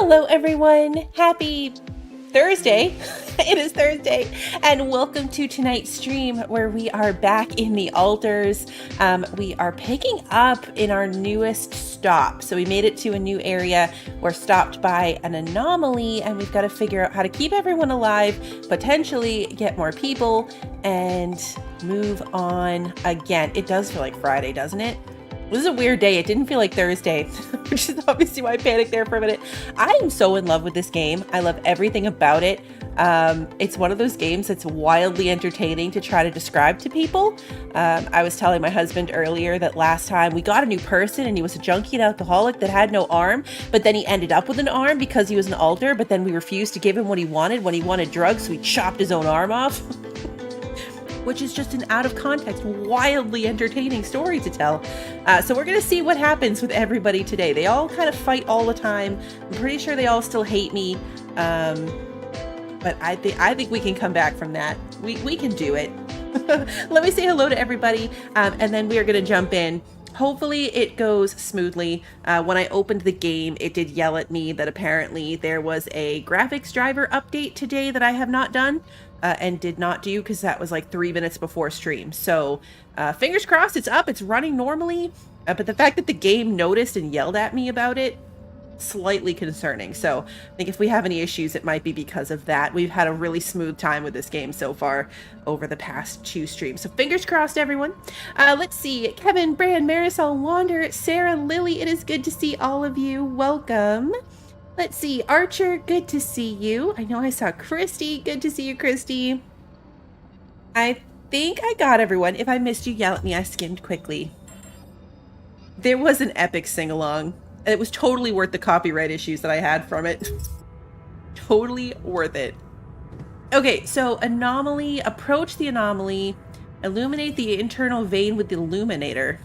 Hello everyone, happy Thursday. It is Thursday, and welcome to tonight's stream where we are back in the altars. We are picking up in our newest stop. So we made it to a new area. We're stopped by an anomaly, and we've got to figure out how to keep everyone alive, potentially get more people, and move on again. It does feel like Friday, doesn't it? This is a weird day. It didn't feel like Thursday, which is obviously why I panicked there for a minute. I am so in love with this game. I love everything about it. It's one of those games that's wildly entertaining to try to describe to people. I was telling my husband earlier that last time we got a new person and he was a junkie and alcoholic that had no arm, but then he ended up with an arm because he was an altar, but then we refused to give him what he wanted when he wanted drugs, so he chopped his own arm off. Which is just an out of context, wildly entertaining story to tell. So we're gonna see what happens with everybody today. They all kind of fight all the time. I'm pretty sure they all still hate me. But I think we can come back from that. We can do it. Let me say hello to everybody, and then we are gonna jump in. Hopefully it goes smoothly. When I opened the game, it did yell at me that apparently there was a graphics driver update today that I have not done. And did not do because that was like 3 minutes before stream. So fingers crossed it's up, it's running normally. But the fact that the game noticed and yelled at me about it, slightly concerning. So I think if we have any issues, it might be because of that. We've had a really smooth time with this game so far over the past 2 streams. So fingers crossed, everyone. Let's see. Kevin, Brand, Marisol, Wander, Sarah, Lily, it is good to see all of you. Welcome. Let's see, Archer, good to see you. I know I saw Christy. Good to see you, Christy. I think I got everyone. If I missed you, yell at me. I skimmed quickly. There was an epic sing-along. It was totally worth the copyright issues that I had from it. Totally worth it. Okay, so anomaly. Approach the anomaly. Illuminate the internal vein with the illuminator.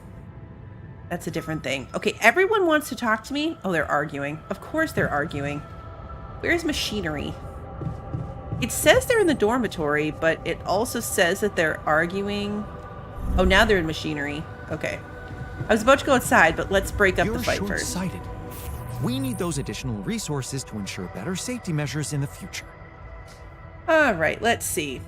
That's a different thing. Okay, everyone wants to talk to me. Oh, they're arguing. Of course they're arguing. Where's machinery? It says they're in the dormitory, but it also says that they're arguing. Oh, now they're in machinery. Okay. I was about to go outside, but let's break up the fight first. You're short-sighted. We need those additional resources to ensure better safety measures in the future. All right, let's see.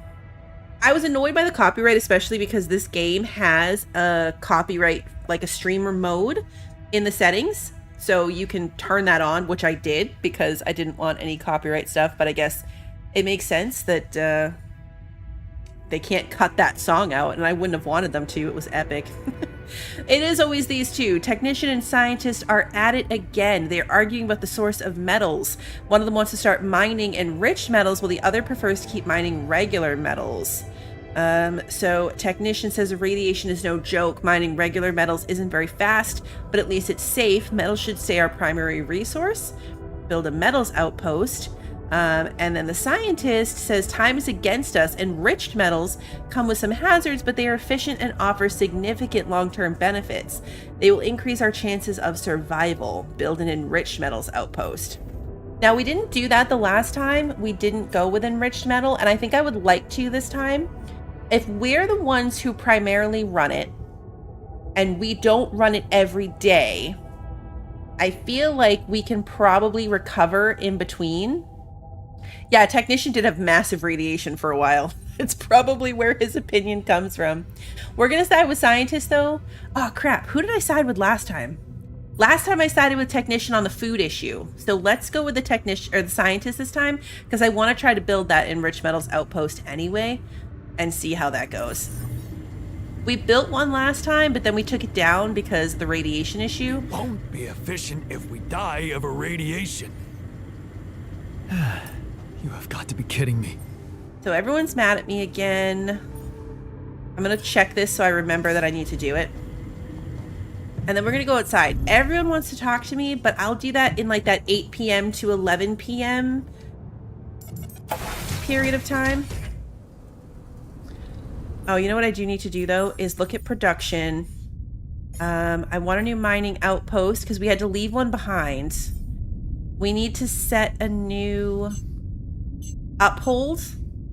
I was annoyed by the copyright, especially because this game has a copyright, like a streamer mode in the settings. So you can turn that on, which I did because I didn't want any copyright stuff. But I guess it makes sense that they can't cut that song out, and I wouldn't have wanted them to. It was epic. It is always these two. Technician and scientist are at it again. They're arguing about the source of metals. One of them wants to start mining enriched metals, while the other prefers to keep mining regular metals. So technician says the radiation is no joke. Mining regular metals isn't very fast, but at least it's safe. Metals should stay our primary resource. Build a metals outpost. And then the scientist says time is against us. Enriched metals come with some hazards, but they are efficient and offer significant long-term benefits. They will increase our chances of survival. Build an enriched metals outpost. Now, we didn't do that the last time. We didn't go with enriched metal, and I think I would like to this time. If we're the ones who primarily run it, and we don't run it every day, I feel like we can probably recover in between. Yeah, technician did have massive radiation for a while. It's probably where his opinion comes from. We're gonna side with scientist though. Oh crap, who did I side with last time? Last time I sided with technician on the food issue. So let's go with the technician or the scientist this time, because I want to try to build that enriched metals outpost anyway and see how that goes. We built one last time, but then we took it down because of the radiation issue. Won't be efficient if we die of irradiation. You have got to be kidding me. So everyone's mad at me again. I'm going to check this so I remember that I need to do it. And then we're going to go outside. Everyone wants to talk to me, but I'll do that in like that 8 p.m. to 11 p.m. period of time. Oh, you know what I do need to do though is look at production. I want a new mining outpost because we had to leave one behind. We need to set a new uphold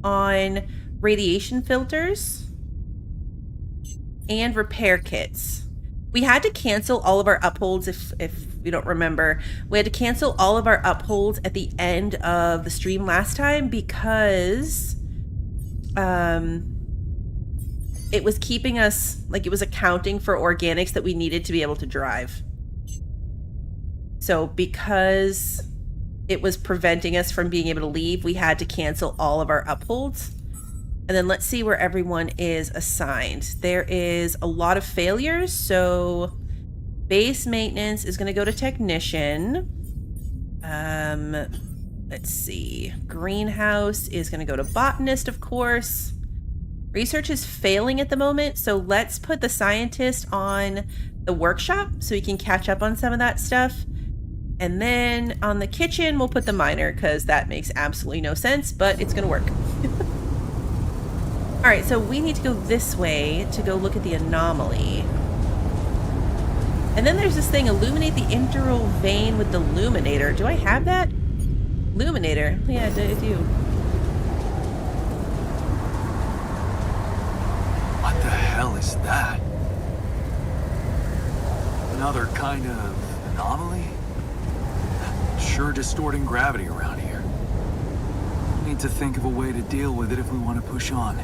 on radiation filters and repair kits. We had to cancel all of our upholds if we don't remember. We had to cancel all of our upholds at the end of the stream last time because it was keeping us, like it was accounting for organics that we needed to be able to drive. So because it was preventing us from being able to leave, we had to cancel all of our upholds. And then let's see where everyone is assigned. There is a lot of failures, so base maintenance is going to go to technician. Let's see. Greenhouse is going to go to botanist, of course. Research is failing at the moment, so let's put the scientist on the workshop so he can catch up on some of that stuff. And then on the kitchen, we'll put the miner because that makes absolutely no sense, but it's going to work. All right, so we need to go this way to go look at the anomaly. And then there's this thing, illuminate the integral vein with the illuminator. Do I have that? Illuminator. Yeah, I do. What the hell is that? Another kind of anomaly? Sure distorting gravity around here. Need to think of a way to deal with it if we want to push on.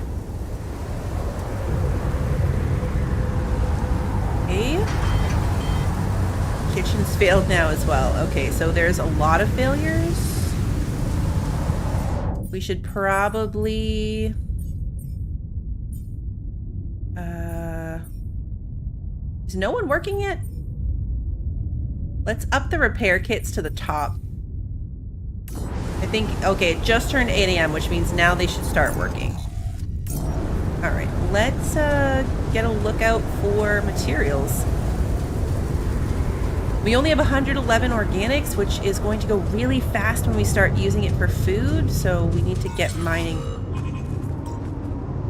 Okay. Kitchen's failed now as well. Okay, so there's a lot of failures. We should probably... is no one working yet? Let's up the repair kits to the top. I think, okay, it just turned 8 a.m., which means now they should start working. All right, let's get a lookout for materials. We only have 111 organics, which is going to go really fast when we start using it for food, so we need to get mining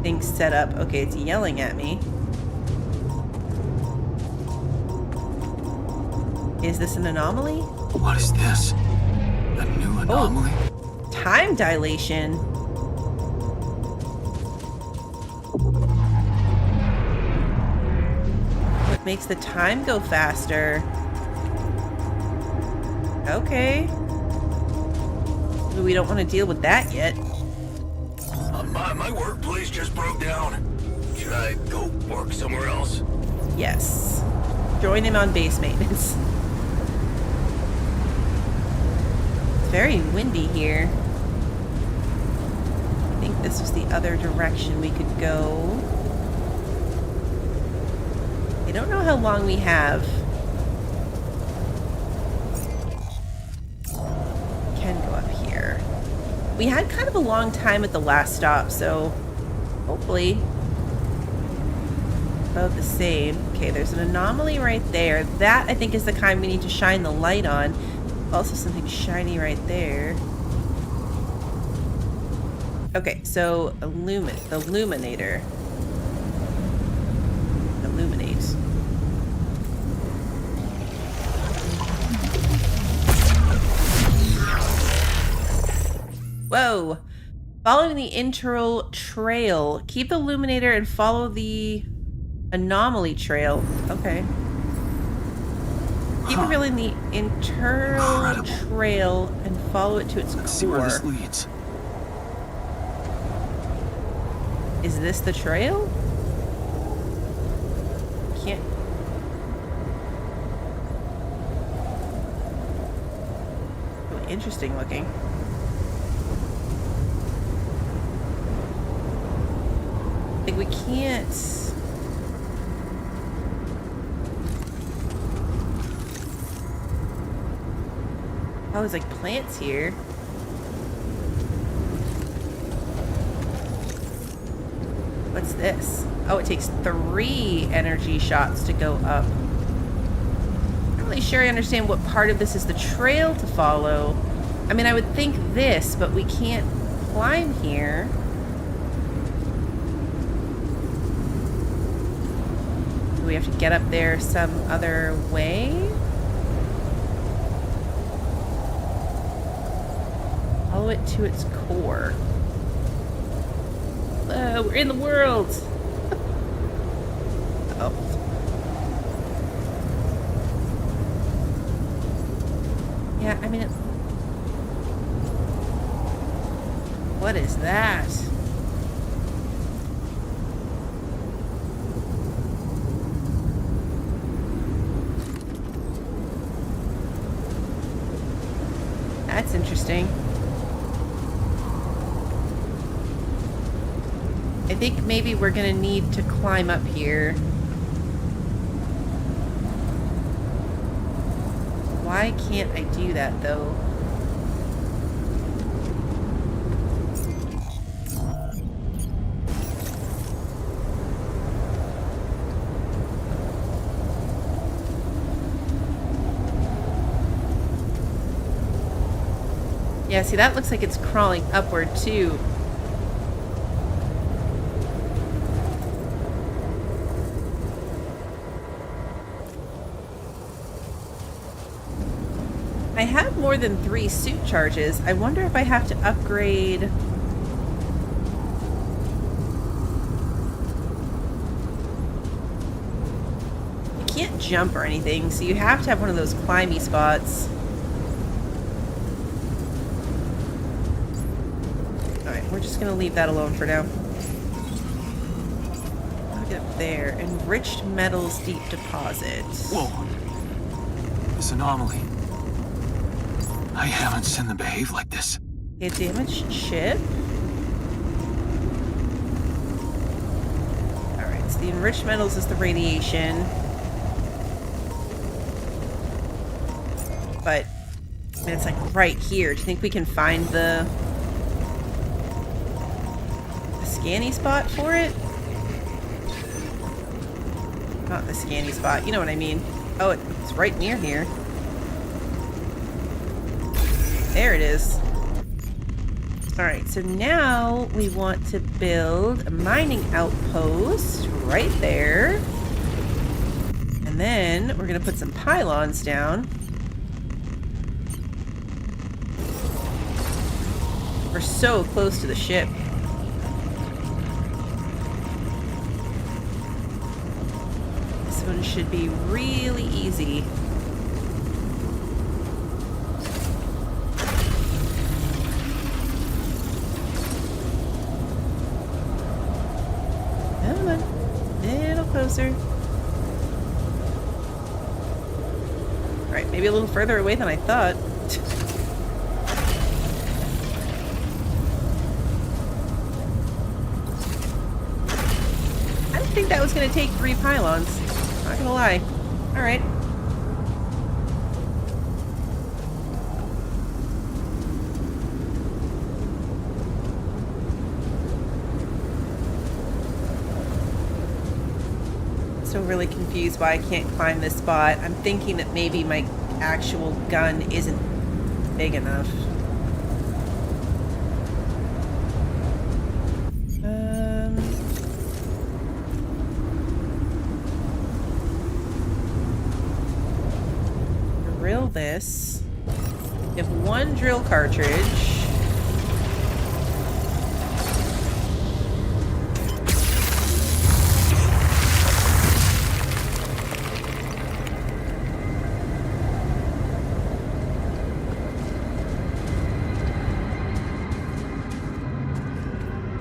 things set up. Okay, it's yelling at me. Is this an anomaly? What is this? A new anomaly? Oh, time dilation. What makes the time go faster? Okay. We don't want to deal with that yet. My workplace just broke down. Should I go work somewhere else? Yes. Join him on base maintenance. It's very windy here. I think this was the other direction we could go. I don't know how long we have. Can go up here. We had kind of a long time at the last stop, so hopefully about the same. Okay, there's an anomaly right there. That, I think, is the kind we need to shine the light on. Also something shiny right there. Okay, so the illuminator. Illuminate. Whoa! Following the integral trail. Keep the illuminator and follow the anomaly trail. Okay. Keep revealing the internal trail and follow it to its core. Let's see where this leads. Is this the trail? Can't. Really interesting looking. I think we can't. Oh, there's like plants here. What's this? Oh, it takes 3 energy shots to go up. I'm not really sure I understand what part of this is the trail to follow. I mean, I would think this, but we can't climb here. Do we have to get up there some other way? Follow it to its core. We're in the world! Oh. Yeah, I mean, what is that? That's interesting. I think maybe we're gonna need to climb up here. Why can't I do that, though? Yeah, see, that looks like it's crawling upward, too. I have more than 3 suit charges. I wonder if I have to upgrade... You can't jump or anything, so you have to have one of those climby spots. Alright, we're just gonna leave that alone for now. I'll get up there. Enriched metals deep deposit. Whoa. This anomaly. I haven't seen them behave like this. A damaged ship. Alright, so the enriched metals is the radiation. But, I mean, it's like right here. Do you think we can find the scanny spot for it? Not the scanny spot, you know what I mean. Oh, it's right near here. There it is. Alright, so now we want to build a mining outpost right there. And then we're going to put some pylons down. We're so close to the ship. This one should be really easy. Come on. A little closer. Alright, maybe a little further away than I thought. I didn't think that was going to take 3 pylons. Not gonna lie. Alright. Still really confused why I can't climb this spot. I'm thinking that maybe my actual gun isn't big enough. Drill this. We have 1 drill cartridge.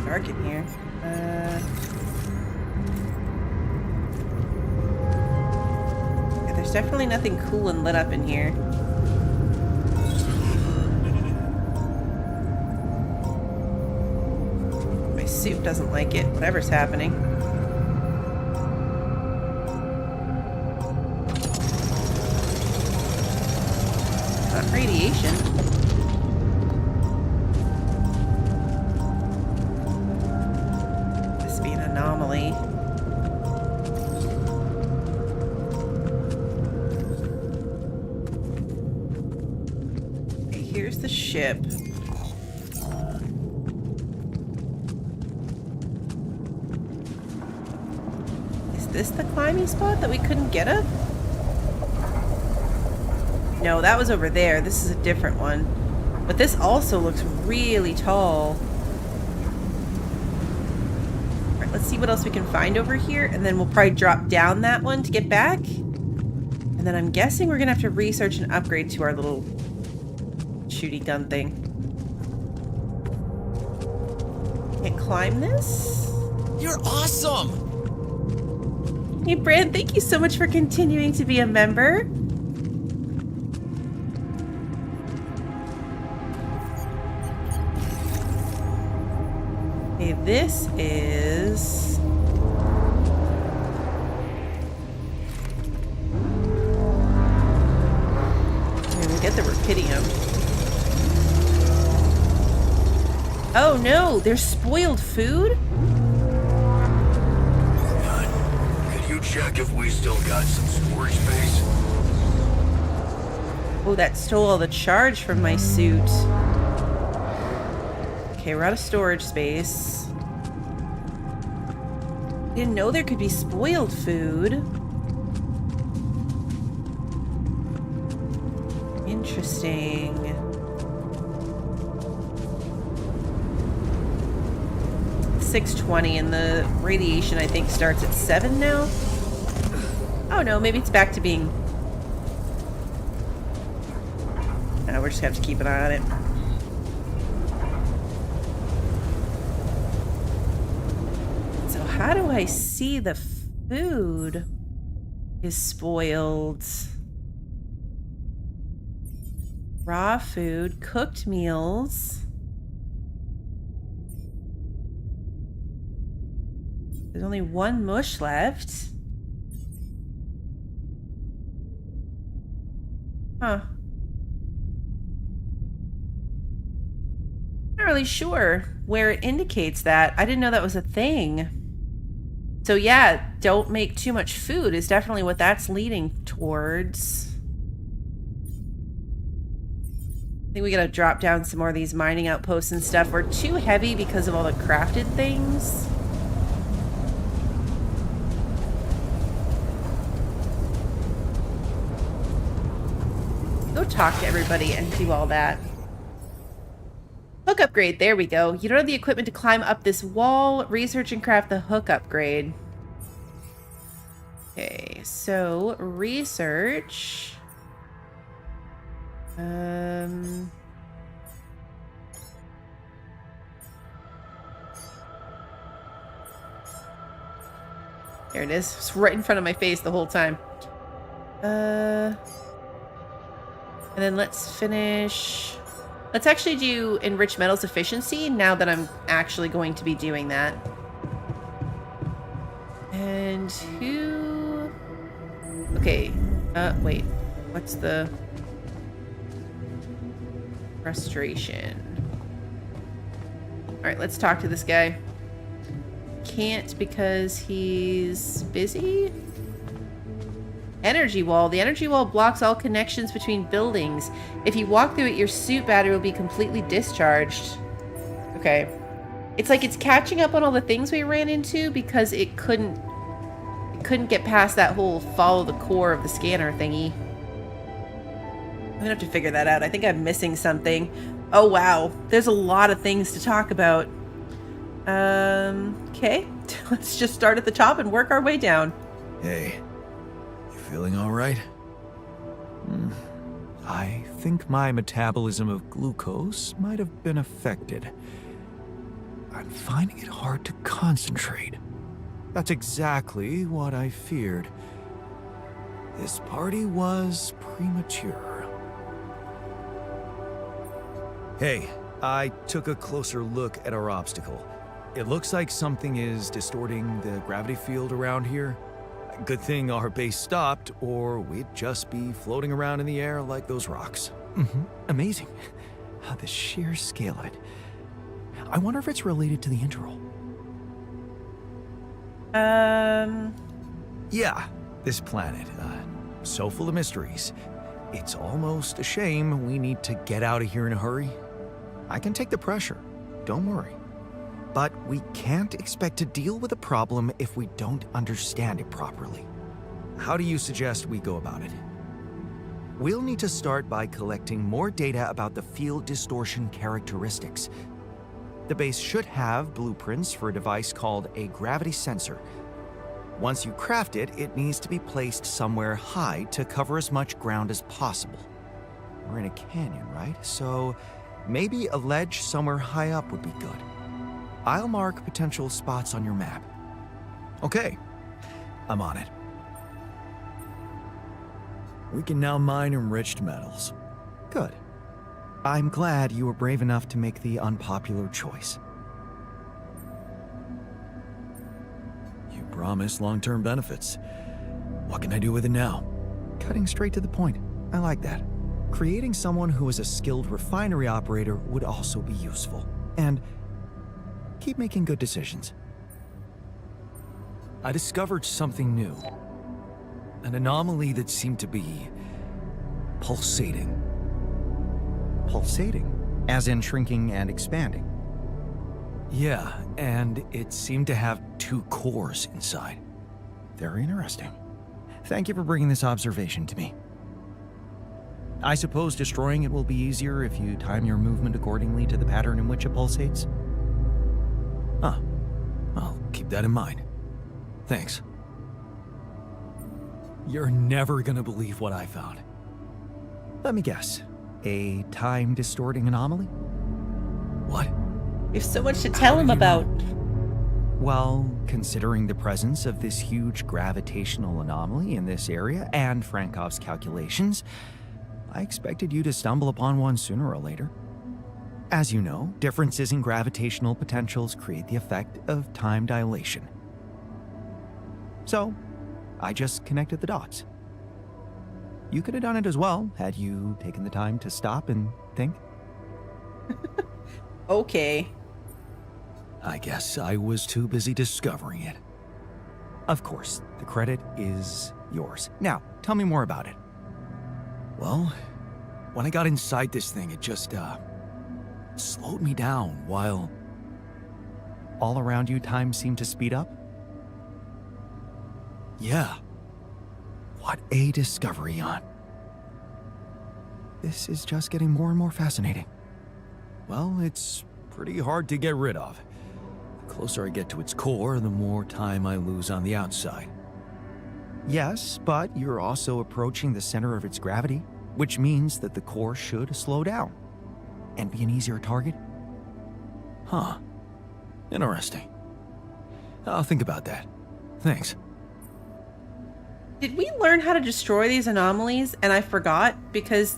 Dark in here. Yeah, there's definitely nothing cool and lit up in here. My suit doesn't like it, whatever's happening. Not radiation. Anomaly. Okay, here's the ship. Is this the climbing spot that we couldn't get up? No, that was over there. This is a different one. But this also looks really tall. Let's see what else we can find over here, and then we'll probably drop down that one to get back. And then I'm guessing we're gonna have to research and upgrade to our little parachute-y gun thing. Can't climb this? You're awesome! Hey, Brand, thank you so much for continuing to be a member. Okay, this is... Get the rupidium. Oh no, there's spoiled food? Could you check if we still got some storage space? Oh, that stole all the charge from my suit. Okay, we're out of storage space. Didn't know there could be spoiled food. Interesting. It's 6:20 and the radiation I think starts at 7 now. Oh no, maybe it's back to being... we're just gonna have to keep an eye on it. So how do I see the food is spoiled? Raw food, cooked meals. There's only one mush left. Huh. Not really sure where it indicates that. I didn't know that was a thing. So yeah, don't make too much food is definitely what that's leading towards. I think we gotta drop down some more of these mining outposts and stuff. We're too heavy because of all the crafted things. Go talk to everybody and do all that. Hook upgrade, there we go. You don't have the equipment to climb up this wall. Research and craft the hook upgrade. Okay, so research... There it is. It's right in front of my face the whole time. And then let's finish... Let's actually do enrich metals efficiency now that I'm actually going to be doing that. And who... Okay. Wait. What's the... Frustration. Alright, let's talk to this guy. Can't because he's busy? Energy wall. The energy wall blocks all connections between buildings. If you walk through it, your suit battery will be completely discharged. Okay. It's like it's catching up on all the things we ran into because it couldn't get past that whole follow the core of the scanner thingy. I'm gonna have to figure that out. I think I'm missing something. Oh wow, there's a lot of things to talk about. Okay. Let's just start at the top and work our way down. Hey, you feeling all right? I think my metabolism of glucose might have been affected. I'm finding it hard to concentrate. That's exactly what I feared. This party was premature. Hey, I took a closer look at our obstacle. It looks like something is distorting the gravity field around here. Good thing our base stopped, or we'd just be floating around in the air like those rocks. Amazing. The sheer scale of it. I wonder if it's related to the interval. Yeah, this planet, so full of mysteries. It's almost a shame we need to get out of here in a hurry. I can take the pressure, don't worry. But we can't expect to deal with a problem if we don't understand it properly. How do you suggest we go about it? We'll need to start by collecting more data about the field distortion characteristics. The base should have blueprints for a device called a gravity sensor. Once you craft it, it needs to be placed somewhere high to cover as much ground as possible. We're in a canyon, right? So maybe a ledge somewhere high up would be good. I'll mark potential spots on your map. Okay, I'm on it. We can now mine enriched metals. Good. I'm glad you were brave enough to make the unpopular choice. You promised long-term benefits. What can I do with it now? Cutting straight to the point. I like that. Creating someone who is a skilled refinery operator would also be useful. And keep making good decisions. I discovered something new. An anomaly that seemed to be pulsating. Pulsating? As in shrinking and expanding? Yeah, and it seemed to have 2 cores inside. Very interesting. Thank you for bringing this observation to me. I suppose destroying it will be easier if you time your movement accordingly to the pattern in which it pulsates? Huh. I'll keep that in mind. Thanks. You're never gonna believe what I found. Let me guess. A time-distorting anomaly? What? There's so much to tell him about. Well, considering the presence of this huge gravitational anomaly in this area and Frankov's calculations, I expected you to stumble upon one sooner or later. As you know, differences in gravitational potentials create the effect of time dilation. So, I just connected the dots. You could have done it as well, had you taken the time to stop and think. Okay. I guess I was too busy discovering it. Of course, the credit is yours. Now, tell me more about it. Well, when I got inside this thing, it just, slowed me down while all around you time seemed to speed up? Yeah. What a discovery, Jan. This is just getting more and more fascinating. Well, it's pretty hard to get rid of. The closer I get to its core, the more time I lose on the outside. Yes, but you're also approaching the center of its gravity, which means that the core should slow down and be an easier target. Huh. Interesting. I'll think about that. Thanks. Did we learn how to destroy these anomalies and I forgot? Because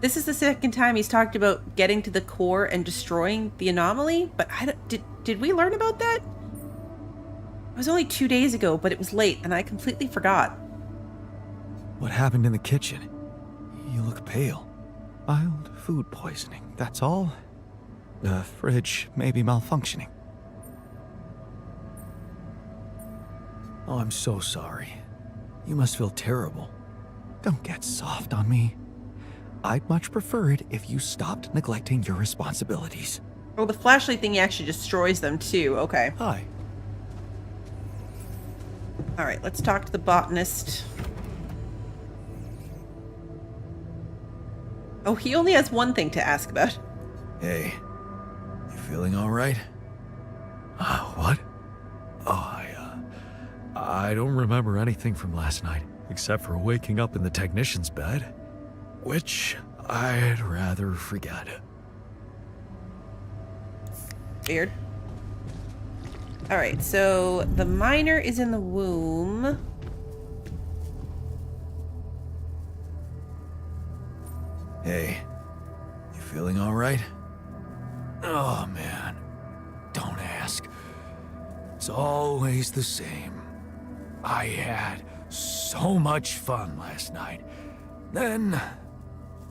this is the second time he's talked about getting to the core and destroying the anomaly, but did we learn about that? It was only 2 days ago, but it was late and I completely forgot. What happened in the kitchen? You look pale. Mild food poisoning, that's all. The fridge may be malfunctioning. Oh, I'm so sorry. You must feel terrible. Don't get soft on me. I'd much prefer it if you stopped neglecting your responsibilities. Oh, the flashlight thing actually destroys them too. Okay. Hi. All right, let's talk to the botanist. Oh, he only has one thing to ask about. Hey, you feeling all right? What? Oh, I don't remember anything from last night, except for waking up in the technician's bed, which I'd rather forget. Weird. All right, so the miner is in the womb. Hey, you feeling all right? Oh, man. Don't ask. It's always the same. I had so much fun last night. Then,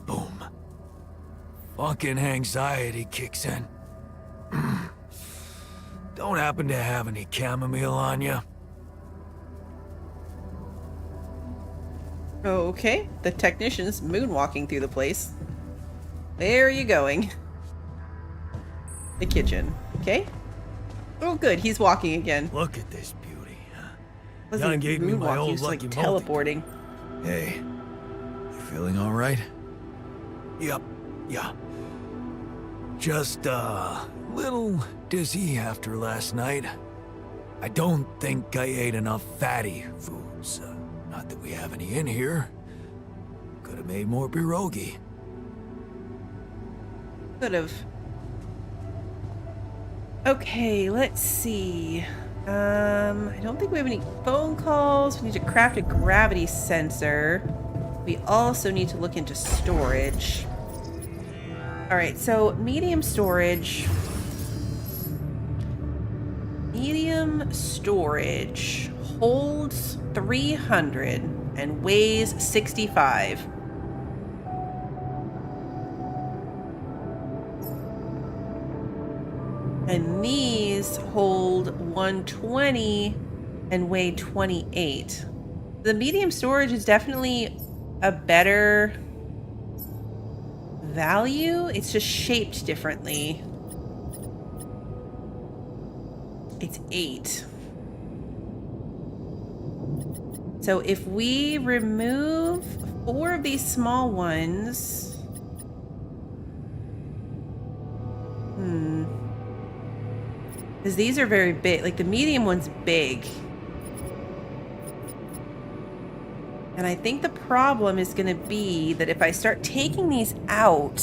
boom. Fucking anxiety kicks in. Don't happen to have any chamomile on you? Okay, the technician's moonwalking through the place. Where are you going? The kitchen. Okay. Oh, good. He's walking again. Look at this beauty. Jan gave me my old He's lucky like teleporting. Hey, you feeling all right? Yep, yeah. Just a little dizzy after last night. I don't think I ate enough fatty foods. Not that we have any in here. Could have made more pierogi. Could have. Okay, let's see. I don't think we have any phone calls. We need to craft a gravity sensor. We also need to look into storage. All right, so medium storage. Medium storage holds 300 and weighs 65. And these hold 120 and weigh 28. The medium storage is definitely a better value. It's just shaped differently. It's 8. So if we remove 4 of these small ones... Because these are very big. Like, the medium one's big. And I think the problem is going to be that if I start taking these out...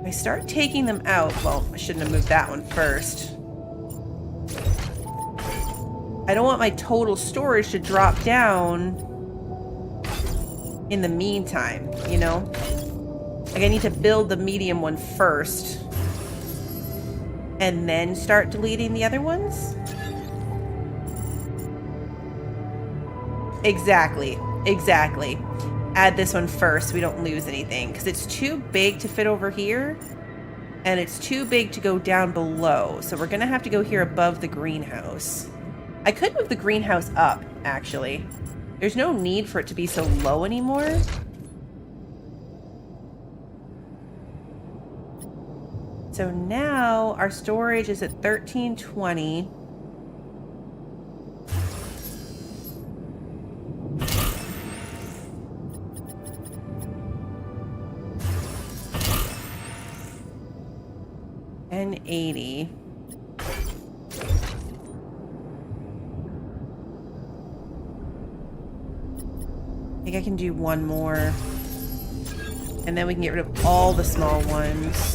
If I start taking them out... Well, I shouldn't have moved that one first. I don't want my total storage to drop down in the meantime, you know? Like, I need to build the medium one first and then start deleting the other ones. Exactly. Add this one first so we don't lose anything, because it's too big to fit over here and it's too big to go down below. So we're gonna have to go here above the greenhouse. I could move the greenhouse up, actually. There's no need for it to be so low anymore. So now our storage is at 1320. And 80. I think I can do one more. And then we can get rid of all the small ones.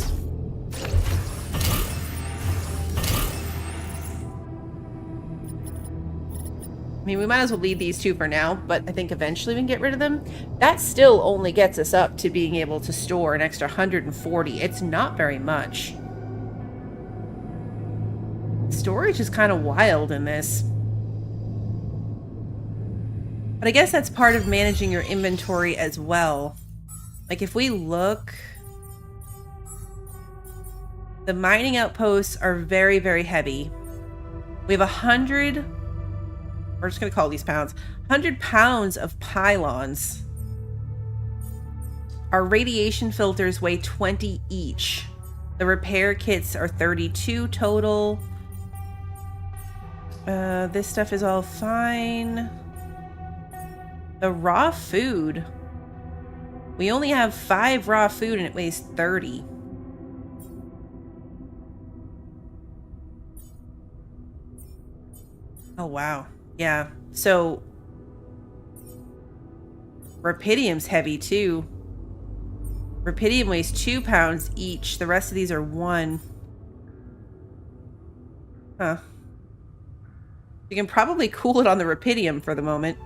I mean, we might as well leave these 2 for now, but I think eventually we can get rid of them. That still only gets us up to being able to store an extra 140. It's not very much. Storage is kind of wild in this. But I guess that's part of managing your inventory as well. Like, if we look... The mining outposts are very, very heavy. We have 100... We're just going to call these pounds. 100 pounds of pylons. Our radiation filters weigh 20 each. The repair kits are 32 total. This stuff is all fine. The raw food. We only have 5 raw food and it weighs 30. Oh, wow. Yeah, so Rapidium's heavy too. Rapidium weighs 2 pounds each. The rest of these are 1. Huh. You can probably cool it on the Rapidium for the moment.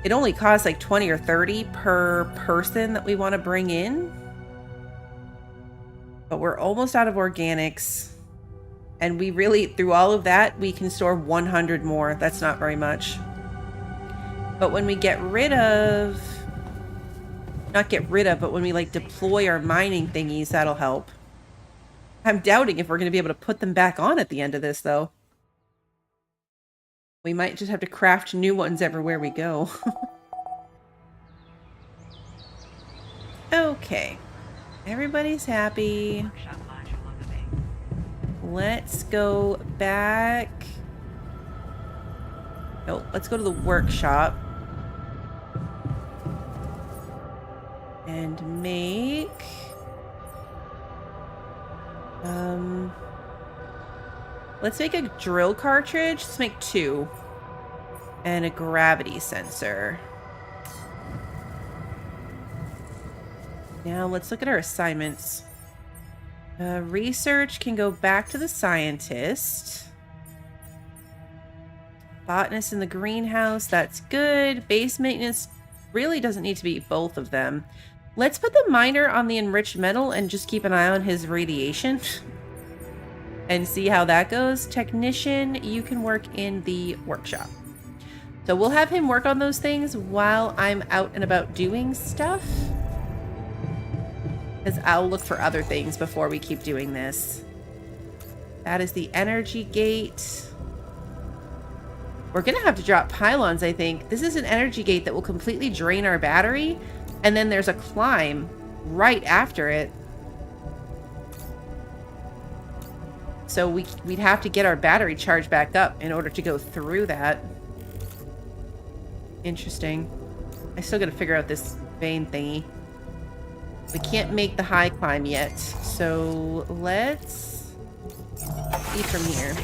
It only costs like 20 or 30 per person that we want to bring in. But we're almost out of organics. And we really, through all of that, we can store 100 more. That's not very much. But when we get rid of... Not get rid of, but when we, like, deploy our mining thingies, that'll help. I'm doubting if we're going to be able to put them back on at the end of this, though. We might just have to craft new ones everywhere we go. Okay. Everybody's happy. Let's go back. No, let's go to the workshop. And make... Let's make a drill cartridge. Let's make 2. And a gravity sensor. Now let's look at our assignments. Research can go back to the scientist. Botanist in the greenhouse, that's good. Base maintenance really doesn't need to be both of them. Let's put the miner on the enriched metal and just keep an eye on his radiation and see how that goes. Technician, you can work in the workshop. So we'll have him work on those things while I'm out and about doing stuff. Because I'll look for other things before we keep doing this. That is the energy gate. We're going to have to drop pylons, I think. This is an energy gate that will completely drain our battery. And then there's a climb right after it. So we'd have to get our battery charged back up in order to go through that. Interesting. I still got to figure out this vein thingy. We can't make the high climb yet. So let's see from here.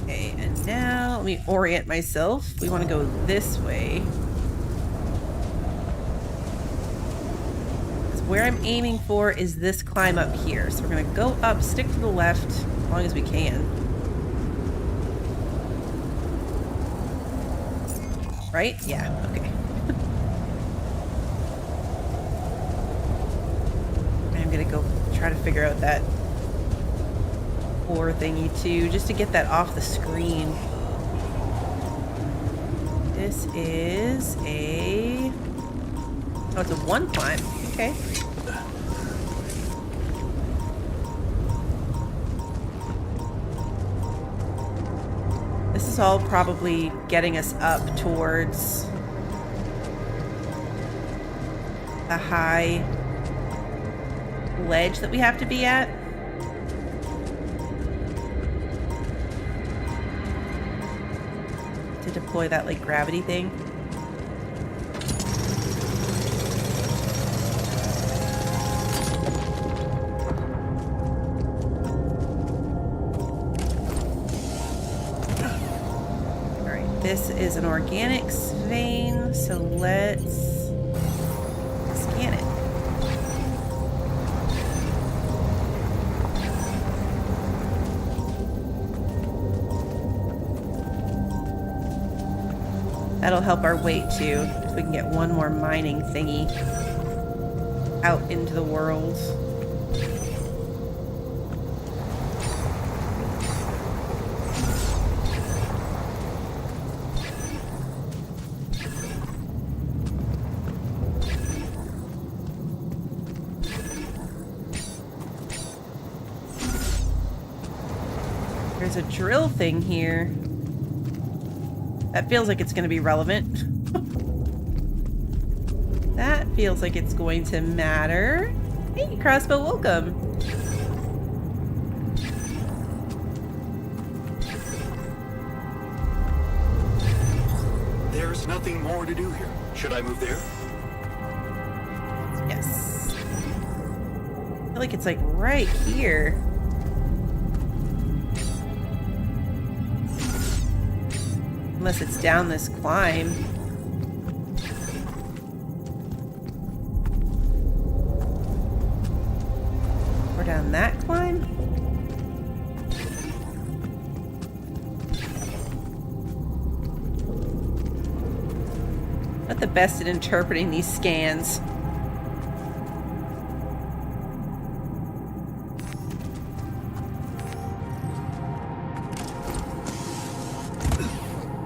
Okay, and now let me orient myself. We want to go this way. Because where I'm aiming for is this climb up here. So we're going to go up, stick to the left as long as we can. Right? Yeah, okay. I'm going to go try to figure out that ore thingy too, just to get that off the screen. This is a... Oh, it's a one climb. Okay. This is all probably getting us up towards the high ledge that we have to be at. To deploy that, like, gravity thing. This is an organics vein, so let's scan it. That'll help our weight too, if we can get one more mining thingy out into the world. There's a drill thing here. That feels like it's going to be relevant. That feels like it's going to matter. Hey, Crossbow, welcome. There's nothing more to do here. Should I move there? Yes. I feel like it's like right here. Unless it's down this climb. Or down that climb. Not the best at interpreting these scans.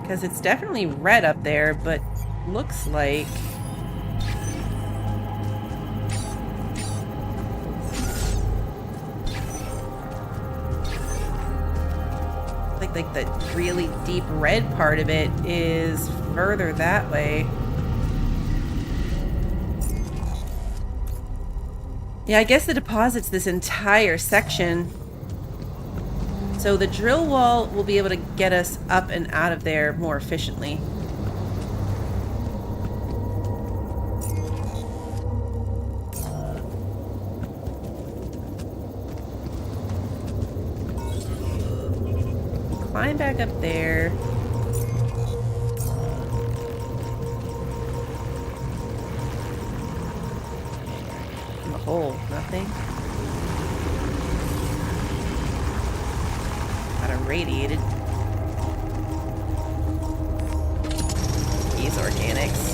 Because it's definitely red up there, but looks like... Like the really deep red part of it is further that way. Yeah, I guess the deposit's this entire section. So the drill wall will be able to get us up and out of there more efficiently. Climb back up there. coal? Nothing. Got irradiated. These organics.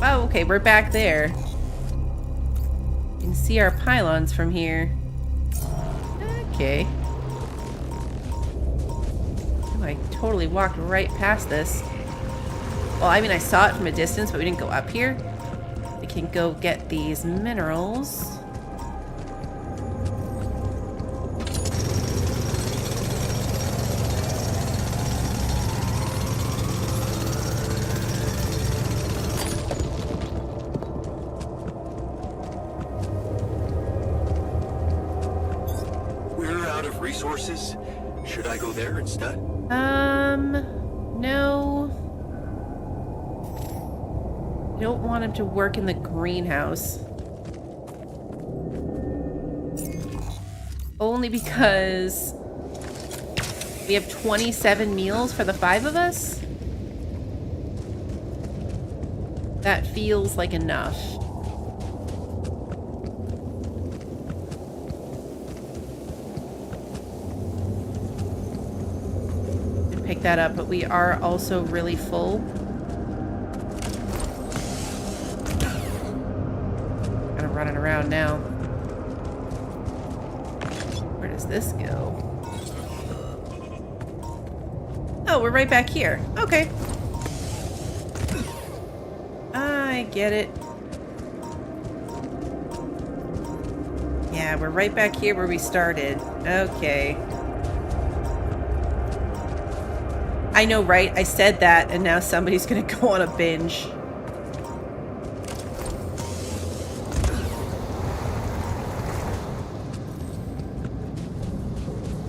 Oh, okay, we're back there. You can see our pylons from here. Okay. Oh, I totally walked right past this. Well, I mean, I saw it from a distance, but we didn't go up here. We can go get these minerals. We're out of resources. Should I go there instead? No. I don't want him to work in the greenhouse. Only because we have 27 meals for the 5 of us. That feels like enough. Pick that up, but we are also really full. Kind of running around now. Where does this go? Oh, we're right back here. Okay. I get it. Yeah, we're right back here where we started. Okay. I know, right? I said that, and now somebody's gonna go on a binge.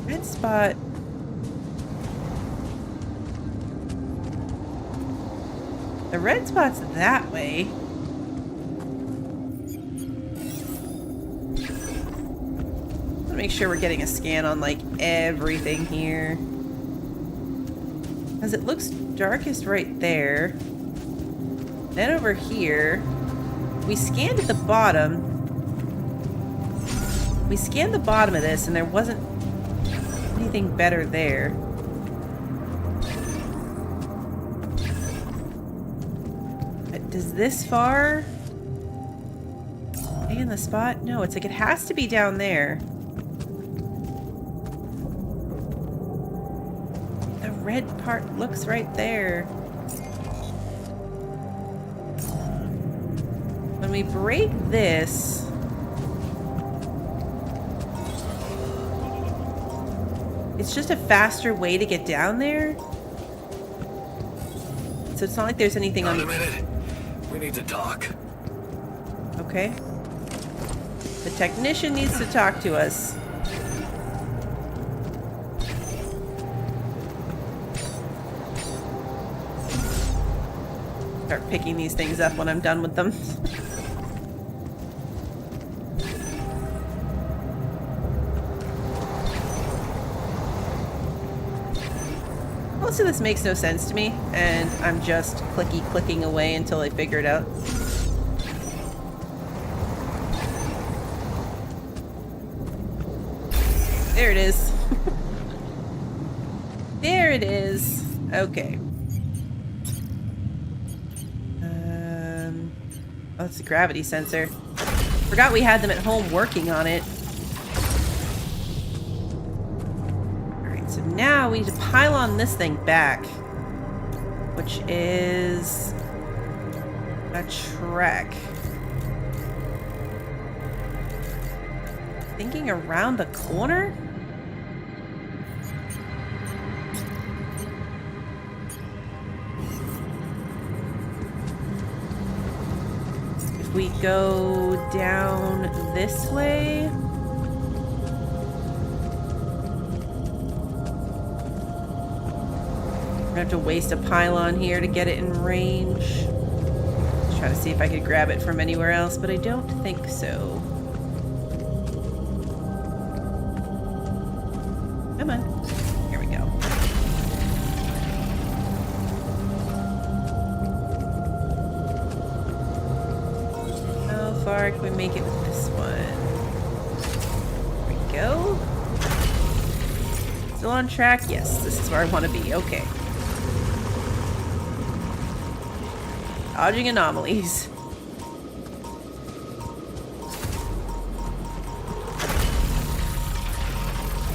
Red spot. The red spot's that way. I wanna make sure we're getting a scan on, like, everything here. Because it looks darkest right there. Then over here, we scanned at the bottom. We scanned the bottom of this and there wasn't anything better there. But does this far stay in the spot? No, it's like it has to be down there. Red part looks right there. When we break this, it's just a faster way to get down there. So it's not like there's anything on. Wait a minute. We need to talk. Okay. The technician needs to talk to us. Start picking these things up when I'm done with them. Most of this makes no sense to me, and I'm just clicking away until I figure it out. There it is. There it is. Okay. Oh, it's a gravity sensor. Forgot we had them at home working on it. Alright, so now we need to pylon this thing back. Which is a trek. Thinking around the corner? We go down this way. We're gonna have to waste a pylon here to get it in range. Let's try to see if I could grab it from anywhere else, but I don't think so. Come on. Here we go. far can we make it with this one? There we go. Still on track? Yes, this is where I want to be. Okay. Dodging anomalies.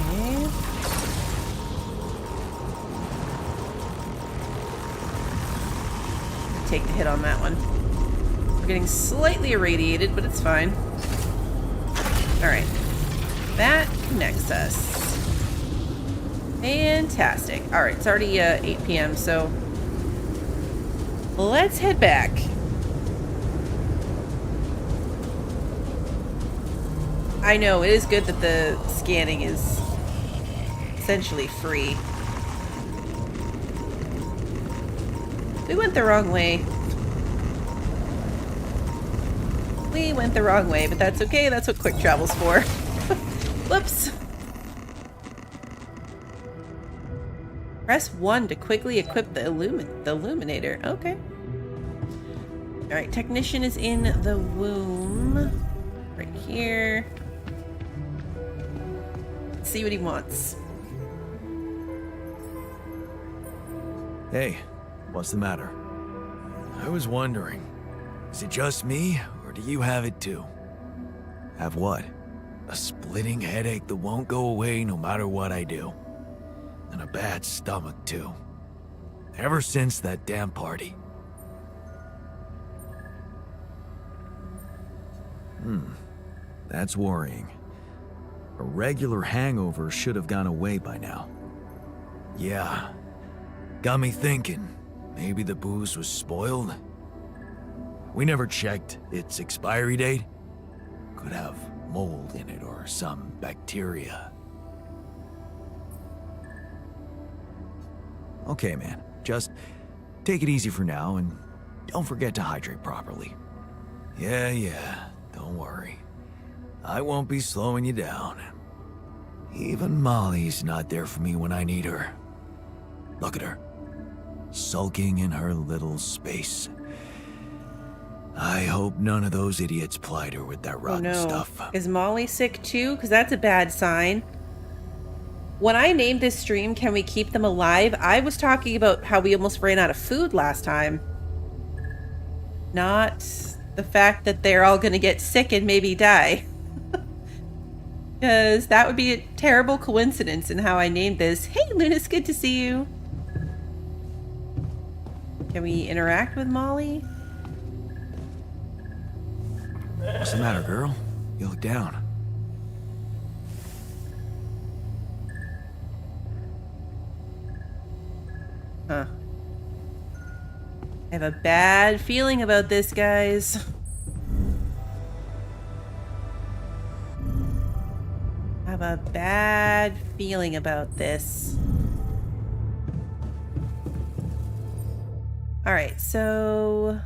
Okay. Take the hit on that one. We're getting slightly irradiated, but it's fine. Alright. That connects us. Fantastic. Alright, it's already 8 p.m., so let's head back. I know, it is good that the scanning is essentially free. We went the wrong way. We went the wrong way, but that's okay. That's what quick travel's for. Whoops. Press 1 to quickly equip the illuminator. Okay. Alright, technician is in the womb. Right here. Let's see what he wants. Hey, what's the matter? I was wondering, is it just me, or do you have it too? Have what? A splitting headache that won't go away no matter what I do. And a bad stomach too. Ever since that damn party. That's worrying. A regular hangover should have gone away by now. Yeah. Got me thinking, maybe the booze was spoiled? We never checked its expiry date. Could have mold in it or some bacteria. Okay, man. Just take it easy for now and don't forget to hydrate properly. Yeah. Don't worry. I won't be slowing you down. Even Molly's not there for me when I need her. Look at her. Sulking in her little space. I hope none of those idiots plied her with that rotten stuff. Is Molly sick too? Because that's a bad sign. When I named this stream, Can We Keep Them Alive? I was talking about how we almost ran out of food last time. Not the fact that they're all going to get sick and maybe die. Because that would be a terrible coincidence in how I named this. Hey, Luna's good to see you. Can we interact with Molly? What's the matter, girl? You look down. Huh. I have a bad feeling about this, guys. I have a bad feeling about this. Alright, so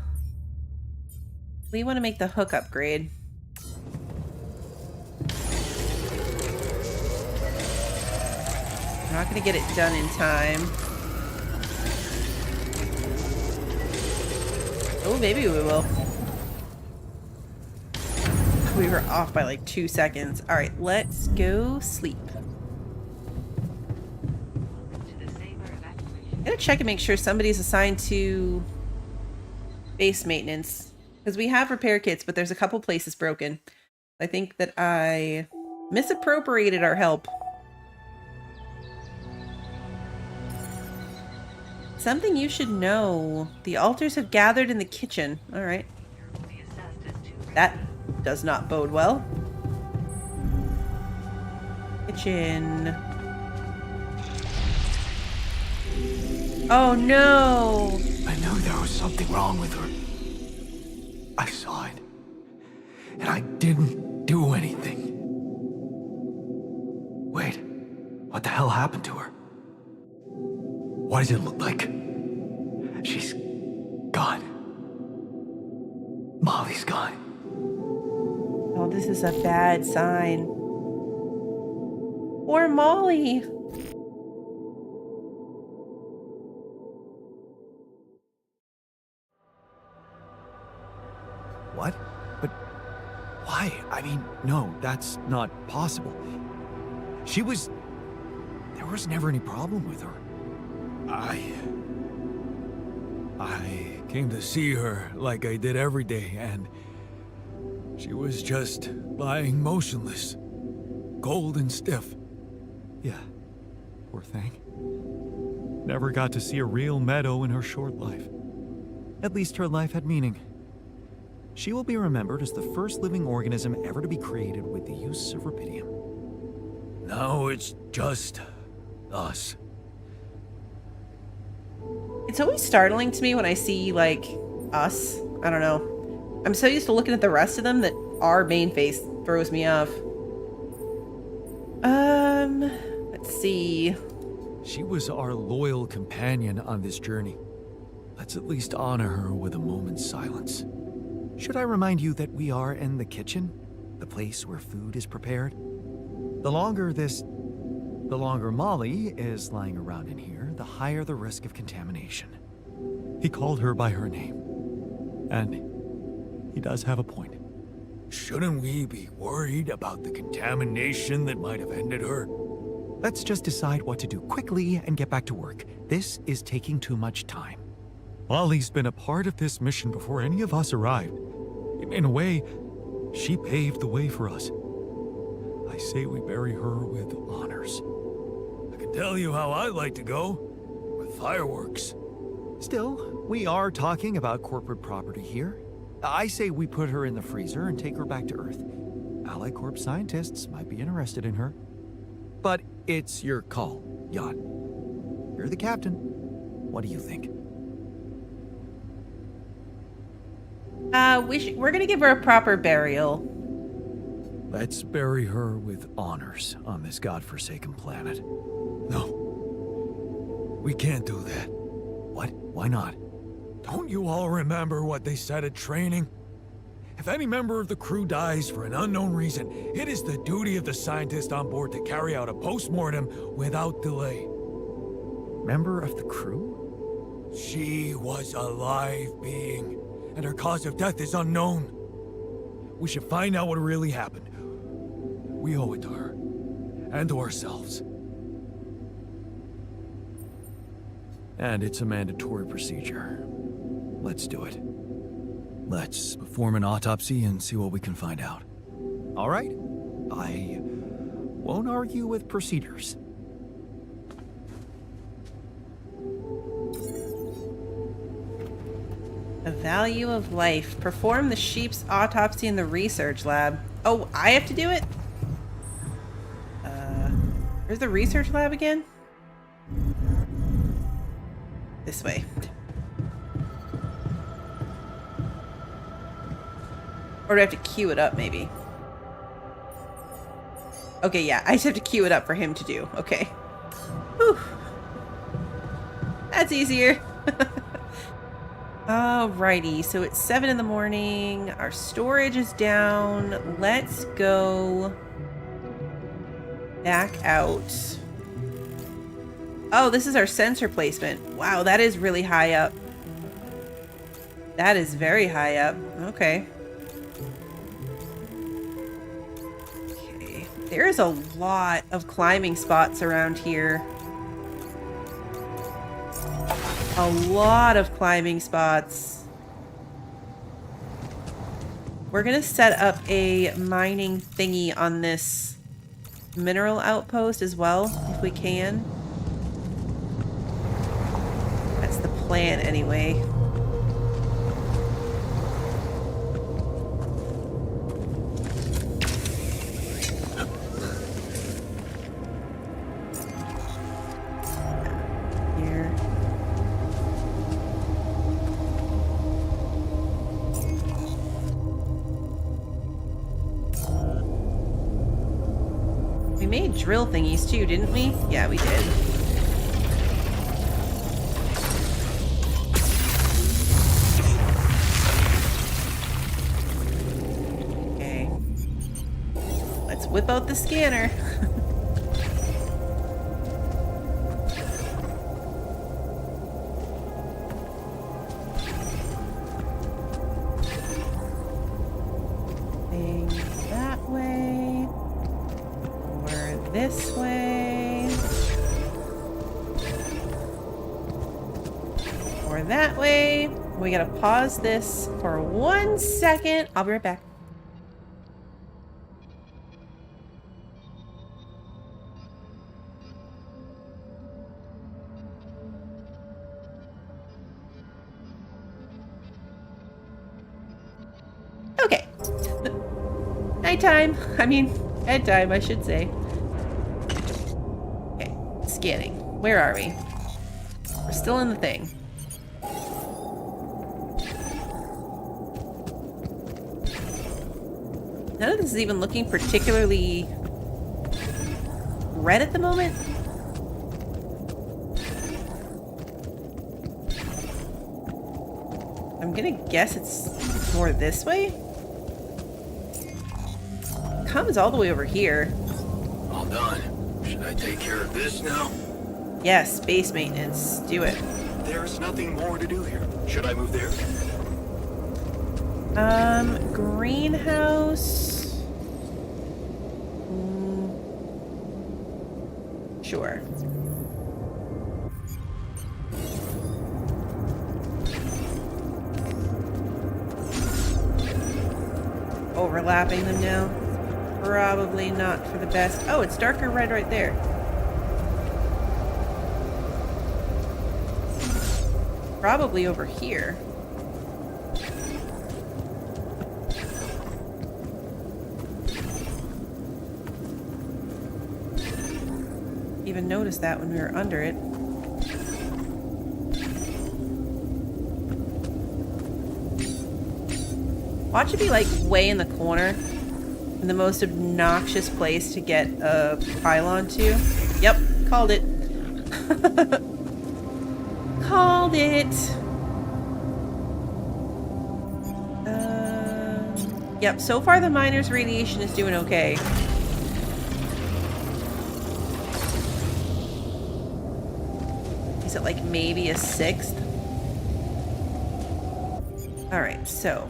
we want to make the hook upgrade. I'm not going to get it done in time. Oh, maybe we will. We were off by like 2 seconds. All right, let's go sleep. I'm gonna check and make sure somebody's assigned to base maintenance, because we have repair kits, but there's a couple places broken. I think that I misappropriated our help. Something you should know. The altars have gathered in the kitchen. All right. That does not bode well. Kitchen. Oh no! I knew there was something wrong with her. I saw it. And I didn't do anything. Wait, what the hell happened to her? What does it look like? She's gone. Molly's gone. Oh, this is a bad sign. Poor Molly. What? But I mean, no, that's not possible. There was never any problem with her. I came to see her like I did every day, and she was just lying motionless, cold and stiff. Yeah, poor thing. Never got to see a real meadow in her short life. At least her life had meaning. She will be remembered as the first living organism ever to be created with the use of rubidium. Now it's just us. It's always startling to me when I see, like, us. I don't know. I'm so used to looking at the rest of them that our main face throws me off. Let's see. She was our loyal companion on this journey. Let's at least honor her with a moment's silence. Should I remind you that we are in the kitchen? The place where food is prepared? The longer Molly is lying around in here, the higher the risk of contamination. He called her by her name. And he does have a point. Shouldn't we be worried about the contamination that might have ended her? Let's just decide what to do quickly and get back to work. This is taking too much time. Molly's been a part of this mission before any of us arrived. In a way, she paved the way for us. I say we bury her with honors. I can tell you how I like to go. With fireworks. Still, we are talking about corporate property here. I say we put her in the freezer and take her back to Earth. Allied Corp scientists might be interested in her. But it's your call, Jan. You're the captain. What do you think? We're gonna give her a proper burial. Let's bury her with honors on this godforsaken planet. No. We can't do that. What? Why not? Don't you all remember what they said at training? If any member of the crew dies for an unknown reason, it is the duty of the scientist on board to carry out a post-mortem without delay. Member of the crew? She was a live being, and her cause of death is unknown. We should find out what really happened. We owe it to her, and to ourselves. And it's a mandatory procedure. Let's do it. Let's perform an autopsy and see what we can find out. All right? I won't argue with procedures. The value of life. Perform the sheep's autopsy in the research lab. Oh, I have to do it? Where's the research lab again? This way. Or do I have to queue it up, maybe? Okay, yeah, I just have to queue it up for him to do. Okay. Whew. That's easier. Alrighty, so it's 7 in the morning. Our storage is down. Let's go back out. Oh, this is our sensor placement. Wow, that is really high up. That is very high up. Okay. Okay. There's a lot of climbing spots around here. A lot of climbing spots. We're gonna set up a mining thingy on this mineral outpost as well, if we can. That's the plan anyway. Here. We made drill thingies too, didn't we? Yeah, we did. Okay. Let's whip out the scanner. Thing that. this way. Or that way. We gotta pause this for 1 second. I'll be right back. Okay. Nighttime. I mean, bedtime, I should say. Okay, scanning. Where are we? We're still in the thing. None of this is even looking particularly red at the moment. I'm gonna guess it's more this way. Comes all the way over here. All done. Should I take care of this now? Yes, base maintenance. Do it. There's nothing more to do here. Should I move there? Greenhouse. Sure. Overlapping them now. Probably not for the best. Oh, it's darker red right there. Probably over here. Even noticed that when we were under it. Watch it be like way in the corner. In the most obnoxious place to get a pylon to. Yep, called it. Called it. Yep, so far the miner's radiation is doing okay. Is it like maybe a 6th? Alright, so.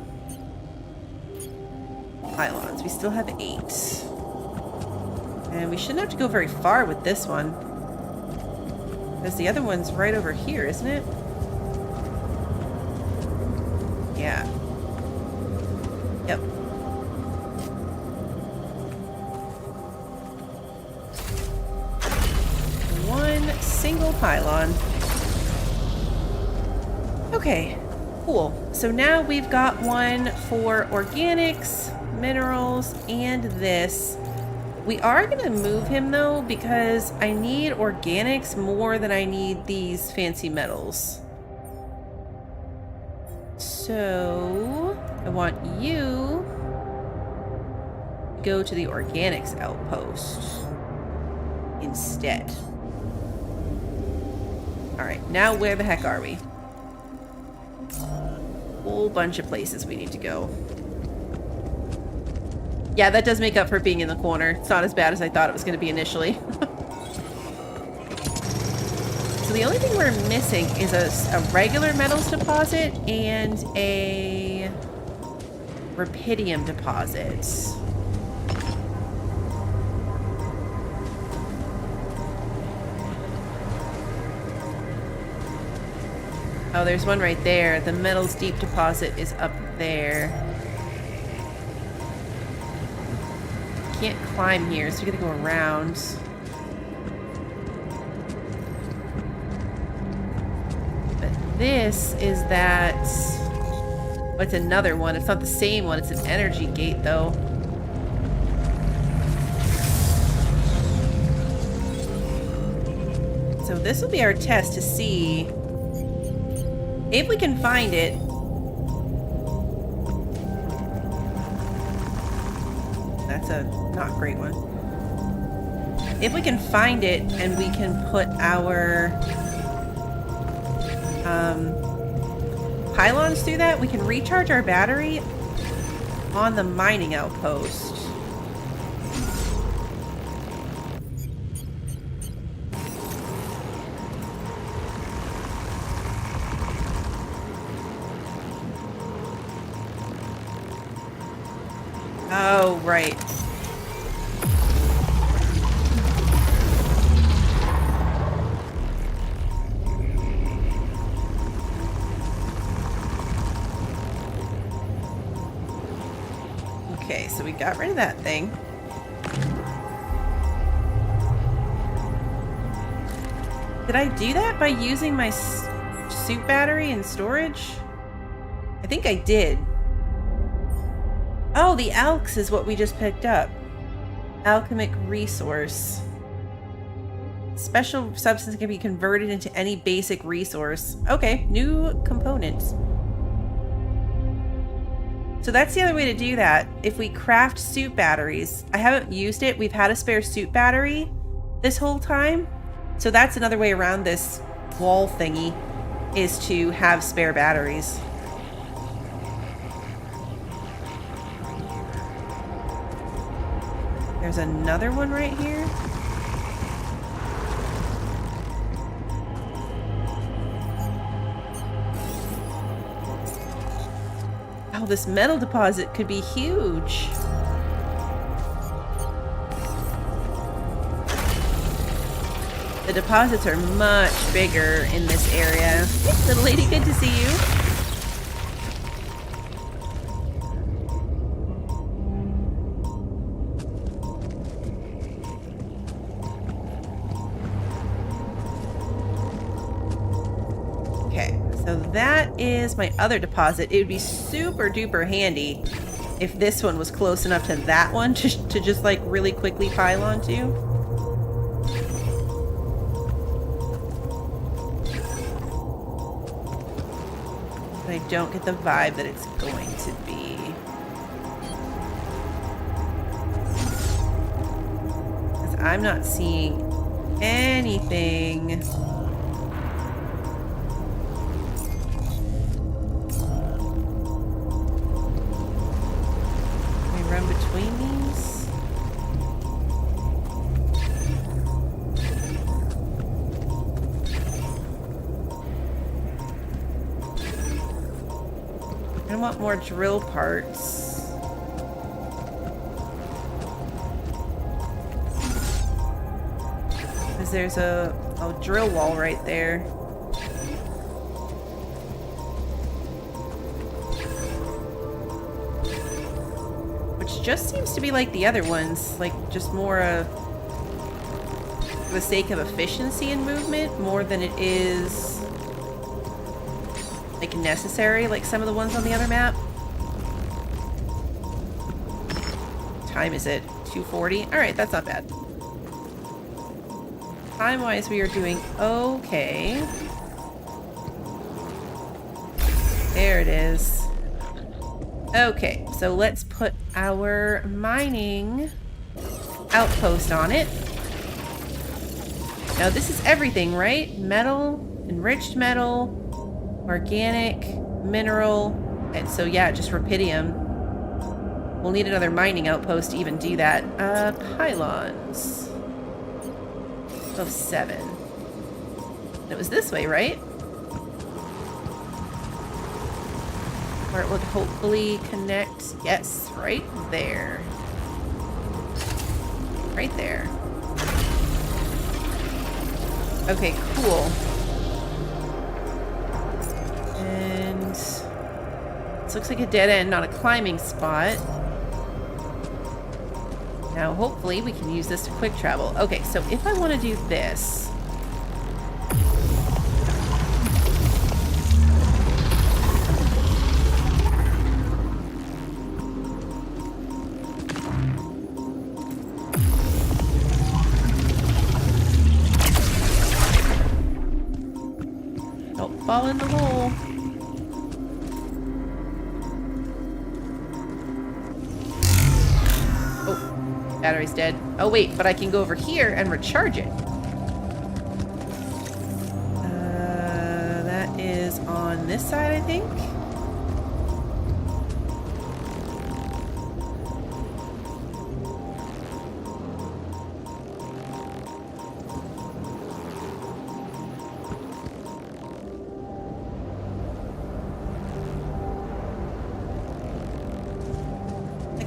Pylons. We still have 8. And we shouldn't have to go very far with this one. Because the other one's right over here, isn't it? Yeah. Yep. One single pylon. Okay, cool. So now we've got one for organics, minerals, and this. We are going to move him though because I need organics more than I need these fancy metals. So I want you to go to the organics outpost instead. Alright, now where the heck are we? Whole bunch of places we need to go. Yeah, that does make up for being in the corner. It's not as bad as I thought it was going to be initially. So the only thing we're missing is a regular metals deposit and a rubidium deposit. Oh, there's one right there. The metals deep deposit is up there. Can't climb here, so we gotta go around. But this is that... Oh, it's another one. It's not the same one. It's an energy gate, though. So this will be our test to see if we can find it. That's a not great one. If we can find it and we can put our pylons through that, we can recharge our battery on the mining outpost. Oh, right. we got rid of that thing. Did I do that by using my suit battery and storage? I think I did. Oh, the alks is what we just picked up. Alchemic resource. Special substance can be converted into any basic resource. Okay, new components. So that's the other way to do that. If we craft suit batteries, I haven't used it. We've had a spare suit battery this whole time. So that's another way around this wall thingy, is to have spare batteries. There's another one right here. Oh, this metal deposit could be huge. The deposits are much bigger in this area. Hey, little lady, good to see you. Okay, so that is my other deposit. It would be super duper handy if this one was close enough to that one to just like really quickly pile onto. I don't get the vibe that it's going to be. Because I'm not seeing anything. Can we run between these? I want more drill parts. Because there's a drill wall right there. Which just seems to be like the other ones. Like, just more for the sake of efficiency and movement, more than it is like necessary, like some of the ones on the other map. What time is it? 2:40? Alright, that's not bad. Time-wise, we are doing okay. There it is. Okay, so let's put our mining outpost on it. Now this is everything, right? Metal, enriched metal, organic, mineral, and so yeah, just rubidium. We'll need another mining outpost to even do that. Pylons. Of 7. It was this way, right? Where it would hopefully connect. Yes, right there. Right there. Okay, cool. And this looks like a dead end, not a climbing spot. Now, hopefully, we can use this to quick travel. Okay, so if I want to do this... Don't fall in the hole. Battery's dead. Oh wait, but I can go over here and recharge it. That is on this side, I think.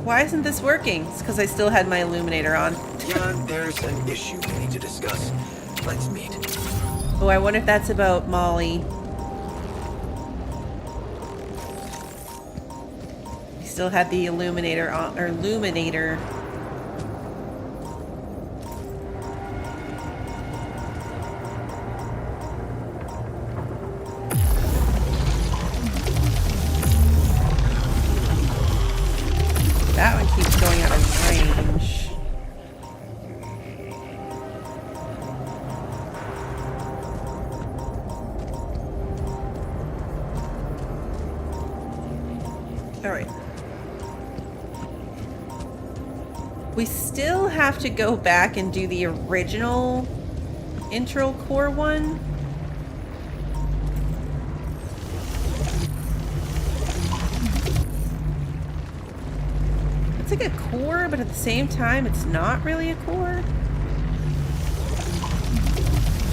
Why isn't this working? It's because I still had my illuminator on. Jan, there's an issue we need to discuss. Let's meet. Oh, I wonder if that's about Molly. still had the illuminator on, or illuminator. That one keeps going out of range. All right. We still have to go back and do the original intro core one. It's like a core, but at the same time, it's not really a core.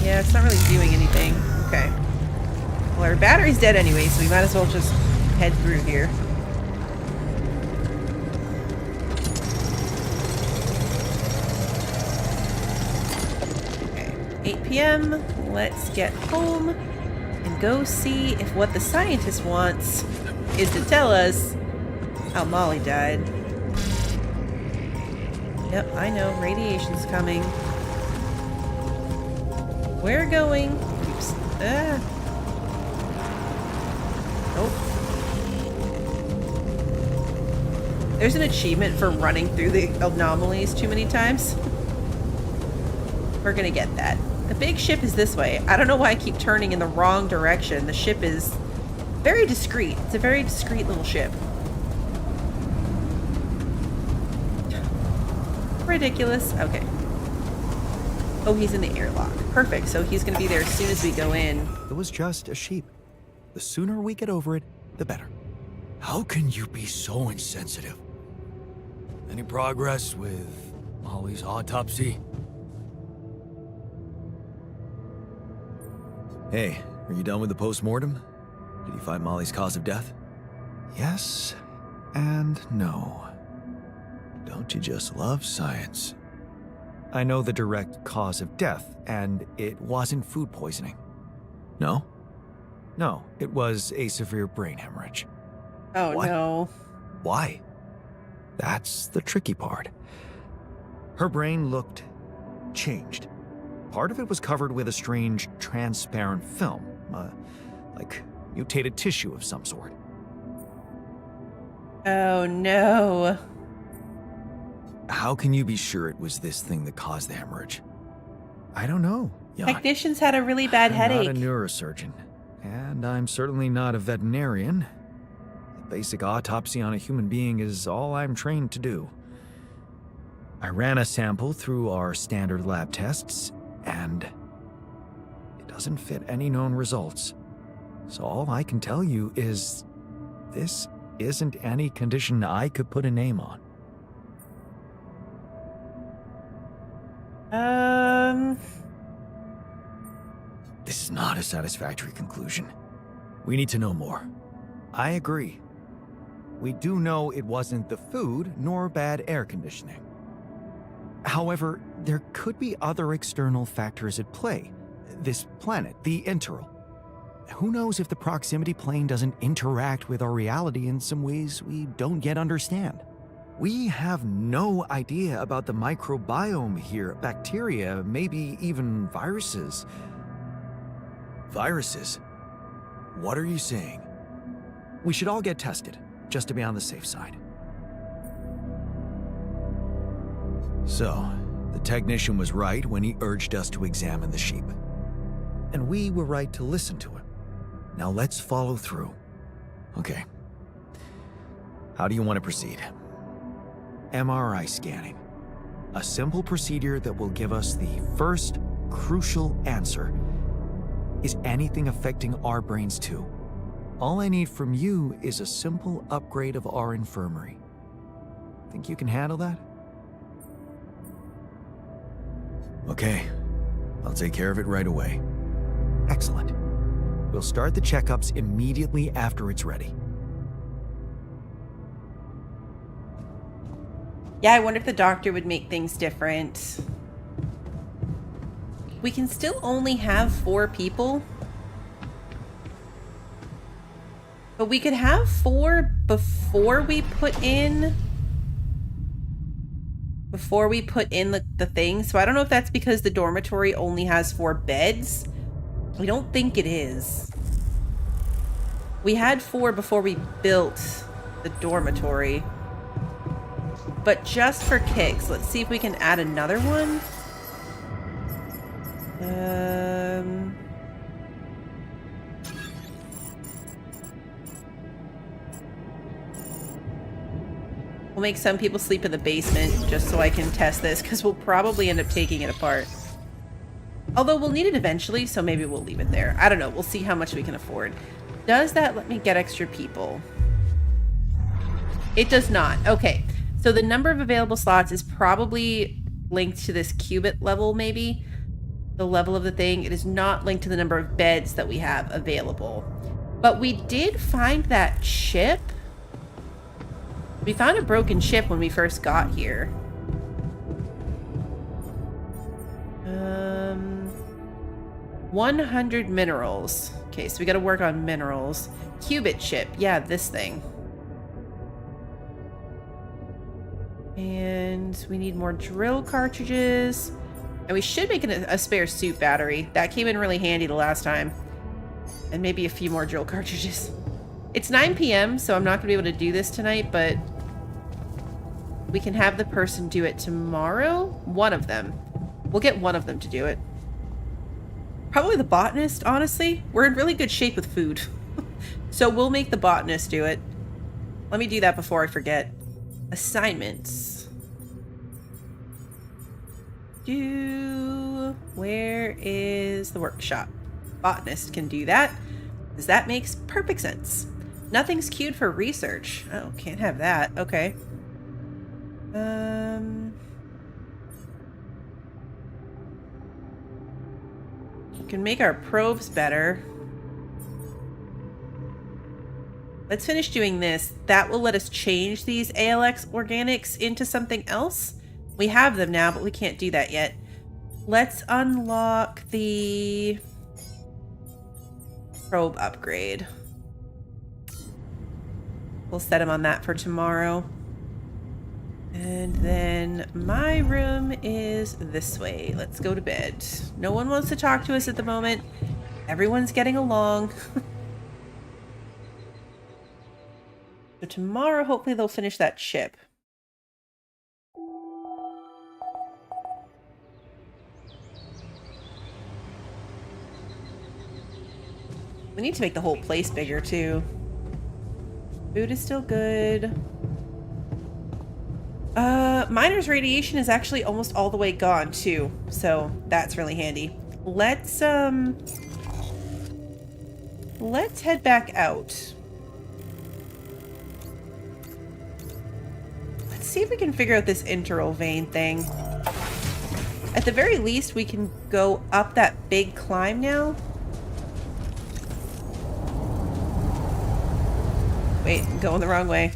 Yeah, it's not really doing anything. Okay. Well, our battery's dead anyway, so we might as well just head through here. Okay, 8 p.m. Let's get home and go see if what the scientist wants is to tell us how Molly died. Yep, I know. Radiation's coming. We're going. Oops. Oh. There's an achievement for running through the anomalies too many times. We're gonna get that. The big ship is this way. I don't know why I keep turning in the wrong direction. The ship is very discreet. It's a very discreet little ship. Ridiculous. Okay. Oh, he's in the airlock. Perfect. So he's going to be there as soon as we go in. It was just a sheep. The sooner we get over it, the better. How can you be so insensitive? Any progress with Molly's autopsy? Hey, are you done with the post-mortem? Did you find Molly's cause of death? Yes and no. Don't you just love science? I know the direct cause of death, and it wasn't food poisoning. No? No, it was a severe brain hemorrhage. Oh, What? no. Why? That's the tricky part. Her brain looked changed. Part of it was covered with a strange, transparent film, like mutated tissue of some sort. Oh, no. How can you be sure it was this thing that caused the hemorrhage? I don't know, Jan. Technicians had a really bad I'm headache. not a neurosurgeon, and I'm certainly not a veterinarian. A basic autopsy on a human being is all I'm trained to do. I ran a sample through our standard lab tests, and it doesn't fit any known results. So all I can tell you is this isn't any condition I could put a name on. This is not a satisfactory conclusion. We need to know more. I agree. We do know it wasn't the food nor bad air conditioning. However, there could be other external factors at play. This planet, the Interral. Who knows if the proximity plane doesn't interact with our reality in some ways we don't yet understand? We have no idea about the microbiome here, bacteria, maybe even viruses. Viruses? What are you saying? We should all get tested, just to be on the safe side. So, the technician was right when he urged us to examine the sheep. And we were right to listen to him. Now let's follow through. Okay. How do you want to proceed? MRI scanning. A simple procedure that will give us the first crucial answer. Is anything affecting our brains too? All I need from you is a simple upgrade of our infirmary. Think you can handle that? Okay, I'll take care of it right away. Excellent. We'll start the checkups immediately after it's ready. Yeah, I wonder if the doctor would make things different. We can still only have 4 people. But we could have 4 before we put in the thing. So I don't know if that's because the dormitory only has 4 beds. I don't think it is. We had 4 before we built the dormitory. But just for kicks, let's see if we can add another one. We'll make some people sleep in the basement just so I can test this, because we'll probably end up taking it apart. Although we'll need it eventually, so maybe we'll leave it there. I don't know. We'll see how much we can afford. Does that let me get extra people? It does not. Okay. So the number of available slots is probably linked to this qubit level, maybe. The level of the thing. It is not linked to the number of beds that we have available. But we did find that ship. We found a broken ship when we first got here. 100 minerals. Okay, so we got to work on minerals. Qubit chip. Yeah, this thing. And we need more drill cartridges. And we should make a spare suit battery. That came in really handy the last time. And maybe a few more drill cartridges. It's 9 p.m., so I'm not going to be able to do this tonight, but we can have the person do it tomorrow. One of them. We'll get one of them to do it. Probably the botanist, honestly. We're in really good shape with food. So we'll make the botanist do it. Let me do that before I forget. Assignments. Where is the workshop? Botanist can do that, because that makes perfect sense. Nothing's queued for research. Oh, can't have that. Okay. We can make our probes better. Let's finish doing this. That will let us change these ALX organics into something else. We have them now, but we can't do that yet. Let's unlock the probe upgrade. We'll set them on that for tomorrow. And then my room is this way. Let's go to bed. No one wants to talk to us at the moment. Everyone's getting along. So tomorrow, hopefully they'll finish that ship. We need to make the whole place bigger too. Food is still good. Miner's radiation is actually almost all the way gone too, so that's really handy. Let's head back out. Let's see if we can figure out this integral vein thing. At the very least, we can go up that big climb now. Wait, I'm going the wrong way.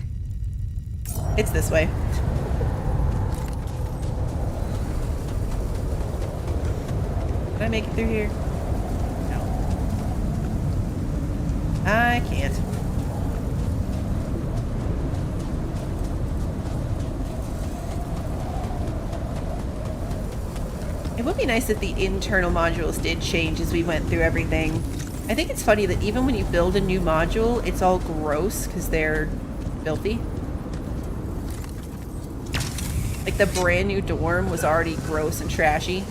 It's this way. Can I make it through here? No. I can't. It would be nice if the internal modules did change as we went through everything. I think it's funny that even when you build a new module, it's all gross because they're filthy. Like the brand new dorm was already gross and trashy.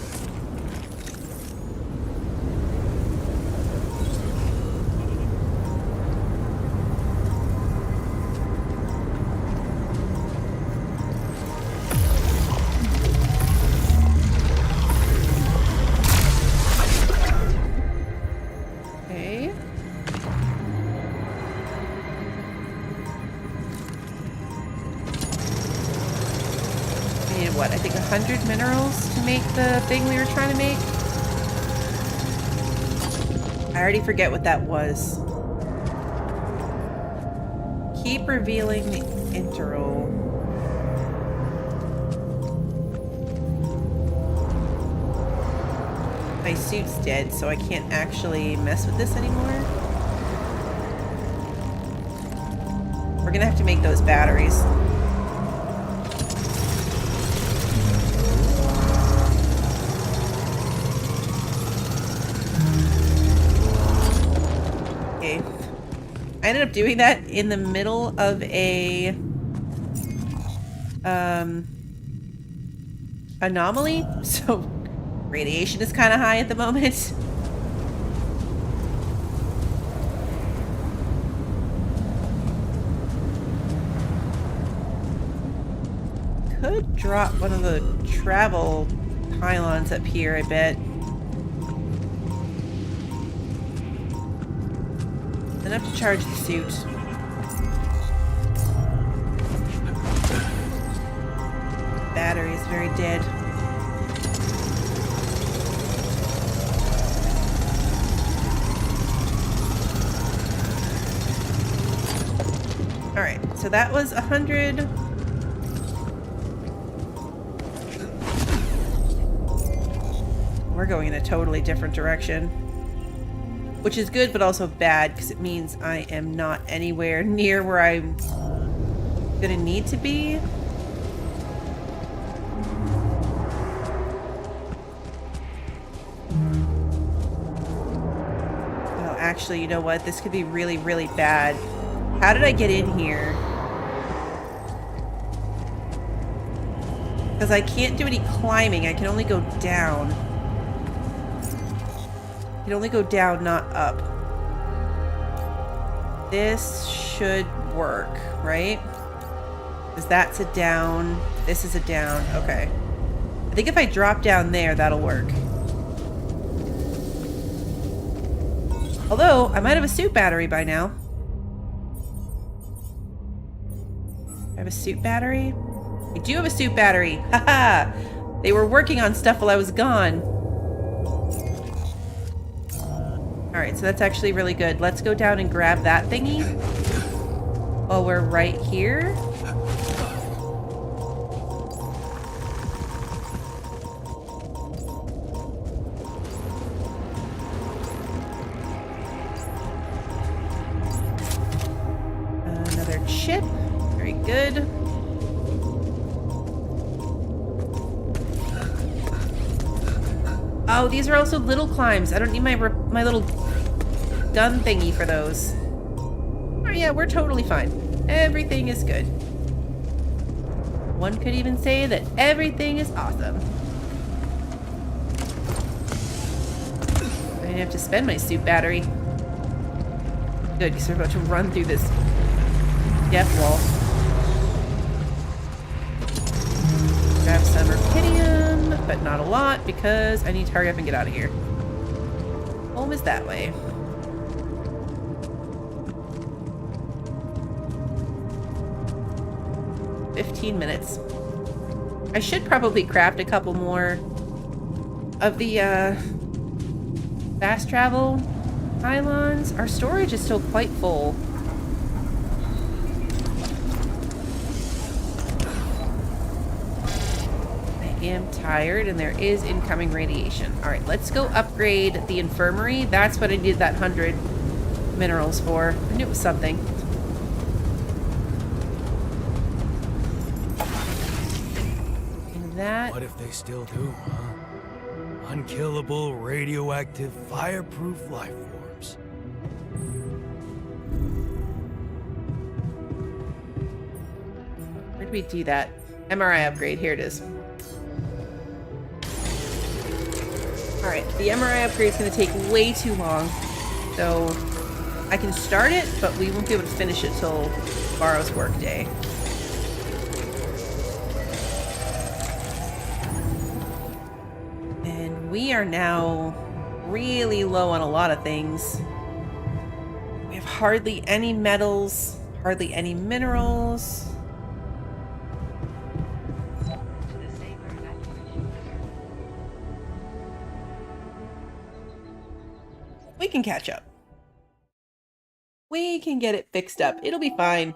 What, I think 100 minerals to make the thing we were trying to make? I already forget what that was. Keep revealing the integral. My suit's dead, so I can't actually mess with this anymore. gonna have to make those batteries. Okay. I ended up doing that in the middle of a anomaly, so radiation is kind of high at the moment. Could drop one of the travel pylons up here, I bet. Then I have to charge the suit. Battery is very dead. Alright, so that was 100. We're going in a totally different direction. Which is good, but also bad, because it means I am not anywhere near where I'm gonna need to be. Oh, actually, you know what? This could be really, really bad. How did I get in here? Because I can't do any climbing. I can only go down. I can only go down, not up. This should work, right? Because that's a down. This is a down. Okay. I think if I drop down there, that'll work. Although, I might have a suit battery by now. I have a suit battery? I do have a suit battery. Haha! They were working on stuff while I was gone. Alright, so that's actually really good. Let's go down and grab that thingy. While we're right here. Another chip. Very good. Oh, these are also little climbs. I don't need my little gun thingy for those. Oh yeah, we're totally fine. Everything is good. One could even say that everything is awesome. I didn't have to spend my suit battery. Good, because we're about to run through this death wall. Grab some rubidium, but not a lot because I need to hurry up and get out of here. Home is that way. $15 minutes. I should probably craft a couple more of the fast travel pylons. Our storage is still quite full. I am tired and there is incoming radiation. Alright, let's go upgrade the infirmary. That's what I needed that 100 minerals for. I knew it was something. That. What if they still do, huh? Unkillable, radioactive, fireproof life forms. Where did we do that? MRI upgrade. Here it is. Alright, the MRI upgrade is going to take way too long. So, I can start it, but we won't be able to finish it till tomorrow's work day. We are now really low on a lot of things. We have hardly any metals, hardly any minerals. We can catch up. We can get it fixed up. It'll be fine.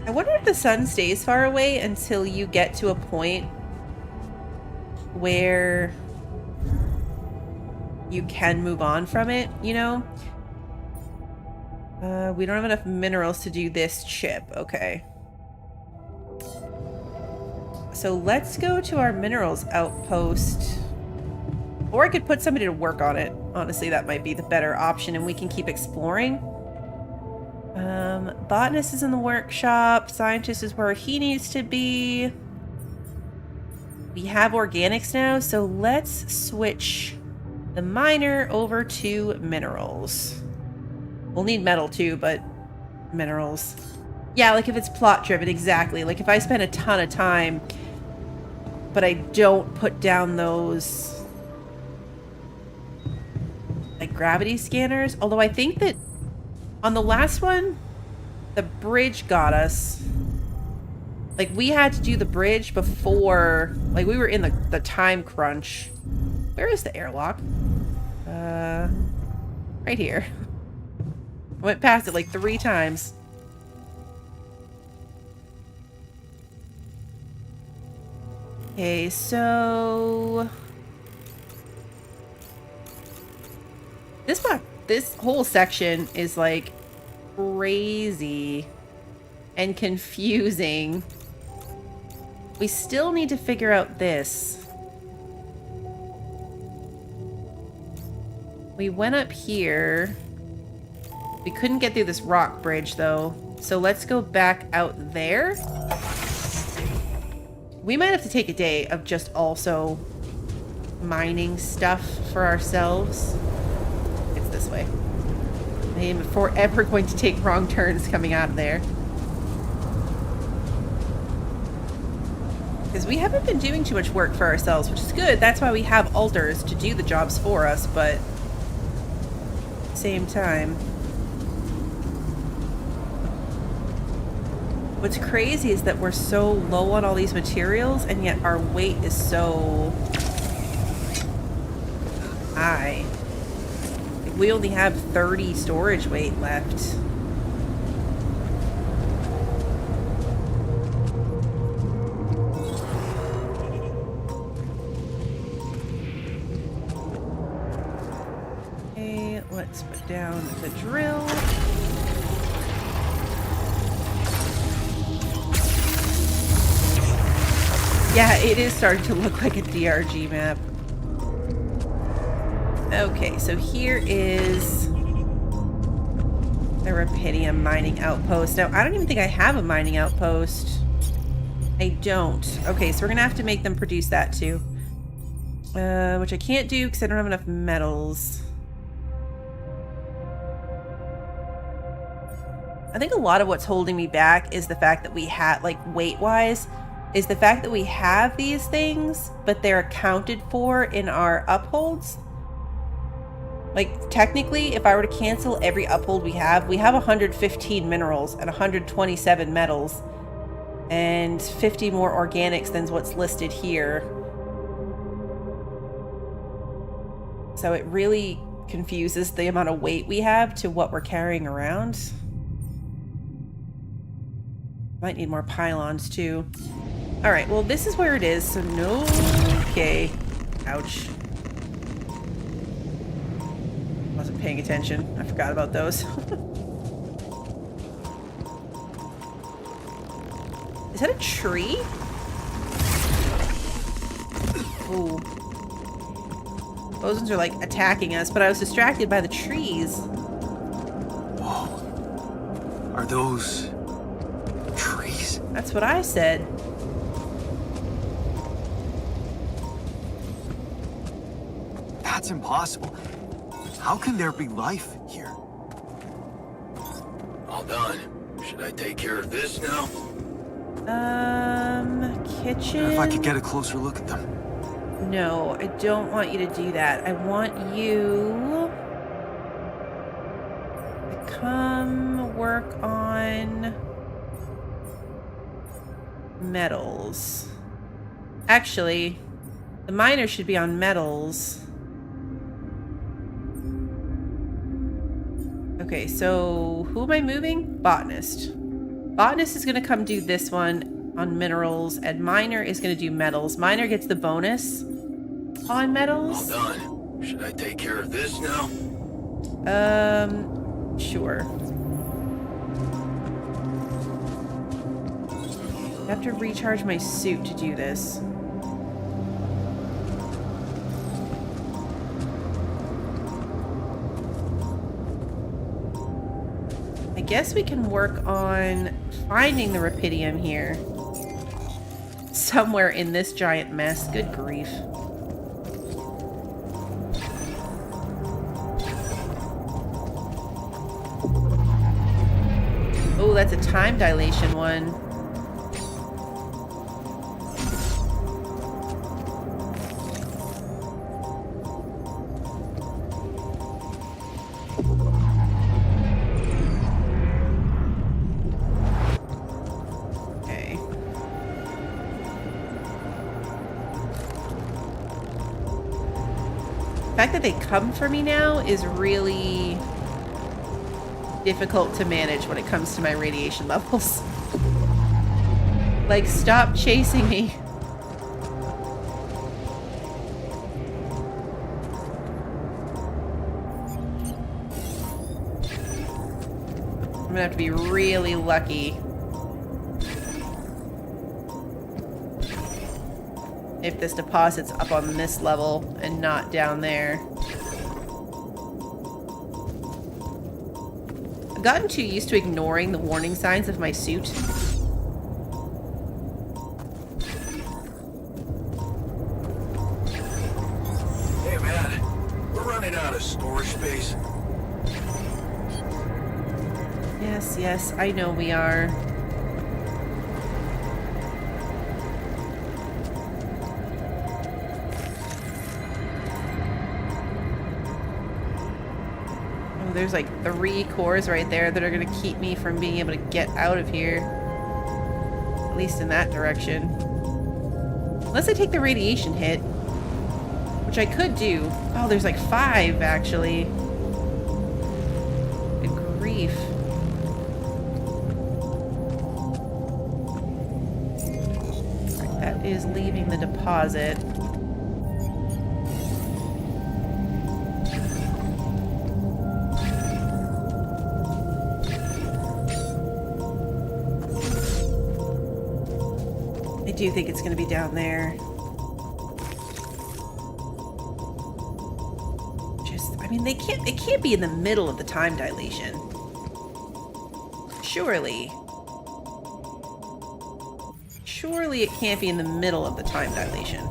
I wonder if the sun stays far away until you get to a point where you can move on from it, you know? We don't have enough minerals to do this chip. Okay. So let's go to our minerals outpost. Or I could put somebody to work on it. Honestly, that might be the better option, and we can keep exploring. Botanist is in the workshop. Scientist is where he needs to be. We have organics now, so let's switch the miner over to minerals. We'll need metal too, but minerals. Yeah, like if it's plot driven, exactly. Like if I spend a ton of time, but I don't put down those like gravity scanners. Although I think that on the last one, the bridge got us. Like we had to do the bridge before, like we were in the time crunch. Where is the airlock? Right here. I went past it like 3 times. Okay, so this whole section is like crazy and confusing. We still need to figure out this. We went up here. We couldn't get through this rock bridge though. So let's go back out there. We might have to take a day of just also mining stuff for ourselves. It's this way. I am forever going to take wrong turns coming out of there. Because we haven't been doing too much work for ourselves, which is good. That's why we have alters to do the jobs for us, but at the same time. What's crazy is that we're so low on all these materials, and yet our weight is so high. Like we only have 30 storage weight left. Okay, let's put down the drill. Yeah, it is starting to look like a DRG map. Okay, so here is the Rapidium mining outpost. Now, I don't even think I have a mining outpost. I don't. Okay, so we're gonna have to make them produce that too. Which I can't do because I don't have enough metals. I think a lot of what's holding me back is the fact that we have, like, weight-wise, is the fact that we have these things, but they're accounted for in our upholds. Like, technically, if I were to cancel every uphold we have 115 minerals and 127 metals and 50 more organics than what's listed here. So it really confuses the amount of weight we have to what we're carrying around. Might need more pylons too. All right, well, this is where it is, so no... Okay. Ouch. Wasn't paying attention. I forgot about those. Is that a tree? Ooh. Those ones are, like, attacking us, but I was distracted by the trees. Whoa. Are those... trees? That's what I said. That's impossible. How can there be life here? All done. Should I take care of this now? Kitchen? If I could get a closer look at them. No, I don't want you to do that. I want you to come work on metals. Actually, the miner should be on metals. Okay, so who am I moving? Botanist. Botanist is going to come do this one on minerals, and miner is going to do metals. Miner gets the bonus on metals. All done. Should I take care of this now? Sure. I have to recharge my suit to do this. I guess we can work on finding the rupidium here. Somewhere in this giant mess. Good grief. Oh, that's a time dilation one. Okay. The fact that they come for me now is really difficult to manage when it comes to my radiation levels. Like, stop chasing me. I'm gonna have to be really lucky if this deposit's up on this level and not down there. I've gotten too used to ignoring the warning signs of my suit. Hey man, we're running out of storage space. Yes, yes, I know we are. There's like 3 cores right there that are going to keep me from being able to get out of here. At least in that direction. Unless I take the radiation hit. Which I could do. Oh, there's like 5 actually. Good grief. Right, that is leaving the deposit. I do think it's going to be down there. I mean, it can't be in the middle of the time dilation. Surely. Surely it can't be in the middle of the time dilation.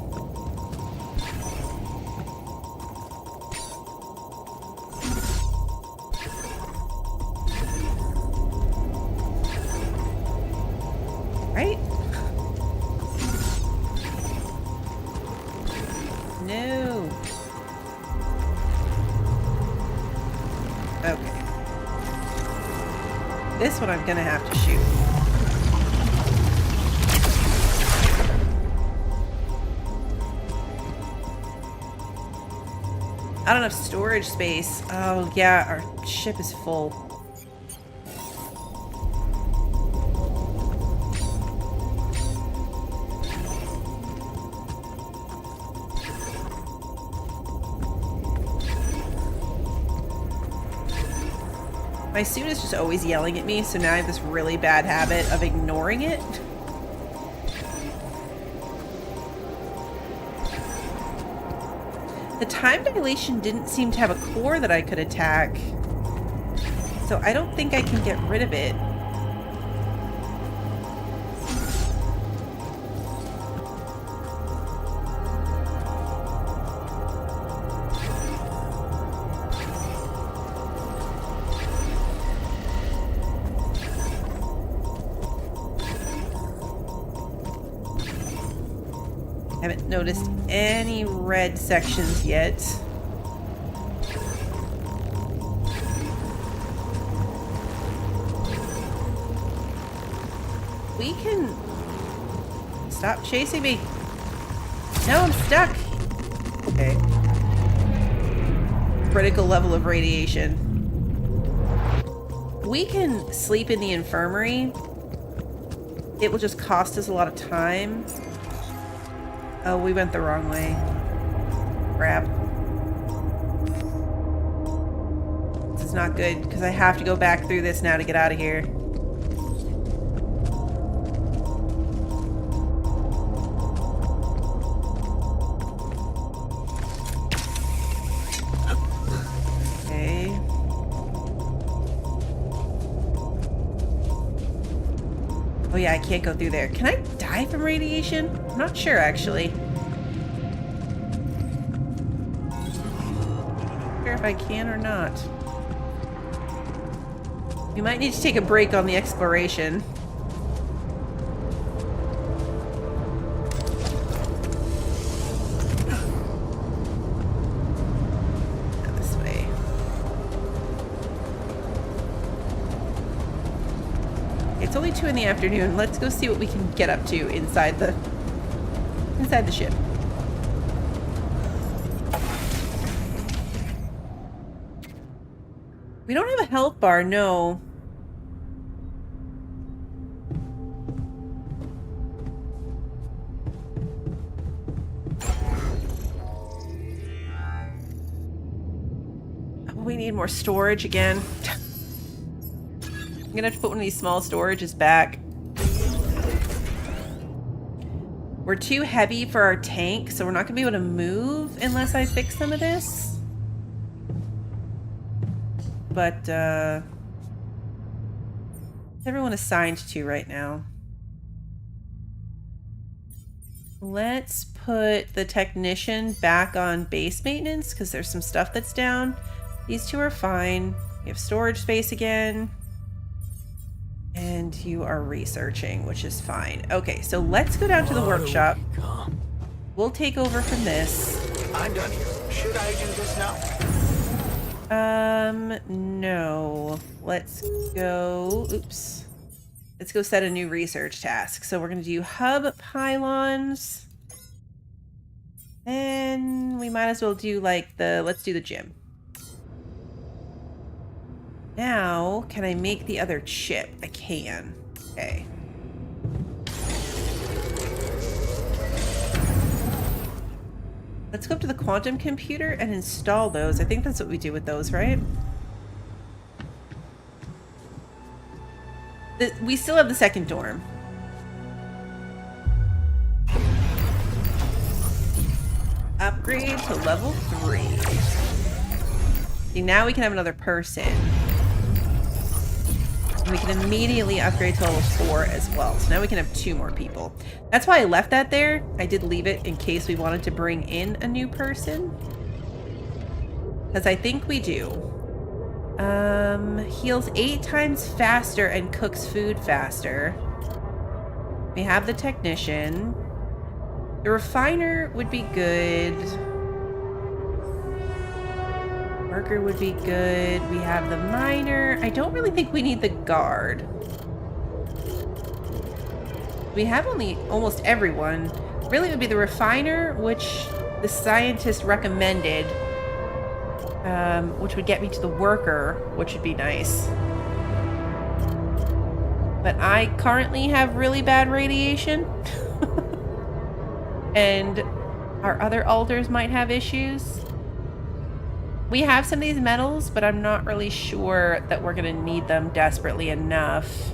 Right? No. Okay. This one I'm gonna have to shoot. Not enough storage space. Oh yeah, our ship is full. My suit is just always yelling at me, so now I have this really bad habit of ignoring it. The time dilation didn't seem to have a core that I could attack, so I don't think I can get rid of it. Haven't noticed any red sections yet. We can... Stop chasing me. No, I'm stuck. Okay. Critical level of radiation. We can sleep in the infirmary. It will just cost us a lot of time. Oh, we went the wrong way. Crap. not good, because I have to go back through this now to get out of here. Okay. Oh yeah, I can't go through there. Can I die from radiation? I'm not sure, actually. If I can or not. We might need to take a break on the exploration. This way. It's only 2 in the afternoon. Let's go see what we can get up to inside the ship. We don't have a health bar, no. We need more storage again. I'm gonna have to put one of these small storages back. We're too heavy for our tank, so we're not gonna be able to move unless I fix some of this. But, what's everyone assigned to right now? Let's put the technician back on base maintenance, because there's some stuff that's down. These 2 are fine. We have storage space again. And you are researching, which is fine. Okay, so let's go down to the workshop. We'll take over from this. I'm done here. Should I do this now? No. Let's go... Oops. Let's go set a new research task. So we're going to do hub pylons. And we might as well do, like, let's do the gym. Now, can I make the other chip? I can. Okay. Let's go up to the quantum computer and install those. I think that's what we do with those, right? We still have the second dorm. Upgrade to level 3. See, now we can have another person. And we can immediately upgrade to level 4 as well. So now we can have 2 more people. That's why I left that there. I did leave it in case we wanted to bring in a new person. Because I think we do. Heals 8 times faster and cooks food faster. We have the technician. The refiner would be good. Worker would be good. We have the miner. I don't really think we need the guard. We have almost everyone. Really, it would be the refiner, which the scientist recommended, which would get me to the worker, which would be nice. But I currently have really bad radiation. And our other alters might have issues. We have some of these metals, but I'm not really sure that we're going to need them desperately enough.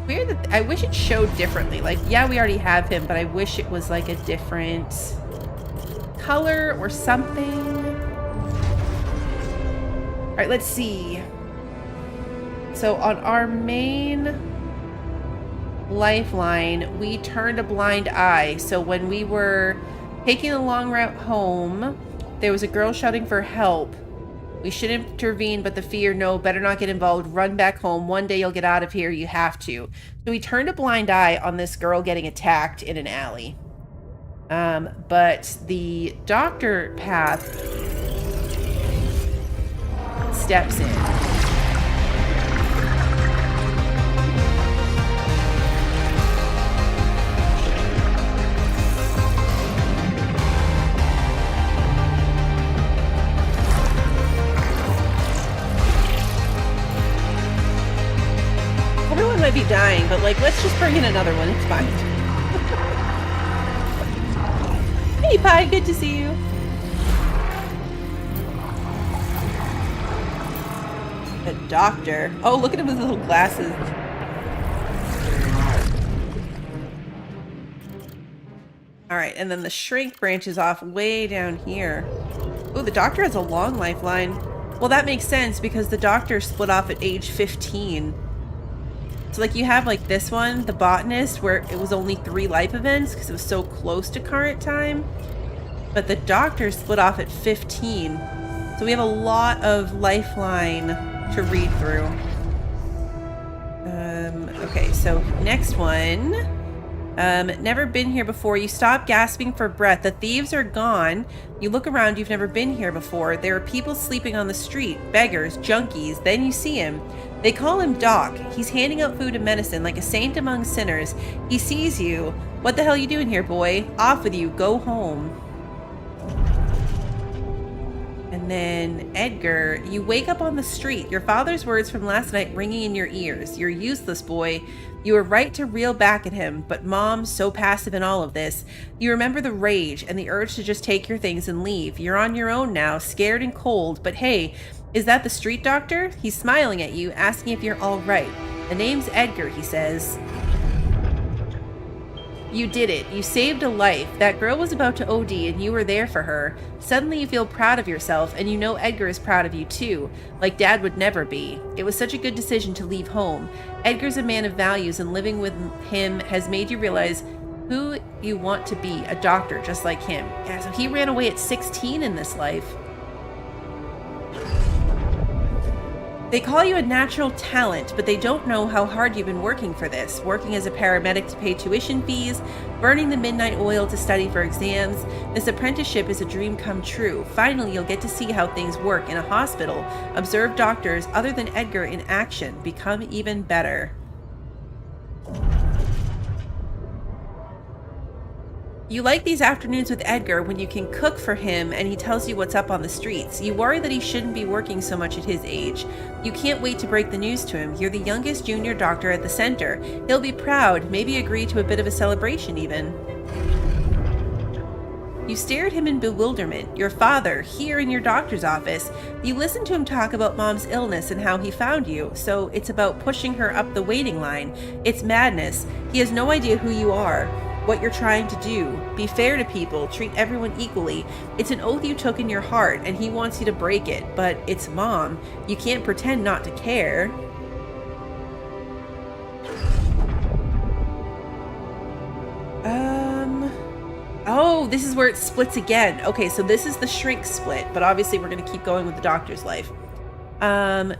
Weird that I wish it showed differently. Like, yeah, we already have him, but I wish it was like a different color or something. All right, let's see. So on our main lifeline, we turned a blind eye. So when we were taking the long route home, there was a girl shouting for help. We should intervene, but the fear, no, better not get involved. Run back home. One day you'll get out of here. You have to. So we turned a blind eye on this girl getting attacked in an alley. But the doctor path steps in. Everyone might be dying. fine, but like, let's just bring in another one. It's fine. Hey, Pie, good to see you. The doctor. Oh, look at him with his little glasses. Alright, and then the shrink branches off way down here. Oh, the doctor has a long lifeline. Well, that makes sense because the doctor split off at age 15. So, like, you have, like, this one, the botanist, where it was only 3 life events because it was so close to current time. But the doctor split off at 15. So we have a lot of lifeline to read through. Okay, so next one. Never been here before. You stop gasping for breath. The thieves are gone. You look around. You've never been here before. There are people sleeping on the street. Beggars, junkies. Then you see him. They call him Doc. He's handing out food and medicine like a saint among sinners. He sees you. What the hell are you doing here, boy? Off with you. Go home. And then Edgar, you wake up on the street. Your father's words from last night ringing in your ears. You're useless, boy. You were right to reel back at him, but Mom's so passive in all of this. You remember the rage and the urge to just take your things and leave. You're on your own now, scared and cold, but hey, is that the street doctor? He's smiling at you, asking if you're all right. The name's Edgar, he says. You did it. You saved a life. That girl was about to OD and you were there for her. Suddenly you feel proud of yourself and you know Edgar is proud of you too, like Dad would never be. It was such a good decision to leave home. Edgar's a man of values and living with him has made you realize who you want to be, a doctor just like him. Yeah, so he ran away at 16 in this life. They call you a natural talent, but they don't know how hard you've been working for this. Working as a paramedic to pay tuition fees, burning the midnight oil to study for exams. This apprenticeship is a dream come true. Finally, you'll get to see how things work in a hospital. Observe doctors other than Edgar in action. Become even better. You like these afternoons with Edgar when you can cook for him and he tells you what's up on the streets. You worry that he shouldn't be working so much at his age. You can't wait to break the news to him. You're the youngest junior doctor at the center. He'll be proud, maybe agree to a bit of a celebration even. You stare at him in bewilderment. Your father, here in your doctor's office. You listen to him talk about Mom's illness and how he found you, so it's about pushing her up the waiting line. It's madness. He has no idea who you are. What you're trying to do. Be fair to people, treat everyone equally. It's an oath you took in your heart and he wants you to break it, but it's Mom. You can't pretend not to care. Oh, this is where it splits again. Okay, so this is the shrink split, but obviously we're going to keep going with the doctor's life.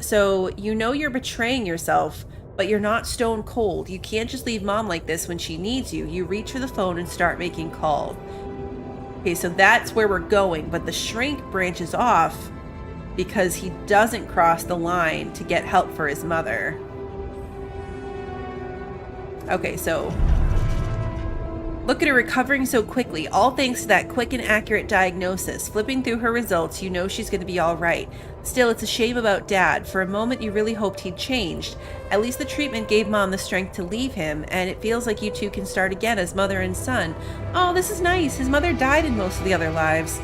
So you know you're betraying yourself, but you're not stone cold. You can't just leave Mom like this when she needs you. You reach for the phone and start making calls. Okay, so that's where we're going, but the shrink branches off because he doesn't cross the line to get help for his mother. Okay, so look at her recovering so quickly, all thanks to that quick and accurate diagnosis. Flipping through her results, you know she's going to be all right. Still, it's a shame about Dad. For a moment, you really hoped he'd changed. At least the treatment gave Mom the strength to leave him, and it feels like you two can start again as mother and son. Oh, this is nice. His mother died in most of the other lives.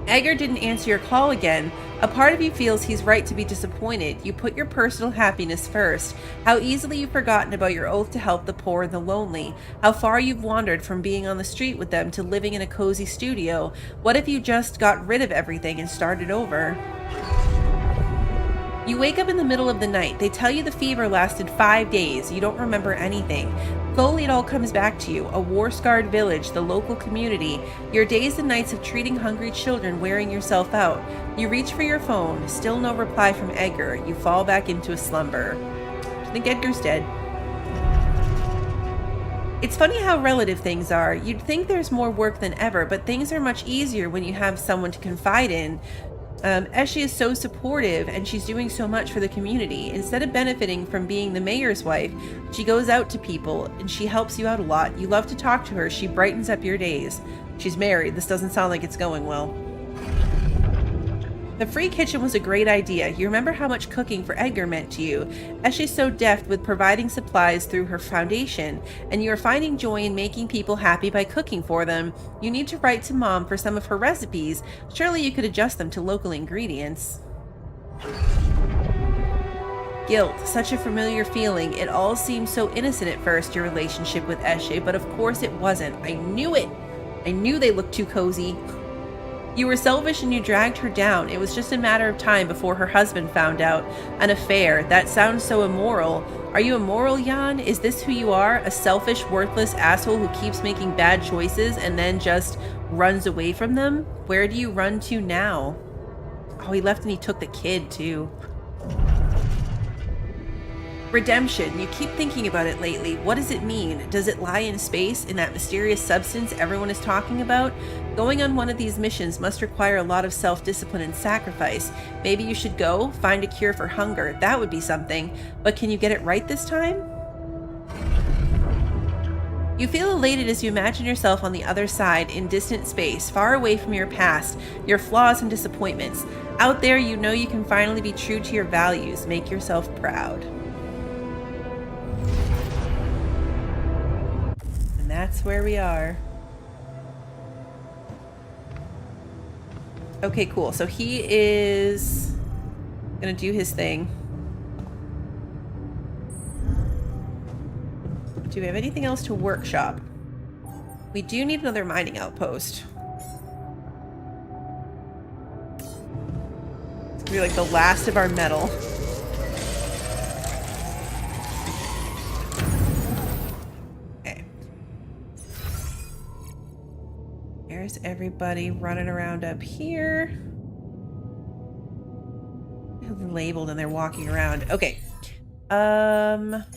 Edgar didn't answer your call again. A part of you feels he's right to be disappointed. You put your personal happiness first. How easily you've forgotten about your oath to help the poor and the lonely. How far you've wandered from being on the street with them to living in a cozy studio. What if you just got rid of everything and started over? You wake up in the middle of the night. They tell you the fever lasted 5 days. You don't remember anything. Slowly it all comes back to you. A war-scarred village, the local community, your days and nights of treating hungry children, wearing yourself out. You reach for your phone. Still no reply from Edgar. You fall back into a slumber. I think Edgar's dead. It's funny how relative things are. You'd think there's more work than ever, but things are much easier when you have someone to confide in. As she is so supportive and she's doing so much for the community, instead of benefiting from being the mayor's wife, she goes out to people and she helps you out a lot. You love to talk to her. She brightens up your days. She's married. This doesn't sound like it's going well. The free kitchen was a great idea. You remember how much cooking for Edgar meant to you. As she's so deft with providing supplies through her foundation, and you are finding joy in making people happy by cooking for them. You need to write to Mom for some of her recipes. Surely you could adjust them to local ingredients. Guilt, such a familiar feeling. It all seemed so innocent at first, your relationship with Eshe, but of course it wasn't. I knew it. I knew they looked too cozy. You were selfish and you dragged her down. It was just a matter of time before her husband found out. An affair. That sounds so immoral. Are you immoral, Jan? Is this who you are? A selfish, worthless asshole who keeps making bad choices and then just runs away from them? Where do you run to now? Oh, he left and he took the kid, too. Redemption. You keep thinking about it lately. What does it mean? Does it lie in space, in that mysterious substance everyone is talking about? Going on one of these missions must require a lot of self-discipline and sacrifice. Maybe you should go, find a cure for hunger. That would be something. But can you get it right this time? You feel elated as you imagine yourself on the other side, in distant space, far away from your past, your flaws and disappointments. Out there, you know you can finally be true to your values. Make yourself proud. That's where we are. Okay, cool. So he is gonna do his thing. Do we have anything else to workshop? We do need another mining outpost. It's gonna be like the last of our metal. There's everybody running around up here. They're labeled and they're walking around. Okay.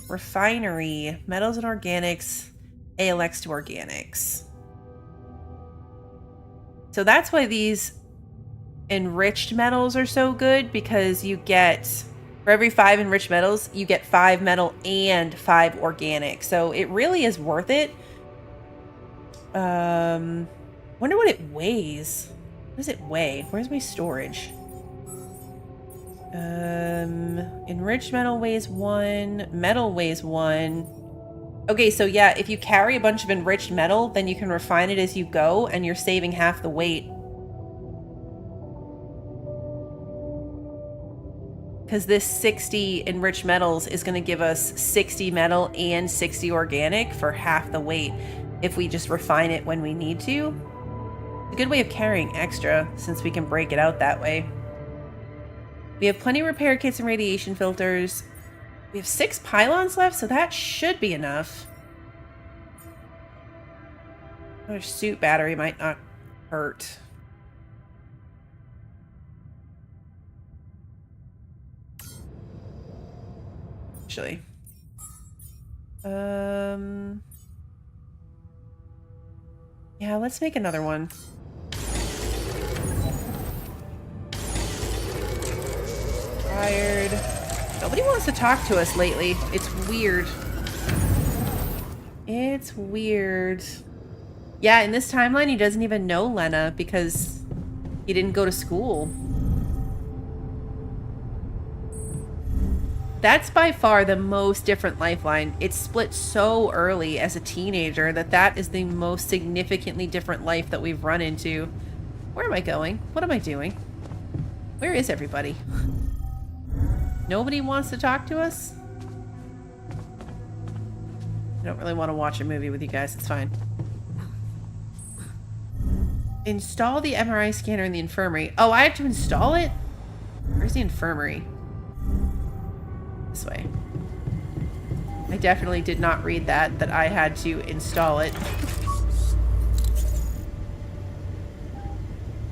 Refinery, metals and organics, ALX to organics. So that's why these enriched metals are so good, because you get, for every 5 enriched metals, you get 5 metal and 5 organic. So it really is worth it. Wonder what it weighs. What does it weigh? Where's my storage? Enriched metal weighs 1. Metal weighs 1. Okay, so yeah, if you carry a bunch of enriched metal, then you can refine it as you go, and you're saving half the weight. Because this 60 enriched metals is going to give us 60 metal and 60 organic for half the weight if we just refine it when we need to. A good way of carrying extra, since we can break it out that way. We have plenty of repair kits and radiation filters. We have 6 pylons left, so that should be enough. Another suit battery might not hurt. Actually. Yeah, let's make another one. Tired. Nobody wants to talk to us lately. It's weird. It's weird. Yeah, in this timeline, he doesn't even know Lena because he didn't go to school. That's by far the most different lifeline. It's split so early as a teenager that is the most significantly different life that we've run into. Where am I going? What am I doing? Where is everybody? Nobody wants to talk to us? I don't really want to watch a movie with you guys. It's fine. Install the MRI scanner in the infirmary. Oh, I have to install it? Where's the infirmary? This way. I definitely did not read that I had to install it.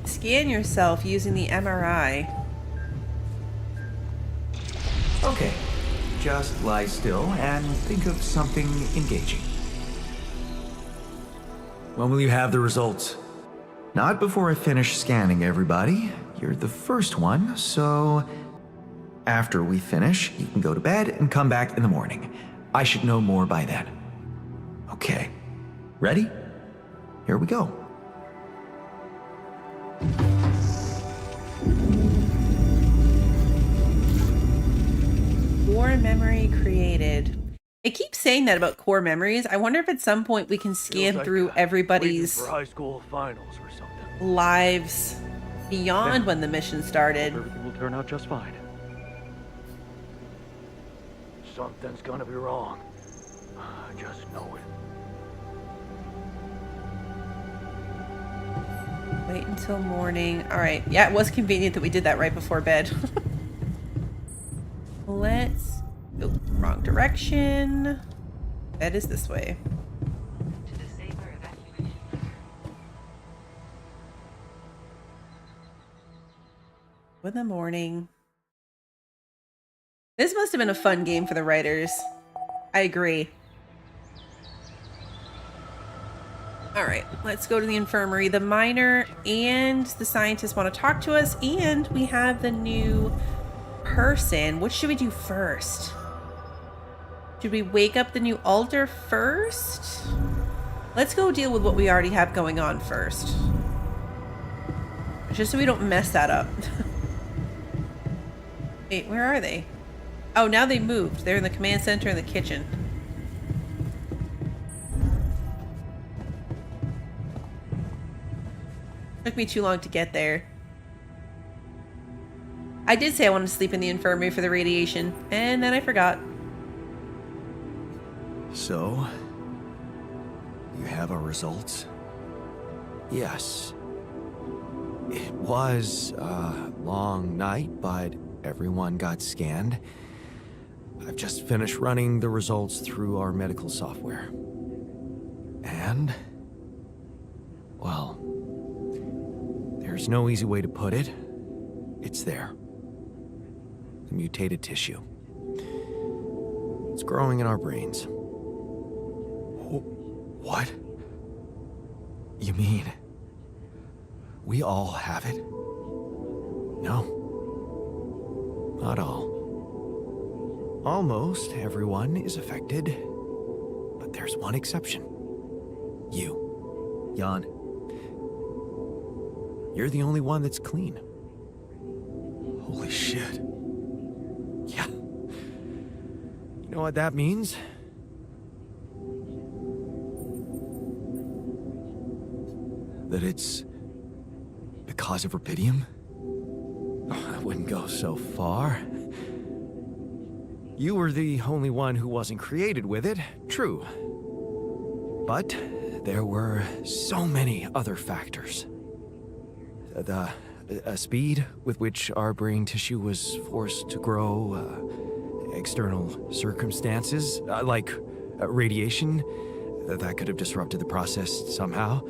Scan yourself using the MRI. Okay, just lie still and think of something engaging. When will you have the results? Not before I finish scanning everybody. You're the first one, so after we finish, you can go to bed and come back in the morning. I should know more by then. Okay, ready? Here we go. memory created. It keeps saying that about core memories. I wonder if at some point we can scan Feels through like, everybody's waiting for high school finals or something. lives beyond when the mission started. Everything will turn out just fine. Something's gonna be wrong. I just know it. Wait until morning. All right. Yeah, it was convenient that we did that right before bed. Let's... Oh, wrong direction. That is this way. To the safer evacuation center. In the morning. This must have been a fun game for the writers. I agree. All right, let's go to the infirmary. The miner and the scientist want to talk to us, and we have the new person. What should we do first? Should we wake up the new altar first? Let's go deal with what we already have going on first. Just so we don't mess that up. Wait, where are they? Oh, now they moved. They're in the command center in the kitchen. Took me too long to get there. I did say I wanted to sleep in the infirmary for the radiation, and then I forgot. So, you have our results? Yes. It was a long night, but everyone got scanned. I've just finished running the results through our medical software. And, well, there's no easy way to put it. It's there. The mutated tissue. It's growing in our brains. What? You mean we all have it? No. Not all. Almost everyone is affected, but there's one exception. You, Jan. You're the only one that's clean. Holy shit. Yeah. You know what that means? That it's because of rubidium? Oh, I wouldn't go so far. You were the only one who wasn't created with it, true. But there were so many other factors. The speed with which our brain tissue was forced to grow, external circumstances, like radiation, that could have disrupted the process somehow.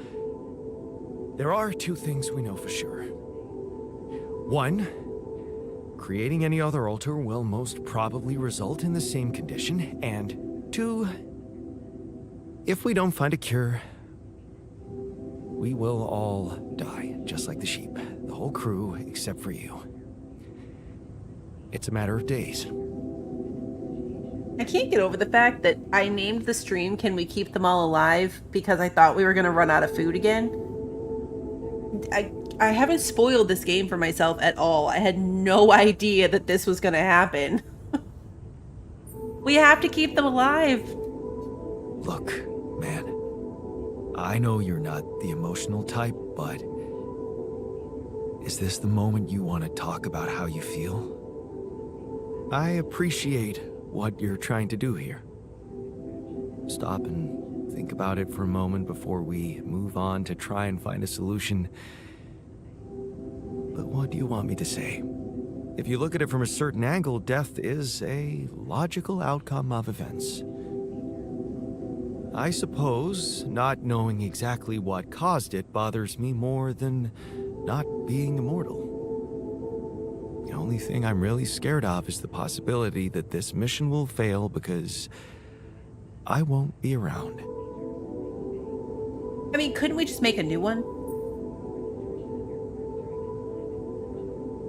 There are two things we know for sure. One, creating any other altar will most probably result in the same condition. And two, if we don't find a cure, we will all die, just like the sheep. The whole crew, except for you. It's a matter of days. I can't get over the fact that I named the stream "Can We Keep Them All Alive?" because I thought we were going to run out of food again. I haven't spoiled this game for myself at all. I had no idea that this was going to happen. We have to keep them alive. Look, man. I know you're not the emotional type, but is this the moment you want to talk about how you feel? I appreciate what you're trying to do here. Stop and think about it for a moment before we move on to try and find a solution. But what do you want me to say? If you look at it from a certain angle, death is a logical outcome of events. I suppose not knowing exactly what caused it bothers me more than not being immortal. The only thing I'm really scared of is the possibility that this mission will fail because I won't be around. I mean, couldn't we just make a new one?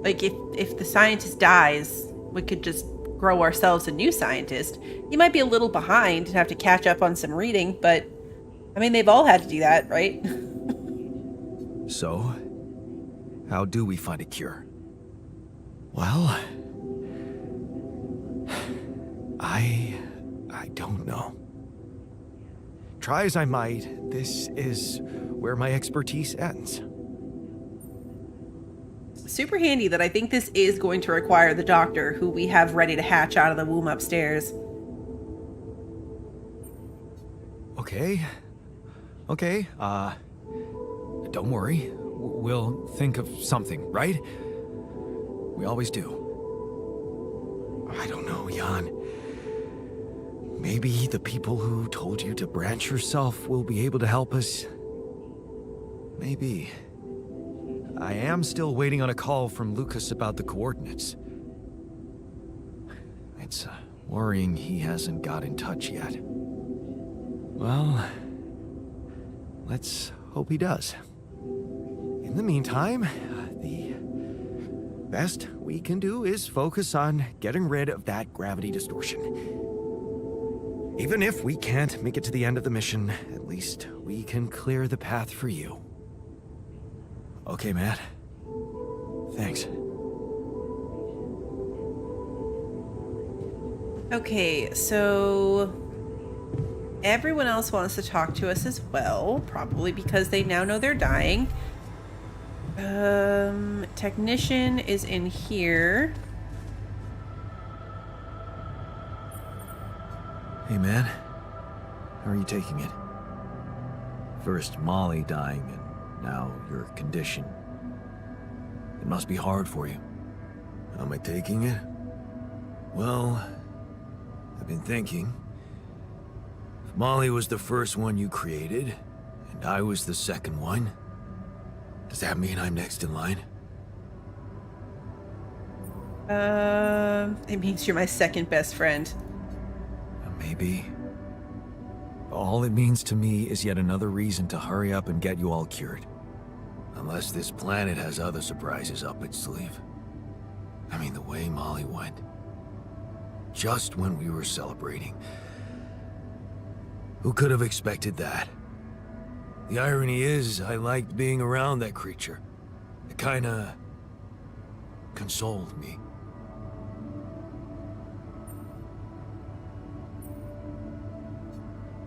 Like, if the scientist dies, we could just grow ourselves a new scientist. You might be a little behind and have to catch up on some reading, but I mean, they've all had to do that, right? So, how do we find a cure? Well, I don't know. Try as I might, this is where my expertise ends. Super handy that I think this is going to require the doctor, who we have ready to hatch out of the womb upstairs. Okay. Okay, don't worry. We'll think of something, right? We always do. I don't know, Jan. Maybe the people who told you to branch yourself will be able to help us. Maybe. I am still waiting on a call from Lucas about the coordinates. It's worrying he hasn't got in touch yet. Well, let's hope he does. In the meantime, the best we can do is focus on getting rid of that gravity distortion. Even if we can't make it to the end of the mission, at least we can clear the path for you. Okay, Matt. Thanks. Okay, so everyone else wants to talk to us as well, probably because they now know they're dying. Technician is in here. Hey, man. How are you taking it? First Molly dying, and now your condition. It must be hard for you. How am I taking it? Well, I've been thinking. If Molly was the first one you created, and I was the second one, does that mean I'm next in line? It means you're my second best friend. Maybe. All it means to me is yet another reason to hurry up and get you all cured. Unless this planet has other surprises up its sleeve. I mean, the way Molly went. Just when we were celebrating. Who could have expected that? The irony is, I liked being around that creature. It kinda consoled me.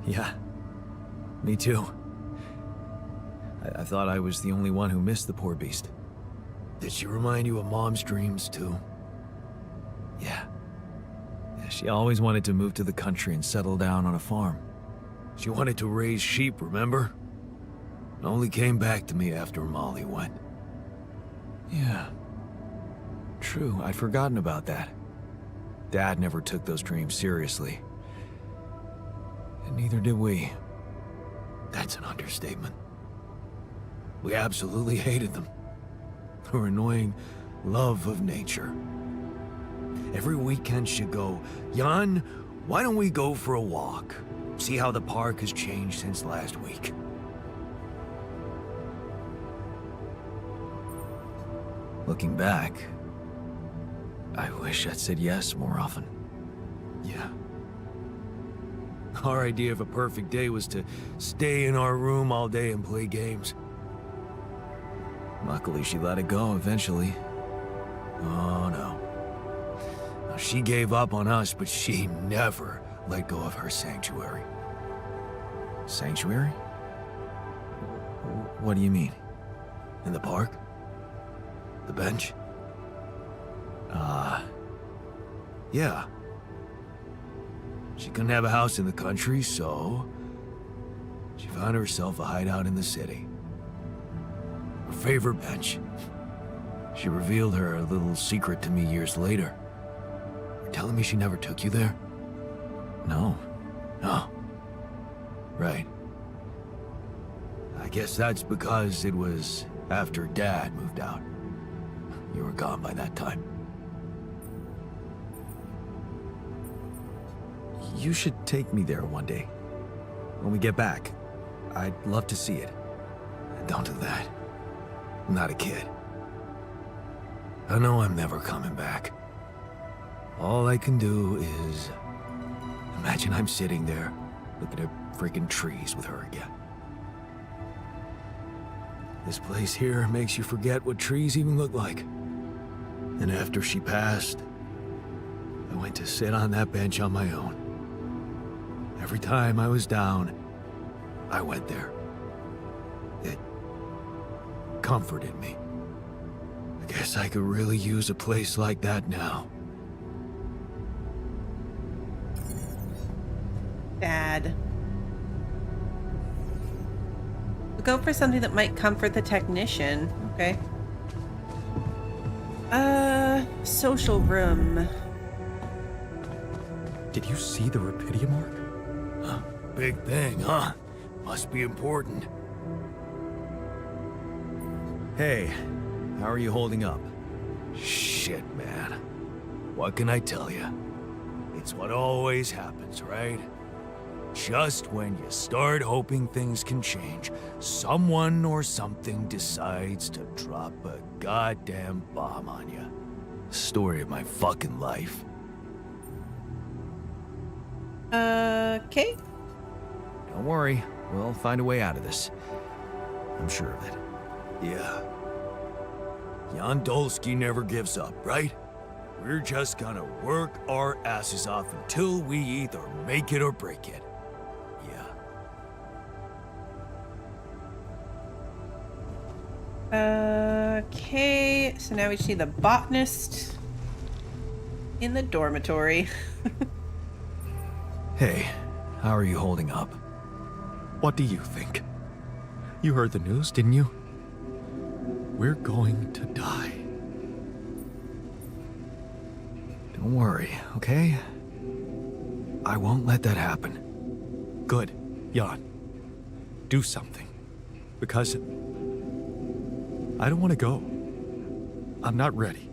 Yeah, me too. I thought I was the only one who missed the poor beast. Did she remind you of Mom's dreams too? Yeah. She always wanted to move to the country and settle down on a farm. She wanted to raise sheep, remember? It only came back to me after Molly went. Yeah. True, I'd forgotten about that. Dad never took those dreams seriously. And neither did we. That's an understatement. We absolutely hated them. Her annoying love of nature. Every weekend she'd go, Jan, why don't we go for a walk? See how the park has changed since last week. Looking back, I wish I'd said yes more often. Yeah. Our idea of a perfect day was to stay in our room all day and play games. Luckily, she let it go eventually. Oh, no. Now, she gave up on us, but she never let go of her sanctuary. Sanctuary? What do you mean? In the park? The bench? Yeah. She couldn't have a house in the country, so she found herself a hideout in the city. Her favorite bench. She revealed her little secret to me years later. You're telling me she never took you there? No. No. Right. I guess that's because it was after Dad moved out. You were gone by that time. You should take me there one day. When we get back, I'd love to see it. Don't do that. I'm not a kid. I know I'm never coming back. All I can do is imagine I'm sitting there, looking at freaking trees with her again. This place here makes you forget what trees even look like. And after she passed, I went to sit on that bench on my own. Every time I was down, I went there. It comforted me. I guess I could really use a place like that now. Dad. Go for something that might comfort the technician. Okay. Social room. Did you see the Rapidia mark? Huh, big thing, huh? Must be important. Hey, how are you holding up? Shit, man. What can I tell you? It's what always happens, right? Just when you start hoping things can change, someone or something decides to drop a goddamn bomb on you. Story of my fucking life. Okay. Don't worry, we'll find a way out of this. I'm sure of it. Yeah. Jan Dolski never gives up, right? We're just gonna work our asses off until we either make it or break it. Yeah. Okay, so now we just need the botanist in the dormitory. Hey, how are you holding up? What do you think? You heard the news, didn't you? We're going to die. Don't worry, okay? I won't let that happen. Good, Jan. Do something. Because I don't want to go. I'm not ready.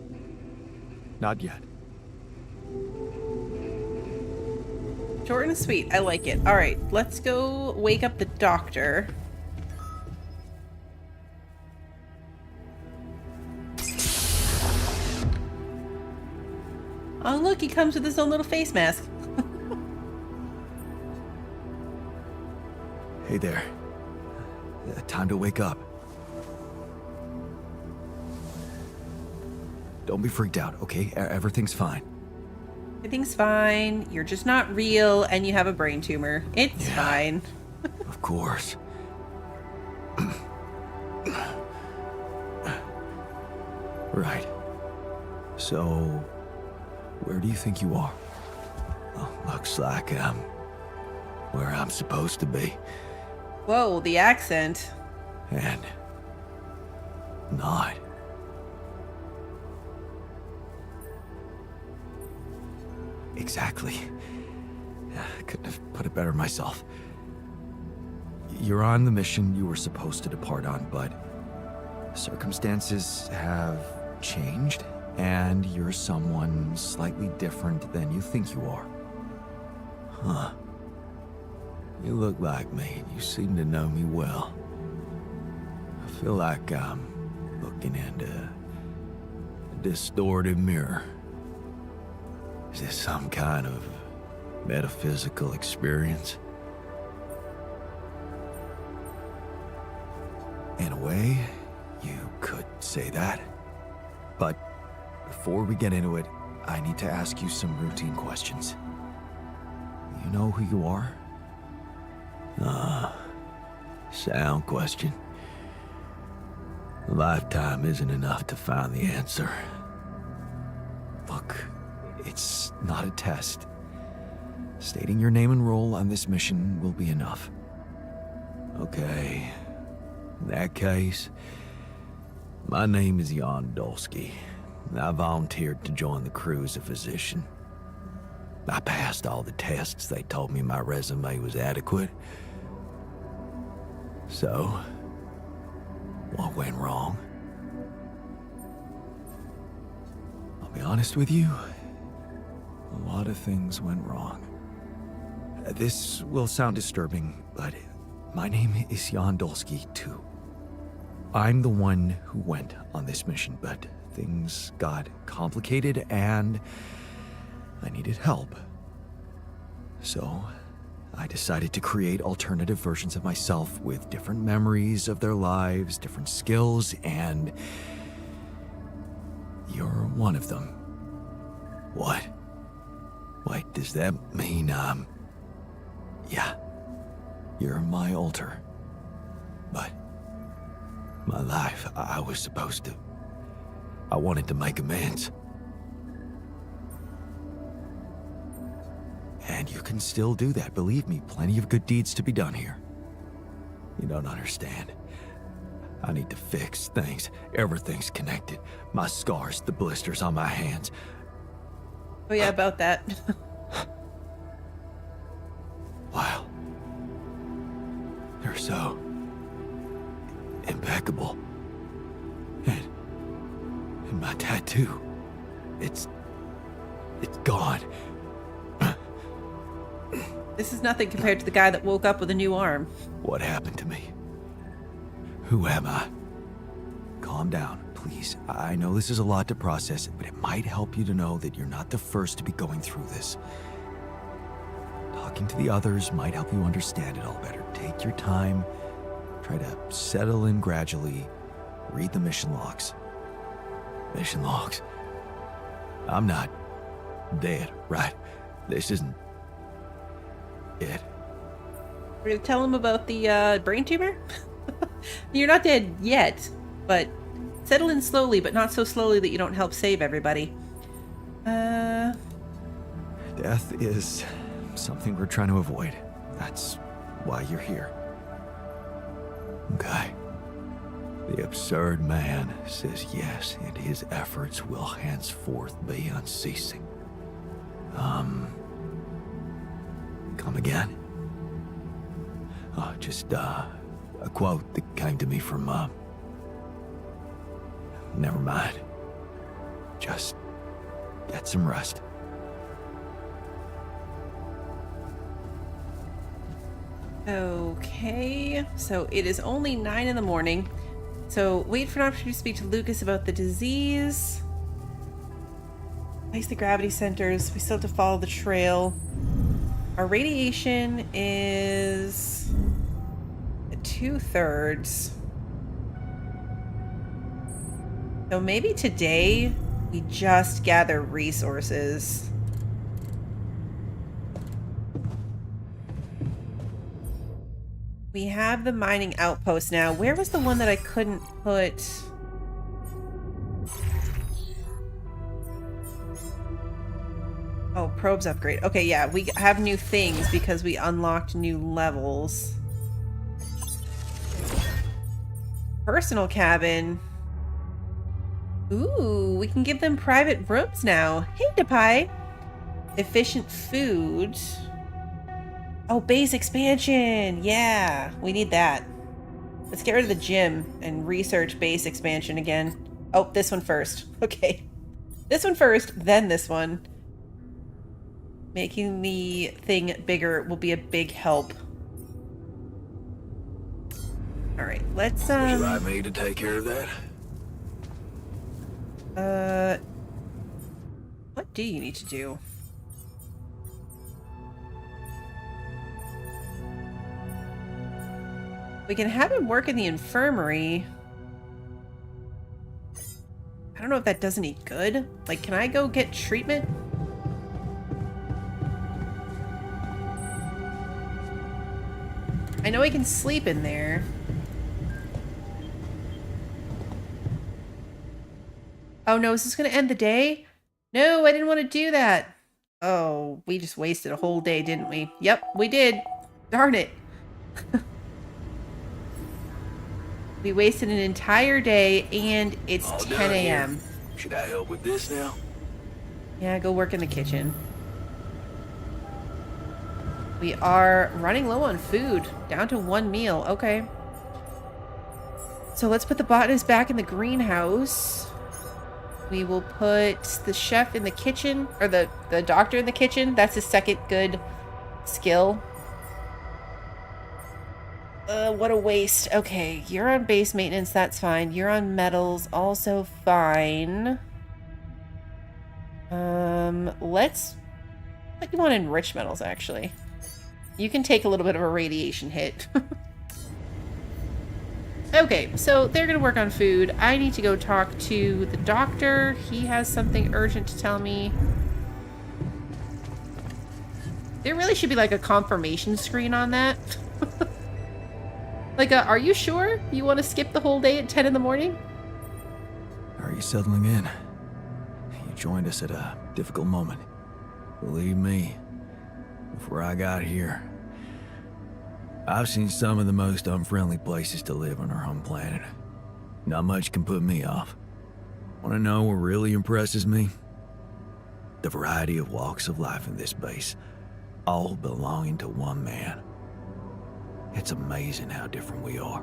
Not yet. Short and sweet. I like it. All right, let's go wake up the doctor. Oh, look, he comes with his own little face mask. Hey there. Time to wake up. Don't be freaked out, okay? Everything's fine. Everything's fine. You're just not real, and you have a brain tumor. It's Yeah. fine. Of course. Right. So, where do you think you are? Well, looks like I'm where I'm supposed to be. Whoa, the accent. And not. Exactly. I couldn't have put it better myself. You're on the mission you were supposed to depart on, but circumstances have changed, and you're someone slightly different than you think you are. Huh. You look like me, and you seem to know me well. I feel like I'm looking into a distorted mirror. Is this some kind of metaphysical experience? In a way, you could say that. But before we get into it, I need to ask you some routine questions. You know who you are? Sound question. A lifetime isn't enough to find the answer. Look, it's not a test. Stating your name and role on this mission will be enough. Okay. In that case, my name is Jan Dolski. I volunteered to join the crew as a physician. I passed all the tests. They told me my resume was adequate. So, what went wrong? I'll be honest with you, a lot of things went wrong. This will sound disturbing, but my name is Jan Dolski, too. I'm the one who went on this mission, but things got complicated and I needed help. So, I decided to create alternative versions of myself with different memories of their lives, different skills, and you're one of them. What? Wait, does that mean, yeah, you're my alter. But my life, I was supposed to... I wanted to make amends. And you can still do that, believe me, plenty of good deeds to be done here. You don't understand. I need to fix things. Everything's connected. My scars, the blisters on my hands. Oh yeah, about that. Wow. They're so... impeccable. And my tattoo. It's gone. This is nothing compared to the guy that woke up with a new arm. What happened to me? Who am I? Calm down, please. I know this is a lot to process, but it might help you to know that you're not the first to be going through this. Talking to the others might help you understand it all better. Take your time. Try to settle in gradually. Read the mission logs. Mission logs? I'm not dead, right? This isn't it. We're gonna tell him about the brain tumor? You're not dead yet, but settle in slowly, but not so slowly that you don't help save everybody. Death is something we're trying to avoid. That's why you're here. Okay. The absurd man says yes, and his efforts will henceforth be unceasing. Come again? Oh, just, a quote that came to me from, never mind. Just get some rest. Okay, so it is only 9 in the morning. So wait for an opportunity to speak to Lucas about the disease. Place the gravity centers. We still have to follow the trail. Our radiation is 2/3. So maybe today we just gather resources. We have the mining outpost now. Where was the one that I couldn't put? Oh, probes upgrade. Okay, yeah, we have new things because we unlocked new levels. Personal cabin. Ooh, we can give them private rooms now. Hey, Depai. Efficient food. Oh, base expansion. Yeah, we need that. Let's get rid of the gym and research base expansion again. Oh, this one first. Okay. This one first, then this one. Making the thing bigger will be a big help. All right, let's Would you like me to take care of that? What do you need to do? We can have him work in the infirmary. I don't know if that does any good. Like, can I go get treatment? I know he can sleep in there. Oh no, is this gonna end the day? No, I didn't want to do that. Oh, we just wasted a whole day, didn't we? Yep, we did. Darn it. We wasted an entire day, and it's All 10 done here. a.m. Should I help with this now? Yeah, go work in the kitchen. We are running low on food. Down to 1 meal. Okay. So let's put the botanist back in the greenhouse. We will put the chef in the kitchen, or the doctor in the kitchen. That's his second good skill. What a waste. Okay, you're on base maintenance, that's fine. You're on metals, also fine. Let's put you on enriched metals, actually. You can take a little bit of a radiation hit. Okay, so they're gonna work on food. I need to go talk to the doctor. He has something urgent to tell me. There really should be like a confirmation screen on that. Like, are you sure you want to skip the whole day at 10 in the morning? Are you settling in? You joined us at a difficult moment. Believe me, before I got here, I've seen some of the most unfriendly places to live on our home planet. Not much can put me off. Want to know what really impresses me? The variety of walks of life in this base, all belonging to one man. It's amazing how different we are.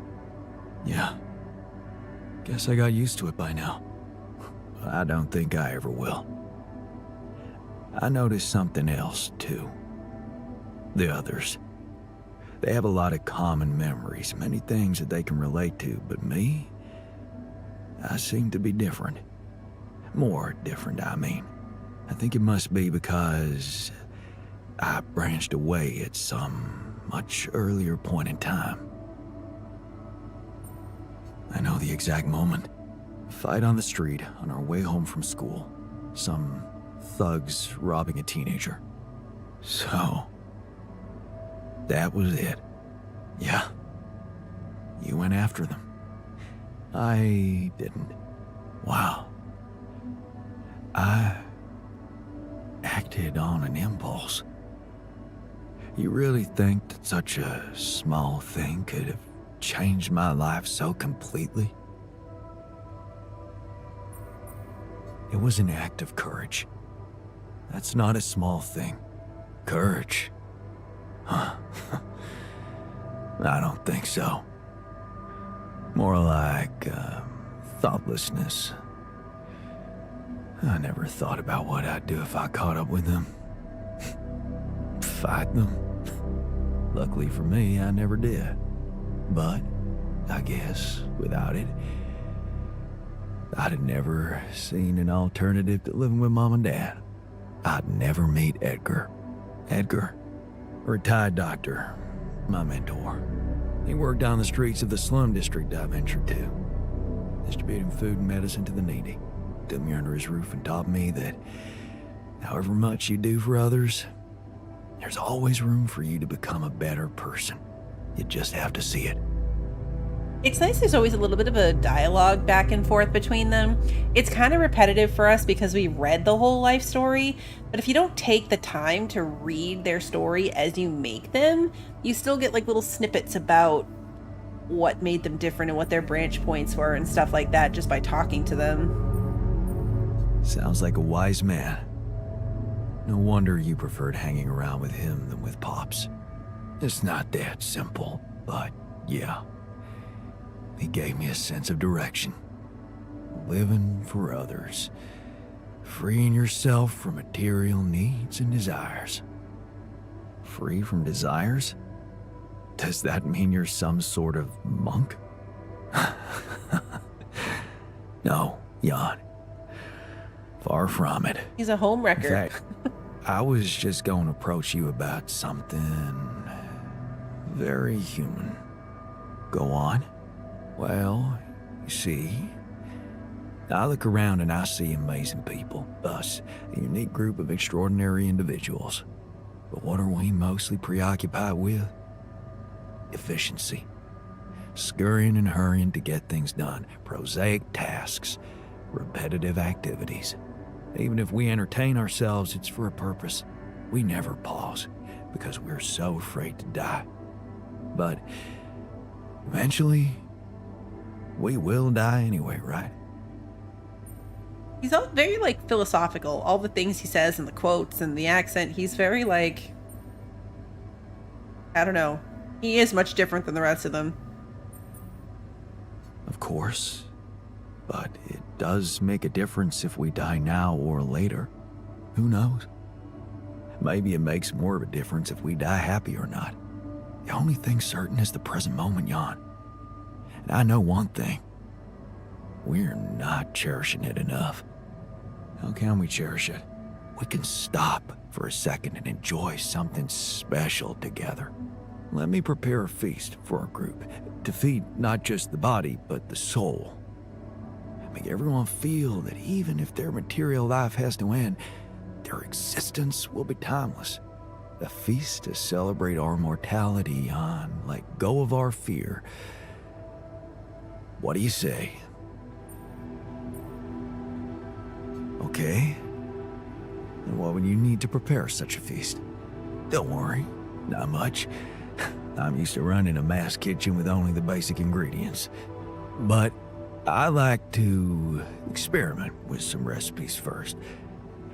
Yeah. Guess I got used to it by now. I don't think I ever will. I noticed something else, too. The others. They have a lot of common memories, many things that they can relate to, but me? I seem to be different. More different, I mean. I think it must be because I branched away at some much earlier point in time. I know the exact moment. A fight on the street on our way home from school. Some thugs robbing a teenager. So, that was it. Yeah. You went after them. I didn't. Wow. I acted on an impulse. You really think that such a small thing could have changed my life so completely? It was an act of courage. That's not a small thing. Courage? Huh. I don't think so. More like, thoughtlessness. I never thought about what I'd do if I caught up with them. Fight them. Luckily for me, I never did. But, I guess, without it, I'd have never seen an alternative to living with Mom and Dad. I'd never meet Edgar. Edgar, a retired doctor, my mentor. He worked down the streets of the slum district I ventured to, distributing food and medicine to the needy. Took me under his roof and taught me that however much you do for others, there's always room for you to become a better person. You just have to see it. It's nice there's always a little bit of a dialogue back and forth between them. It's kind of repetitive for us because we read the whole life story, but if you don't take the time to read their story as you make them, you still get like little snippets about what made them different and what their branch points were and stuff like that just by talking to them. Sounds like a wise man. No wonder you preferred hanging around with him than with Pops. It's not that simple, but yeah. He gave me a sense of direction. Living for others. Freeing yourself from material needs and desires. Free from desires? Does that mean you're some sort of monk? No, Jan. Far from it. He's a home wrecker. In fact, I was just going to approach you about something very human. Go on. Well, you see, I look around and I see amazing people, us, a unique group of extraordinary individuals. But what are we mostly preoccupied with? Efficiency. Scurrying and hurrying to get things done, prosaic tasks, repetitive activities. Even if we entertain ourselves, it's for a purpose. We never pause because we're so afraid to die. But eventually, we will die anyway, right? He's all very like philosophical. All the things he says and the quotes and the accent, he's very like, I don't know. He is much different than the rest of them. Of course. But it does make a difference if we die now or later. Who knows? Maybe it makes more of a difference if we die happy or not. The only thing certain is the present moment, Jan. And I know one thing. We're not cherishing it enough. How can we cherish it? We can stop for a second and enjoy something special together. Let me prepare a feast for our group to feed not just the body, but the soul. Make everyone feel that even if their material life has to end, their existence will be timeless. A feast to celebrate our mortality, Jan. Let go of our fear. What do you say? Okay. And what would you need to prepare such a feast? Don't worry, not much. I'm used to running a mass kitchen with only the basic ingredients. But I like to experiment with some recipes first.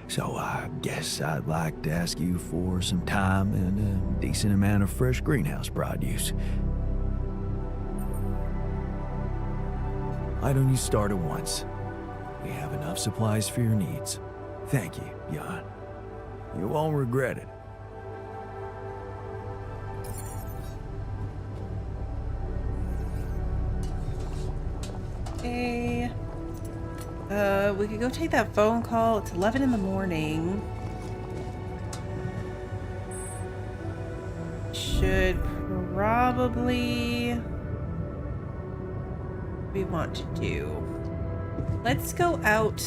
So I guess I'd like to ask you for some time and a decent amount of fresh greenhouse produce. Why don't you start at once? We have enough supplies for your needs. Thank you, Jan. You won't regret it. Okay. We could go take that phone call. It's 11 in the morning. Should probably... we want to do. Let's go out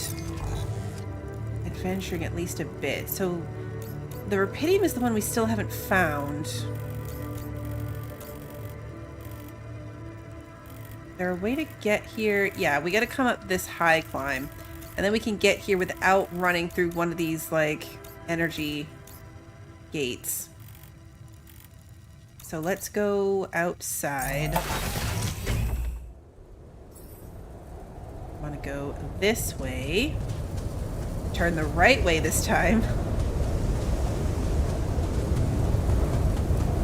adventuring at least a bit. So the Rapidium is the one we still haven't found. Is there a way to get here? Yeah, we gotta come up this high climb. And then we can get here without running through one of these, like, energy gates. So let's go outside. I want to go this way. Turn the right way this time.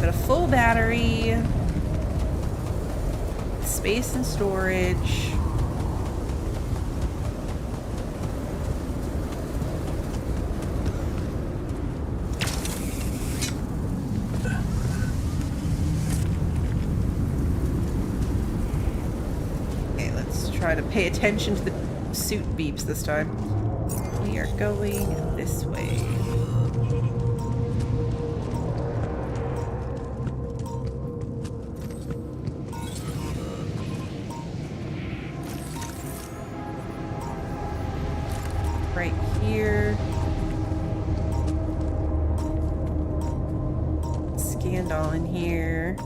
Got a full battery. Space and storage. Try to pay attention to the suit beeps this time. We are going this way. Right here. Scandal in here.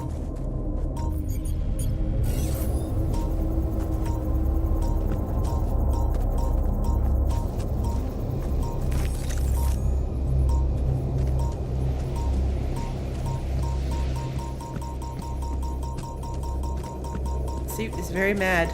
Suit is very mad.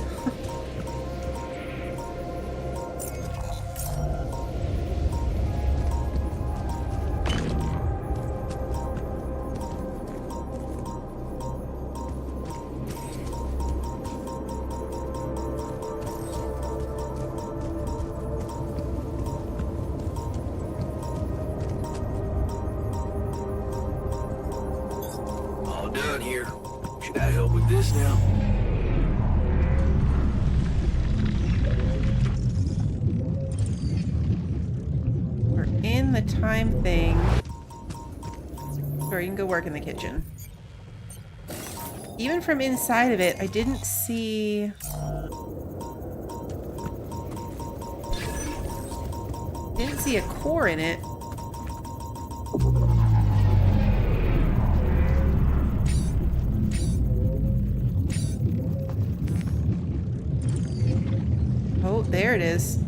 All done here. Should I help with this now? In the time thing. Or you can go work in the kitchen. Even from inside of it, I didn't see... didn't see a core in it. Oh, there it is.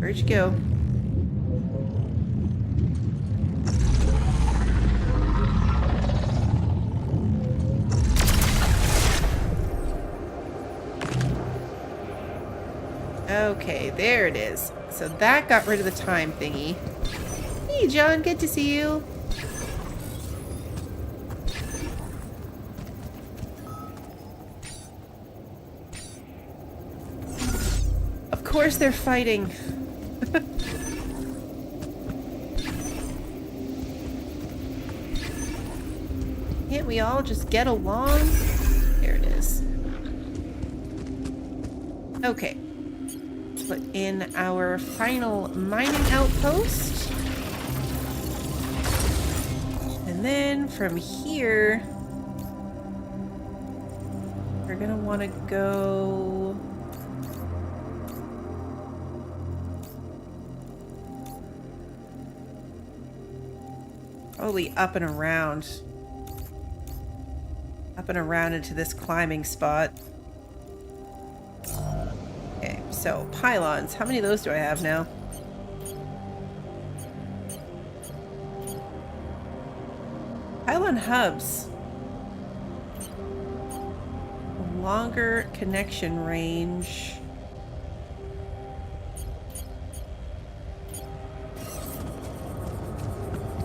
Where'd you go? Okay, there it is. So that got rid of the time thingy. Hey, John, good to see you. Of course they're fighting. Can't we all just get along? There it is. Okay. Let's put in our final mining outpost. And then from here, gonna want to go... probably up and around. Up and around into this climbing spot. Okay, so pylons. How many of those do I have now? Pylon hubs. Longer connection range.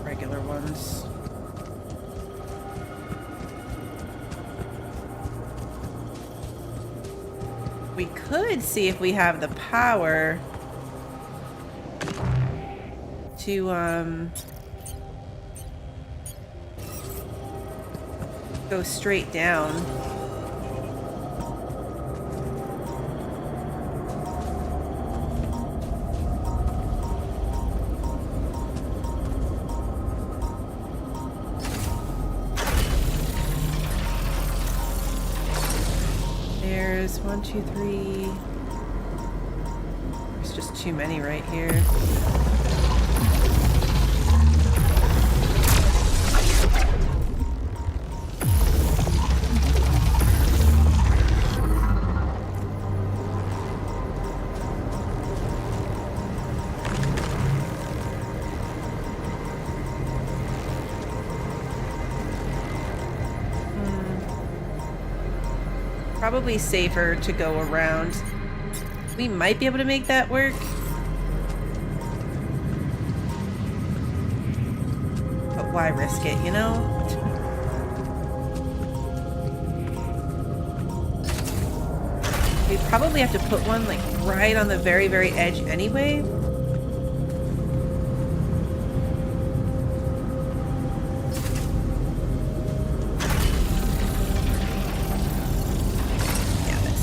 Regular ones. We could see if we have the power to go straight down. There's 1, 2, 3. There's just too many right here. Probably safer to go around. We might be able to make that work. But why risk it, you know? We probably have to put one like right on the very, very edge anyway.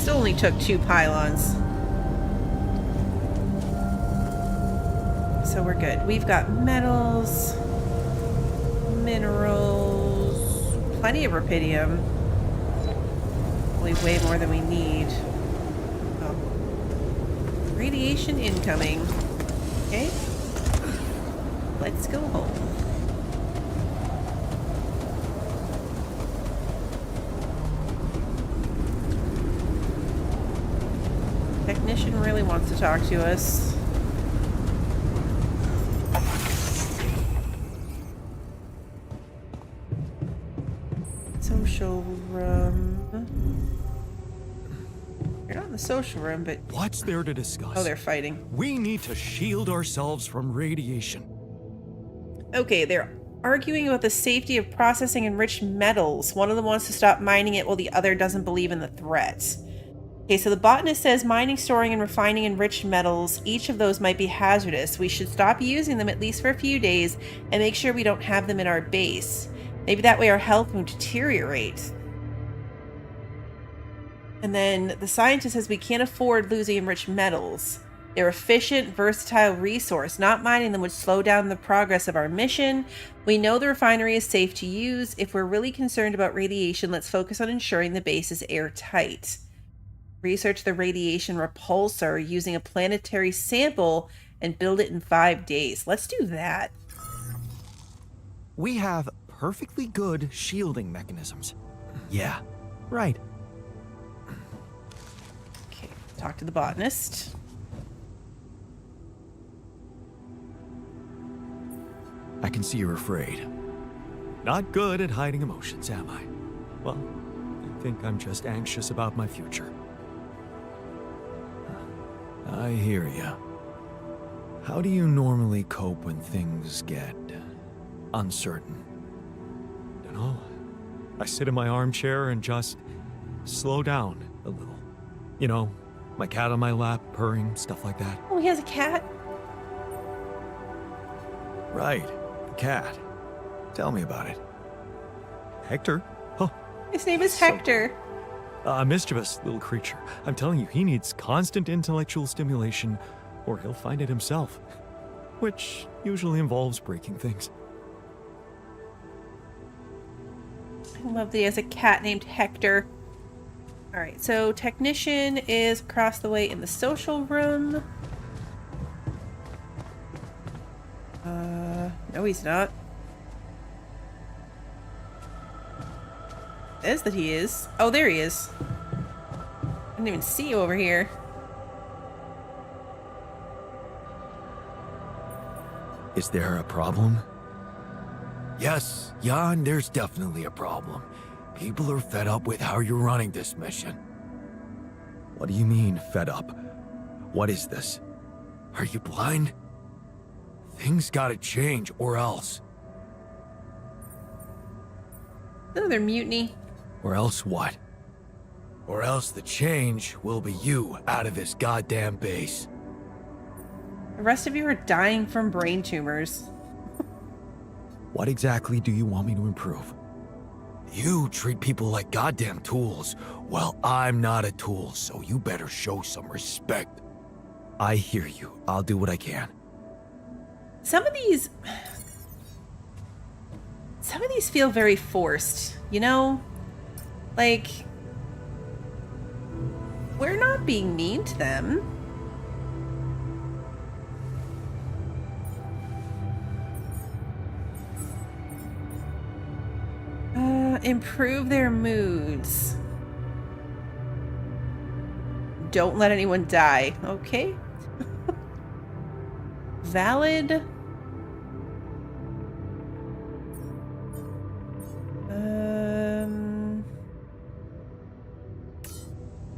Only took 2 pylons. So we're good. We've got metals, minerals, plenty of rubidium. Probably way more than we need. Oh. Radiation incoming. Okay. Let's go home. Technician really wants to talk to us. Social room. You're not in the social room, but... What's there to discuss? Oh, they're fighting. We need to shield ourselves from radiation. Okay, they're arguing about the safety of processing enriched metals. One of them wants to stop mining it while the other doesn't believe in the threat. Okay, so the botanist says mining, storing, and refining enriched metals, each of those might be hazardous. We should stop using them at least for a few days and make sure we don't have them in our base. Maybe that way our health won't deteriorate. And then the scientist says we can't afford losing enriched metals. They're efficient, versatile resource. Not mining them would slow down the progress of our mission. We know the refinery is safe to use. If we're really concerned about radiation, let's focus on ensuring the base is airtight. Research the radiation repulsor using a planetary sample and build it in 5 days. Let's do that. We have perfectly good shielding mechanisms. Yeah, right. Okay, talk to the botanist. I can see you're afraid. Not good at hiding emotions, am I? Well, I think I'm just anxious about my future. I hear ya. How do you normally cope when things get uncertain? Dunno. I sit in my armchair and just slow down a little. You know, my cat on my lap, purring, stuff like that. Oh, he has a cat? Right, the cat. Tell me about it. Hector? Oh, His name is Hector. a mischievous little creature. I'm telling you, he needs constant intellectual stimulation, or he'll find it himself. Which usually involves breaking things. I love that he has a cat named Hector. All right, so technician is across the way in the social room. No, he's not. Says that he is. Oh, there he is. I didn't even see you over here. Is there a problem? Yes, Jan, there's definitely a problem. People are fed up with how you're running this mission. What do you mean, fed up? What is this? Are you blind? Things gotta change, or else. Another mutiny. Or else what? Or else the change will be you out of this goddamn base. The rest of you are dying from brain tumors. What exactly do you want me to improve? You treat people like goddamn tools. Well, I'm not a tool, so you better show some respect. I hear you. I'll do what I can. Some of these feel very forced, you know? Like, we're not being mean to them. Improve their moods. Don't let anyone die. Okay. Valid.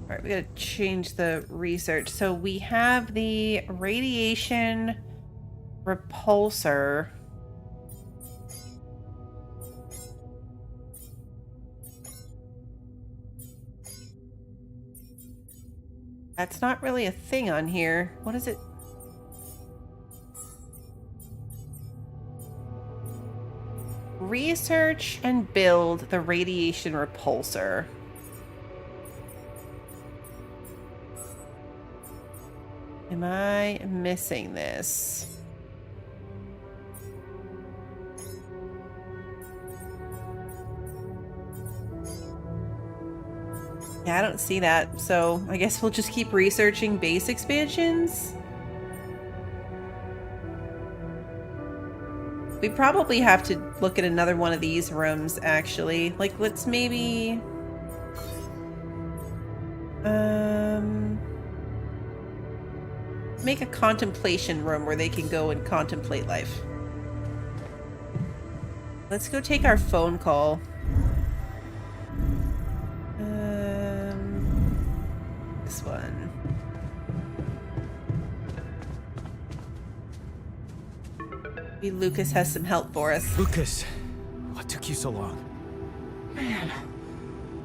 Alright, we gotta change the research. So we have the radiation repulsor. That's not really a thing on here. What is it? Research and build the radiation repulsor. Am I missing this? Yeah, I don't see that, so I guess we'll just keep researching base expansions. We probably have to look at another one of these rooms, actually. Like, let's maybe... make a contemplation room where they can go and contemplate life. Let's go take our phone call. This one. Maybe Lucas has some help for us. Lucas, what took you so long? Man,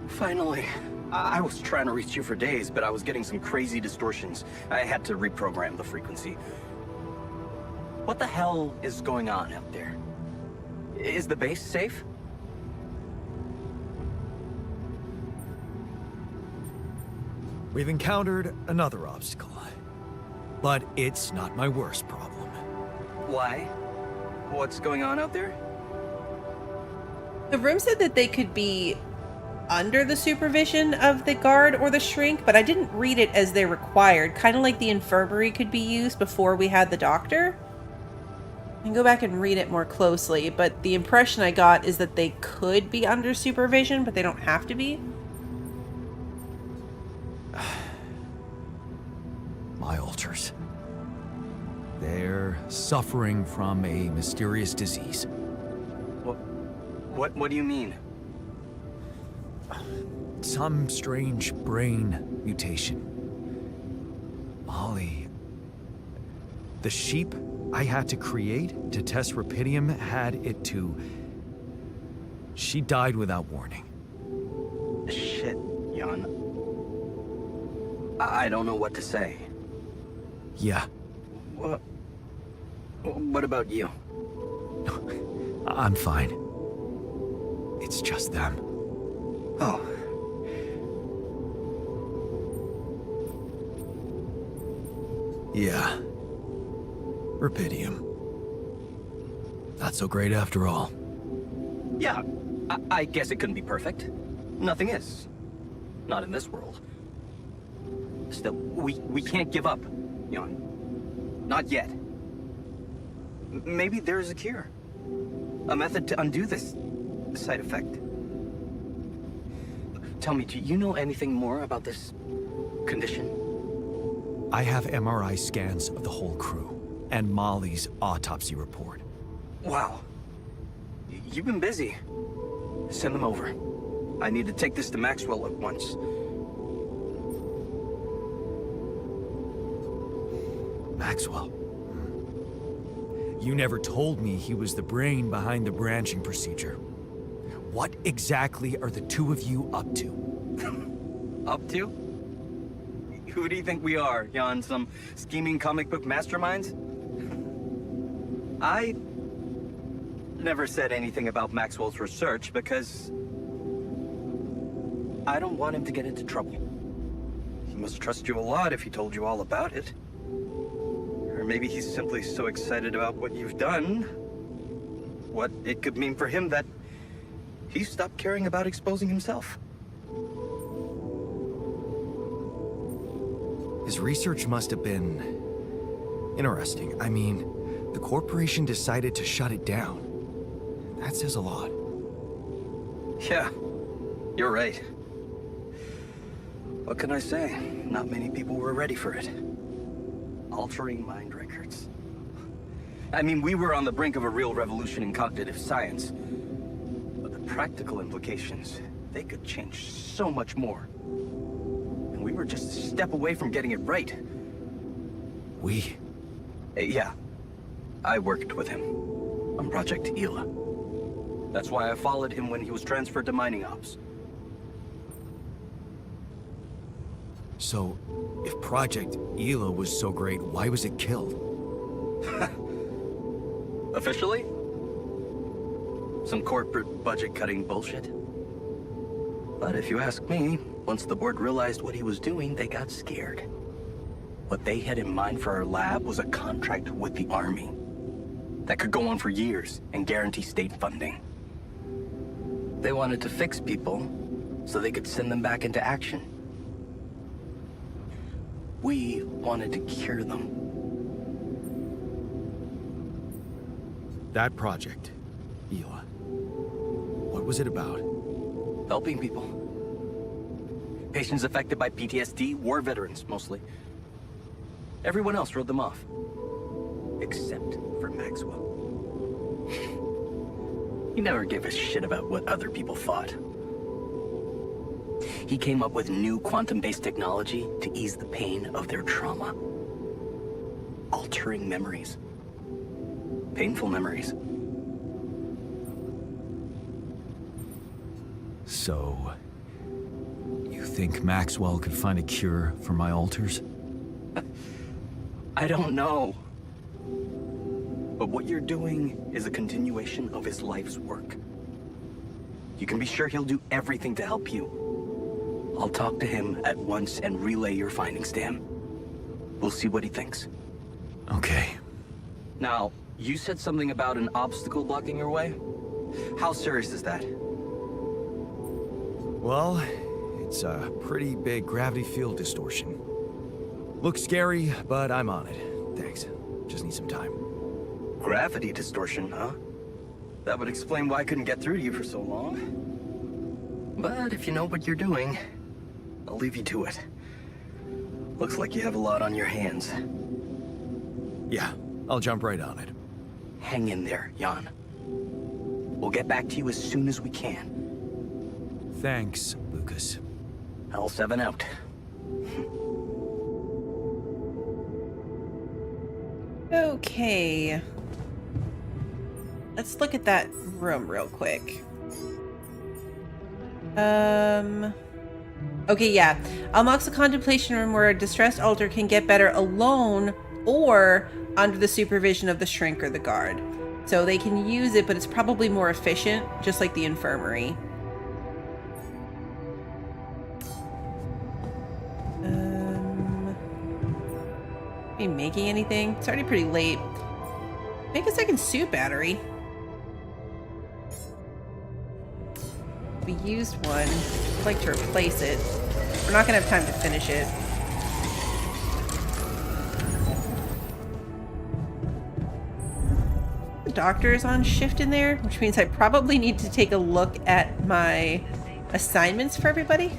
finally. I was trying to reach you for days, but I was getting some crazy distortions. I had to reprogram the frequency. What the hell is going on out there? Is the base safe? We've encountered another obstacle, but it's not my worst problem. Why? What's going on out there? The room said that they could be under the supervision of the guard or the shrink, but I didn't read it as they're required. Kind of like the infirmary could be used before we had the doctor. I can go back and read it more closely, but the impression I got is that they could be under supervision, but they don't have to be. My alters. They're suffering from a mysterious disease. What do you mean? Some strange brain mutation. Molly, the sheep I had to create to test Rapidium had it too. She died without warning. Shit, Jan. I don't know what to say. Yeah, What about you? I'm fine. It's just them. Oh. Yeah. Rapidium. Not so great after all. Yeah, I guess it couldn't be perfect. Nothing is. Not in this world. Still, we can't give up, Jan. Not yet. Maybe there's a cure. A method to undo this side effect. Tell me, do you know anything more about this condition? I have MRI scans of the whole crew and Molly's autopsy report. Wow. You've been busy. Send them over. I need to take this to Maxwell at once. Maxwell? You never told me he was the brain behind the branching procedure. What exactly are the two of you up to? Up to? Who do you think we are, Jan? Some scheming comic book masterminds? I never said anything about Maxwell's research because I don't want him to get into trouble. He must trust you a lot if he told you all about it. Or maybe he's simply so excited about what you've done, what it could mean for him, that he stopped caring about exposing himself. His research must have been interesting. I mean, the corporation decided to shut it down. That says a lot. Yeah, you're right. What can I say? Not many people were ready for it. Altering mind records. I mean, we were on the brink of a real revolution in cognitive science. But the practical implications, they could change so much more. And we were just a step away from getting it right. We? Yeah. I worked with him on Project Ela. That's why I followed him when he was transferred to mining ops. So, if Project Ela was so great, why was it killed? Officially? Some corporate budget-cutting bullshit. But if you ask me, once the board realized what he was doing, they got scared. What they had in mind for our lab was a contract with the Army that could go on for years and guarantee state funding. They wanted to fix people so they could send them back into action. We wanted to cure them. That project, Ela. What was it about? Helping people. Patients affected by PTSD, war veterans, mostly. Everyone else wrote them off. Except for Maxwell. He never gave a shit about what other people thought. He came up with new quantum-based technology to ease the pain of their trauma. Altering memories. Painful memories. So, you think Maxwell could find a cure for my alters? I don't know. But what you're doing is a continuation of his life's work. You can be sure he'll do everything to help you. I'll talk to him at once and relay your findings to him. We'll see what he thinks. Okay. Now, you said something about an obstacle blocking your way? How serious is that? Well, it's a pretty big gravity field distortion. Looks scary, but I'm on it. Thanks. Just need some time. Gravity distortion, huh? That would explain why I couldn't get through to you for so long. But if you know what you're doing, I'll leave you to it. Looks like you have a lot on your hands. Yeah, I'll jump right on it. Hang in there, Jan. We'll get back to you as soon as we can. Thanks, Lucas. L7 out. Okay. Let's look at that room real quick. Okay, yeah. Unlocks the contemplation room where a distressed alter can get better alone or under the supervision of the shrink or the guard. So they can use it, but it's probably more efficient, just like the infirmary. Are you making anything? It's already pretty late. Make a second suit battery. We used one. I'd like to replace it. We're not gonna have time to finish it. The doctor is on shift in there, which means I probably need to take a look at my assignments for everybody.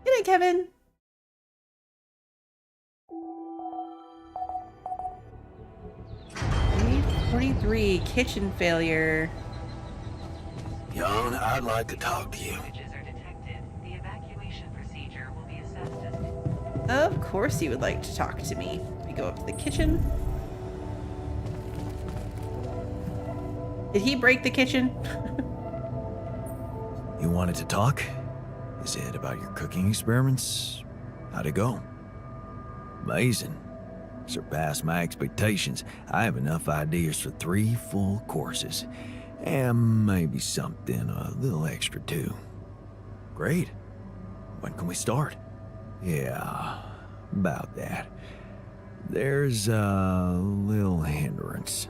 Good night, Kevin. $43 kitchen failure. Jan, I'd like to talk to you. Images are detected. The evacuation procedure will be assessed as... Of course you would like to talk to me. We go up to the kitchen. Did he break the kitchen? You wanted to talk? Is it about your cooking experiments? How'd it go? Amazing. Surpassed my expectations. I have enough ideas for 3 full courses. And maybe something a little extra too. Great. When can we start? Yeah, about that. There's a little hindrance.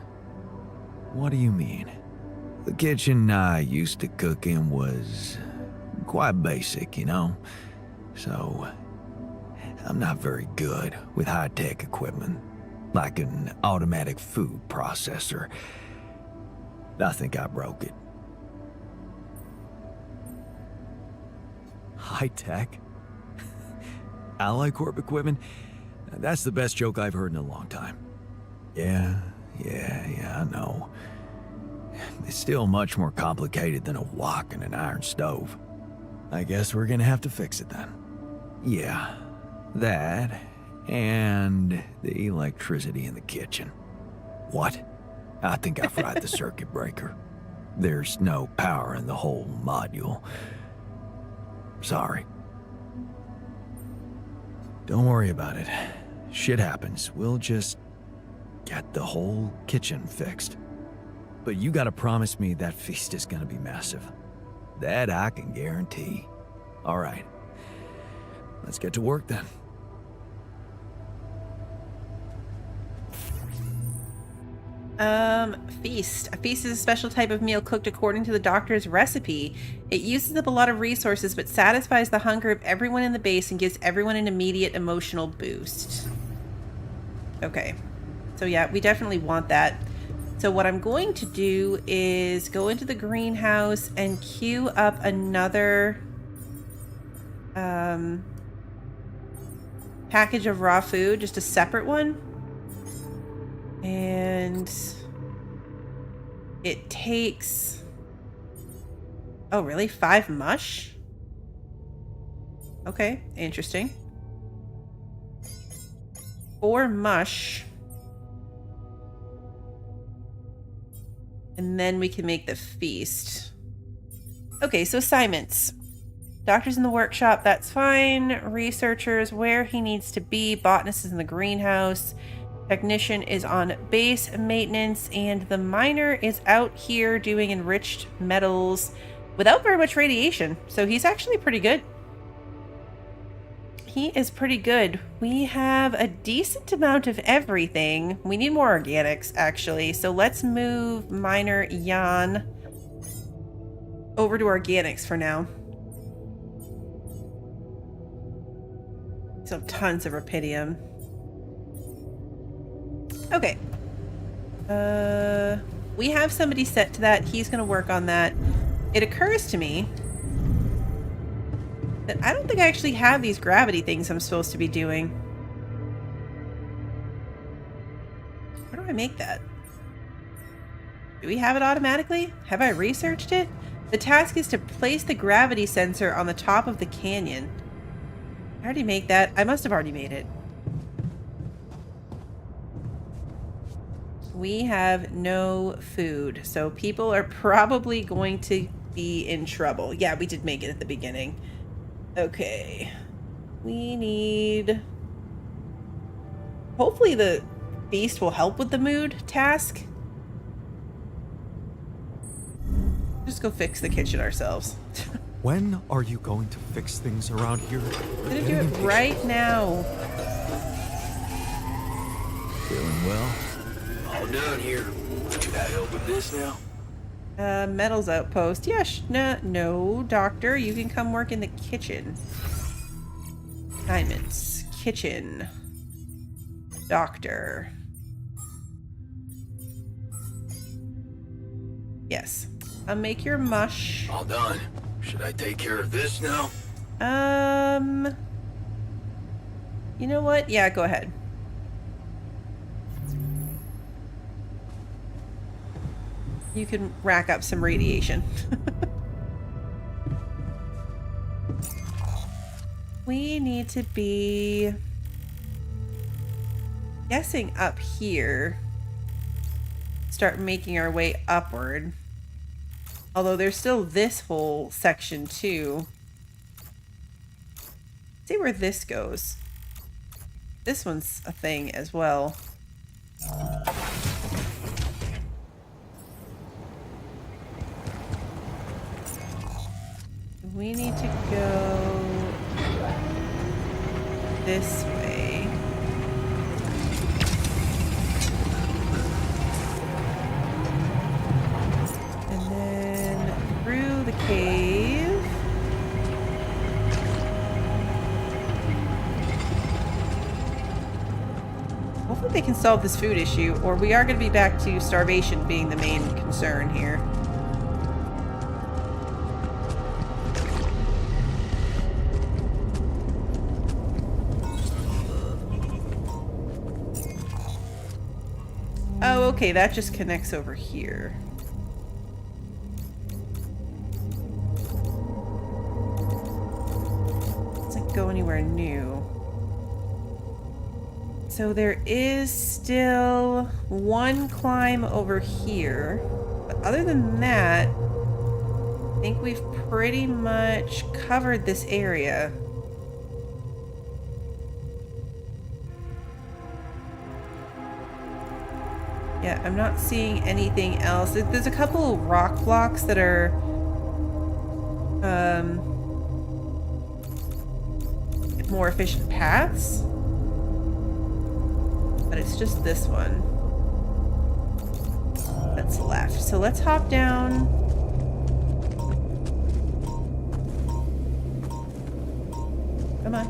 What do you mean? The kitchen I used to cook in was quite basic, you know? So, I'm not very good with high-tech equipment, like an automatic food processor. I think I broke it. High-tech? Ally Corp equipment? That's the best joke I've heard in a long time. Yeah, I know. It's still much more complicated than a wok and an iron stove. I guess we're gonna have to fix it then. Yeah, that, and the electricity in the kitchen. What? I think I fried the circuit breaker. There's no power in the whole module. Sorry. Don't worry about it. Shit happens. We'll just get the whole kitchen fixed. But you gotta promise me that feast is gonna be massive. That I can guarantee. All right. Let's get to work then. Feast. A feast is a special type of meal cooked according to the doctor's recipe. It uses up a lot of resources but satisfies the hunger of everyone in the base and gives everyone an immediate emotional boost. Okay. So yeah, we definitely want that. So what I'm going to do is go into the greenhouse and queue up another package of raw food, just a separate one. And it takes, oh really, 5 mush? Okay, interesting. 4 mush. And then we can make the feast. Okay, so assignments. Doctor's in the workshop, that's fine. Researchers, where he needs to be. Botanist is in the greenhouse. Technician is on base maintenance. And the miner is out here doing enriched metals without very much radiation. So he's actually pretty good. He is pretty good. We have a decent amount of everything. We need more organics, actually. So let's move miner Jan over to organics for now. So tons of rubidium. Okay. We have somebody set to that. He's going to work on that. It occurs to me that I don't think I actually have these gravity things I'm supposed to be doing. Where do I make that? Do we have it automatically? Have I researched it? The task is to place the gravity sensor on the top of the canyon. I already make that. I must have already made it. We have no food, so people are probably going to be in trouble. Yeah, we did make it at the beginning. Okay. We need... Hopefully the feast will help with the mood task. Just go fix the kitchen ourselves. When are you going to fix things around here? I'm gonna do it right now. Feeling well? All done here. Can I help with this now? Metals outpost. Yes, no, doctor. You can come work in the kitchen. Diamonds. Kitchen. Doctor. Yes. I'll make your mush. All done. Should I take care of this now? You know what? Yeah, go ahead. You can rack up some radiation. We need to be guessing up here. Start making our way upward. Although there's still this whole section too. See where this goes. This one's a thing as well. We need to go this way. And then through the cave. Hopefully they can solve this food issue, or we are going to be back to starvation being the main concern here. Oh, okay, that just connects over here. Doesn't go anywhere new. So there is still one climb over here. But other than that, I think we've pretty much covered this area. Yeah, I'm not seeing anything else. There's a couple of rock blocks that are more efficient paths. But it's just this one that's left. So let's hop down. Come on.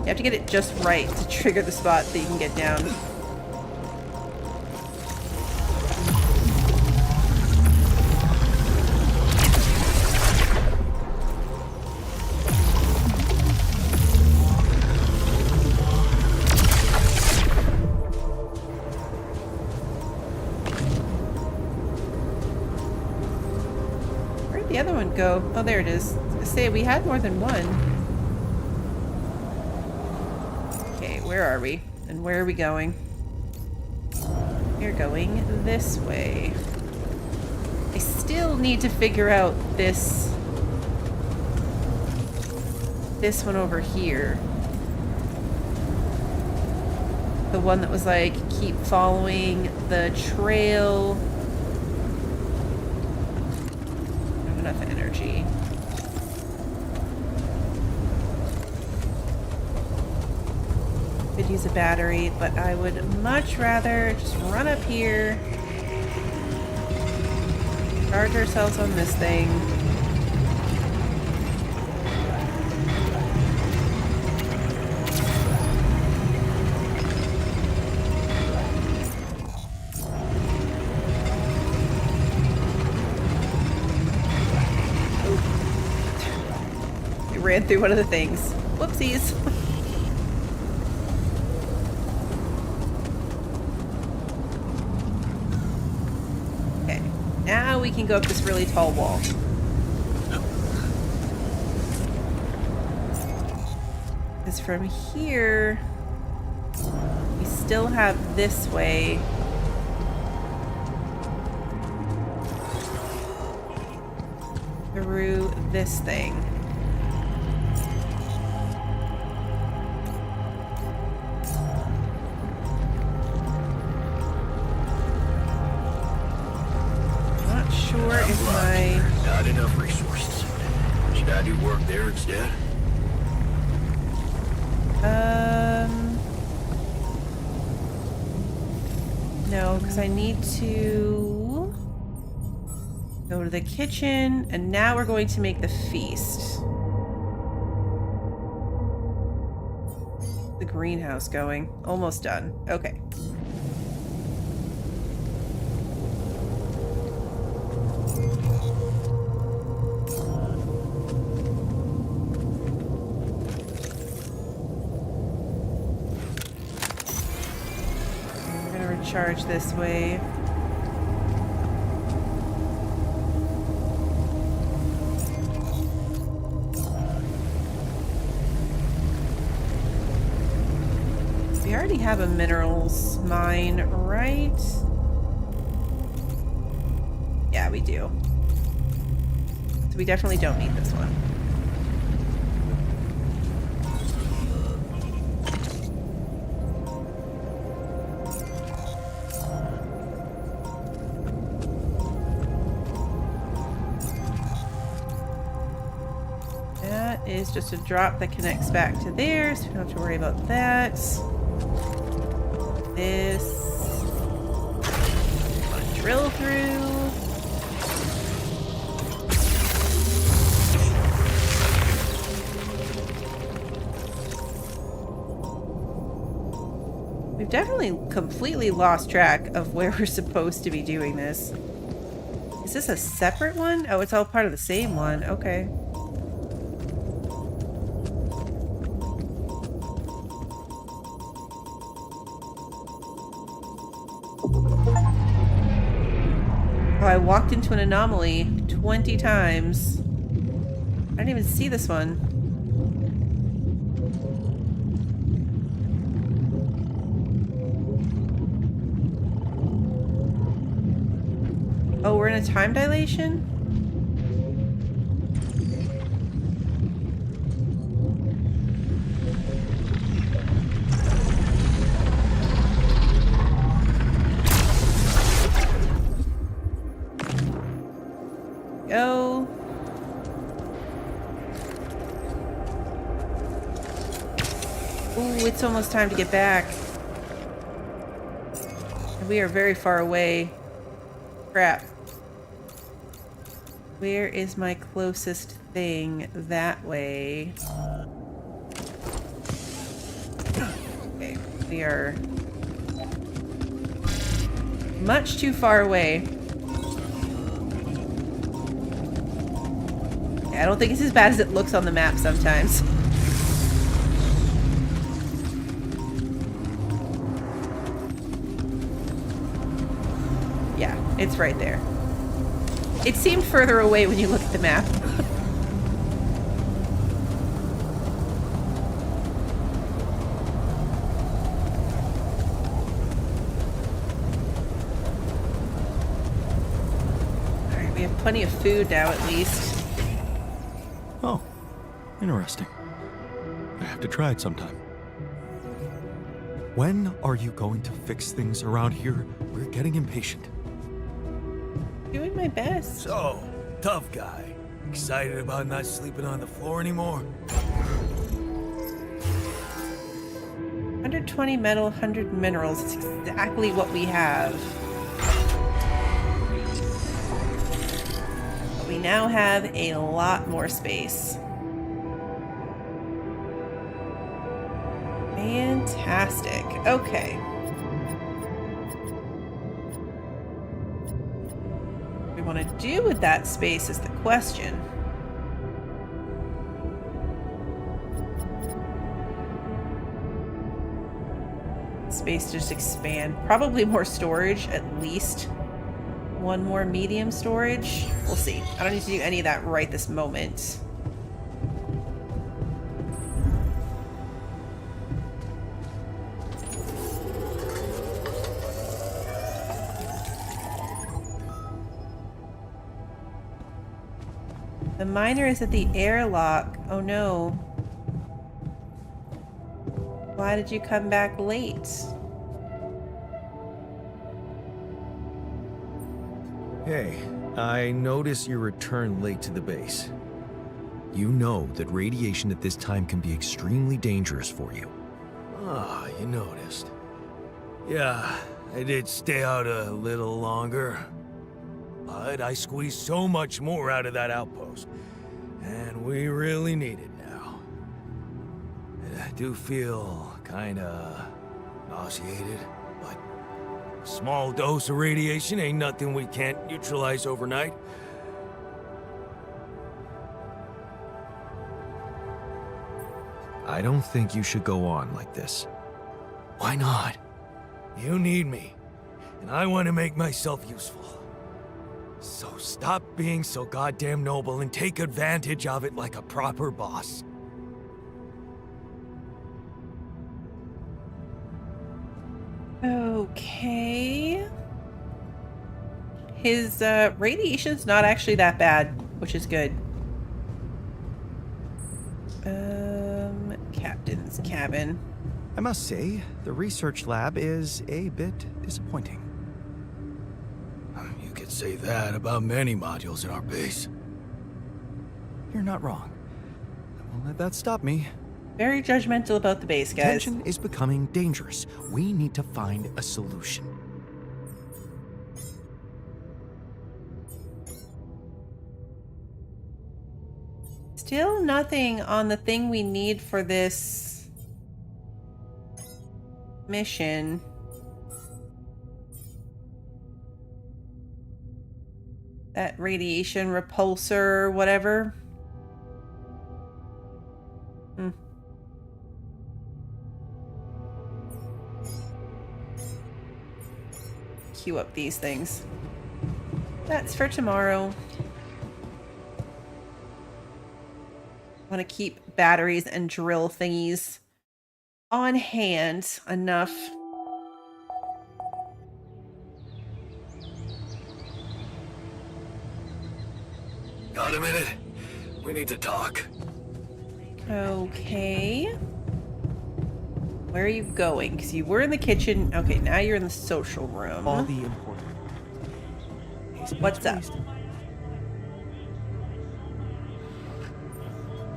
You have to get it just right to trigger the spot that you can get down. The other one go? Oh, there it is. I say we had more than one. Okay, where are we? And where are we going? We're going this way. I still need to figure out this one over here. The one that was like, keep following the trail. Enough energy. Could use a battery, but I would much rather just run up here, charge ourselves on this thing. Ran through one of the things. Whoopsies. Okay, now we can go up this really tall wall. Because from here, we still have this way. Through this thing. If my... Not enough resources. Should I do work there instead? No, because I need to Go to the kitchen, and now we're going to make the feast. The greenhouse going. Almost done. Okay. We're gonna recharge this way. We already have a minerals mine, right? Yeah, we do. So we definitely don't need this one. That is just a drop that connects back to there, so we don't have to worry about that. This. Drill through. We've definitely completely lost track of where we're supposed to be doing this. Is this a separate one? Oh, it's all part of the same one. Okay. Oh, I walked into an anomaly 20 times. I didn't even see this one. Oh, we're in a time dilation? Go. Ooh, it's almost time to get back. We are very far away. Crap. Where is my closest thing? That way. Okay, we are much too far away. I don't think it's as bad as it looks on the map sometimes. Yeah, it's right there. It seemed further away when you look at the map. Alright, we have plenty of food now at least. Oh, interesting. I have to try it sometime. When are you going to fix things around here? We're getting impatient. Doing my best. So, tough guy. Excited about not sleeping on the floor anymore? 120 metal, 100 minerals. It's exactly what we have. But we now have a lot more space. Fantastic. Okay. What we want to do with that space is the question. Space to just expand. Probably more storage, at least. One more medium storage. We'll see. I don't need to do any of that right this moment. The miner is at the airlock. Oh no. Why did you come back late? Hey, I notice you returned late to the base. You know that radiation at this time can be extremely dangerous for you. Ah, you noticed. Yeah, I did stay out a little longer. but I squeezed so much more out of that outpost. And we really need it now. And I do feel kinda nauseated, but a small dose of radiation ain't nothing we can't neutralize overnight. I don't think you should go on like this. Why not? You need me, and I want to make myself useful. So stop being so goddamn noble and take advantage of it like a proper boss. Okay. His radiation's not actually that bad, which is good. Captain's cabin. I must say, the research lab is a bit disappointing. You could say that about many modules in our base. You're not wrong. I won't let that stop me. Very judgmental about the base, guys. Tension is becoming dangerous. We need to find a solution. Still nothing on the thing we need for this mission. That radiation repulsor, whatever. Queue up these things. That's for tomorrow. Want to keep batteries and drill thingies on hand enough. Got a minute? We need to talk. Okay. Where are you going? Because you were in the kitchen. Okay, now you're in the social room. All the important. What's up?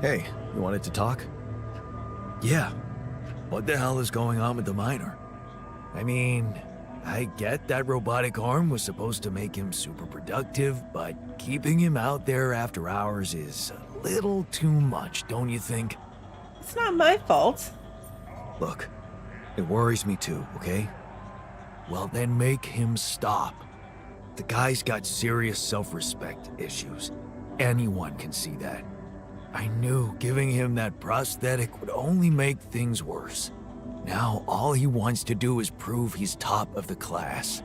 Hey, you wanted to talk? Yeah. What the hell is going on with the miner? I mean, I get that robotic arm was supposed to make him super productive, but keeping him out there after hours is a little too much, don't you think? It's not my fault. Look, it worries me too, okay? Well, then make him stop. The guy's got serious self-respect issues. Anyone can see that. I knew giving him that prosthetic would only make things worse. Now all he wants to do is prove he's top of the class.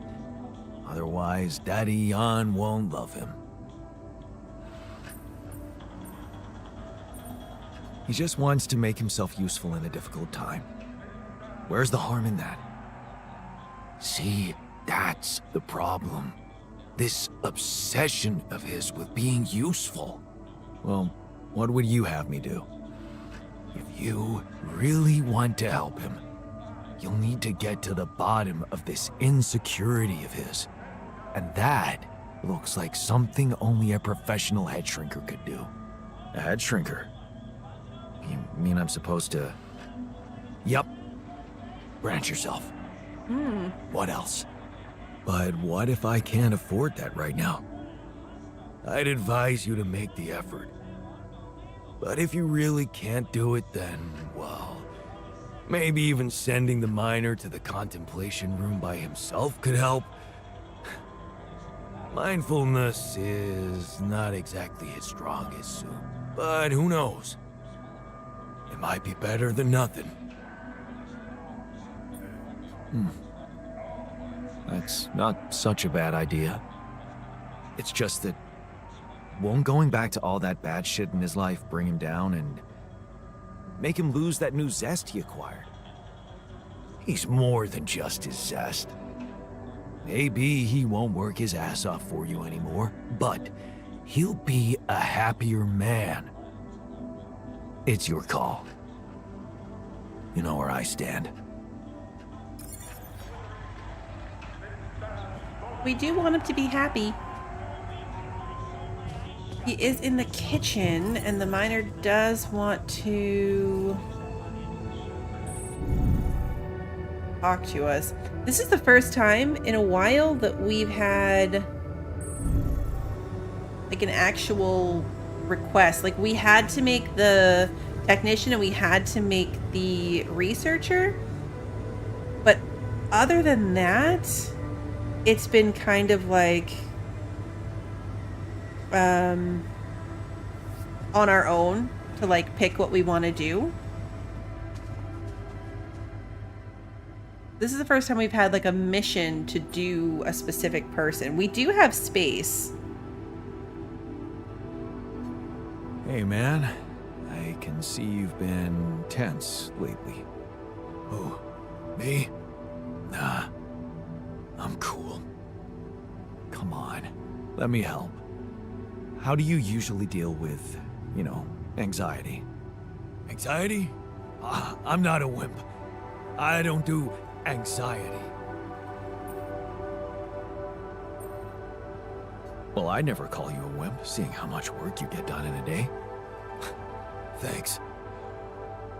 Otherwise, Daddy Jan won't love him. He just wants to make himself useful in a difficult time. Where's the harm in that? See, that's the problem. This obsession of his with being useful. Well, what would you have me do? If you really want to help him, you'll need to get to the bottom of this insecurity of his. And that looks like something only a professional head shrinker could do. A head shrinker? You mean I'm supposed to... Yup. Branch yourself. What else? But what if I can't afford that right now? I'd advise you to make the effort. But if you really can't do it, then, well, maybe even sending the miner to the contemplation room by himself could help. Mindfulness is not exactly his strongest suit, but who knows? It might be better than nothing. That's not such a bad idea. It's just that... won't going back to all that bad shit in his life bring him down and... make him lose that new zest he acquired? He's more than just his zest. Maybe he won't work his ass off for you anymore, but he'll be a happier man. It's your call. You know where I stand. We do want him to be happy. He is in the kitchen, and the miner does want to talk to us. This is the first time in a while that we've had like an actual request. Like, we had to make the technician and we had to make the researcher. But other than that, it's been kind of like on our own to like pick what we want to do. This is the first time we've had like a mission to do a specific person. We do have space. Hey, man. I can see you've been tense lately. Who? Me? Nah. I'm cool. Come on. Let me help. How do you usually deal with, you know, anxiety? Anxiety? I'm not a wimp. I don't do anxiety. Well, I'd never call you a wimp, seeing how much work you get done in a day. Thanks.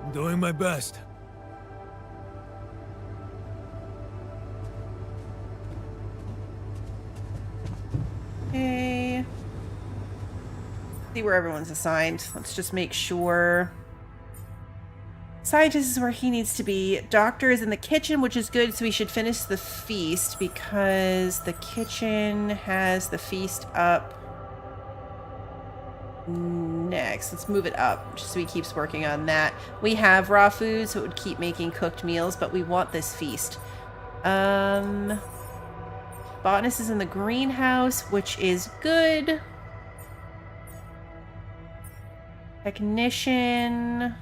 I'm doing my best. Okay. See where everyone's assigned. Let's just make sure. Scientist is where he needs to be. Doctor is in the kitchen, which is good, so we should finish the feast because the kitchen has the feast up next. Let's move it up just so he keeps working on that. We have raw food, so it would keep making cooked meals, but we want this feast. Botanist is in the greenhouse, which is good. Technician.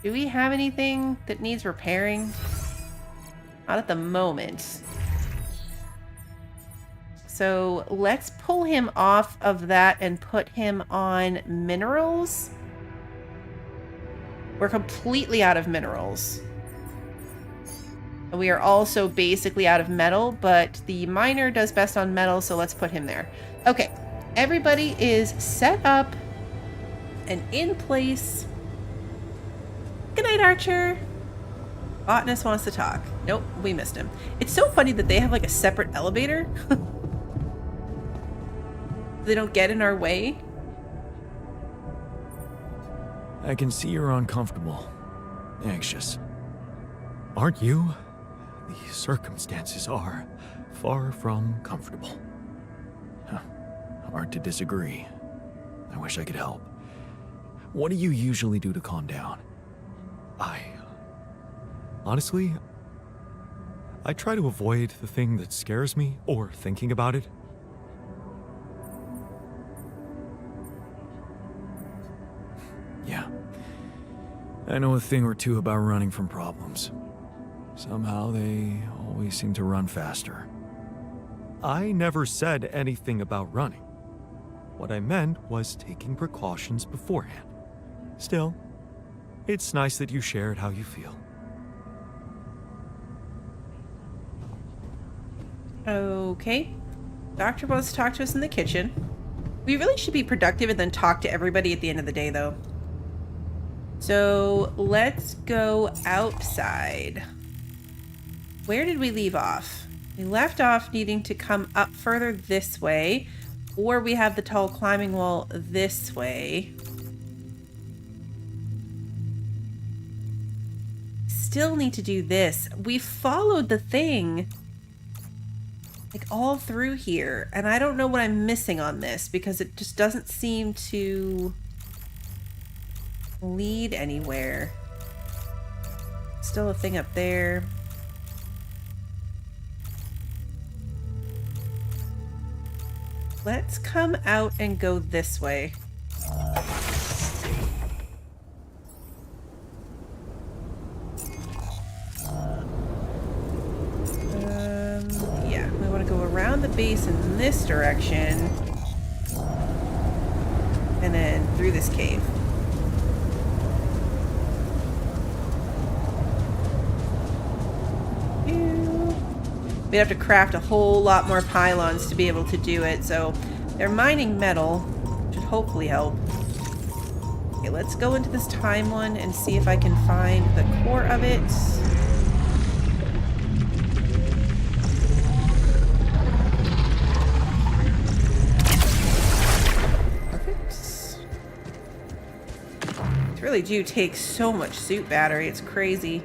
Do we have anything that needs repairing? Not at the moment. So let's pull him off of that and put him on minerals. We're completely out of minerals. We are also basically out of metal, but the miner does best on metal, so let's put him there. Okay, everybody is set up and in place. Good night, Archer. Botanist wants to talk. Nope, we missed him. It's so funny that they have like a separate elevator. They don't get in our way. I can see you're uncomfortable. Anxious. Aren't you? The circumstances are far from comfortable. Hard to disagree. I wish I could help. What do you usually do to calm down? Honestly, I try to avoid the thing that scares me or thinking about it. Yeah. I know a thing or two about running from problems. Somehow they always seem to run faster. I never said anything about running. What I meant was taking precautions beforehand. Still, it's nice that you shared how you feel. Okay. Doctor wants to talk to us in the kitchen. We really should be productive and then talk to everybody at the end of the day, though. So let's go outside. Where did we leave off? We left off needing to come up further this way, or we have the tall climbing wall this way. Still need to do this. We followed the thing like all through here, and I don't know what I'm missing on this because it just doesn't seem to lead anywhere. Still a thing up there. Let's come out and go this way. Yeah, we want to go around the base in this direction. And then through this cave. We'd have to craft a whole lot more pylons to be able to do it, so they're mining metal, which should hopefully help. Okay, let's go into this time one and see if I can find the core of it. really do take so much suit battery. It's crazy.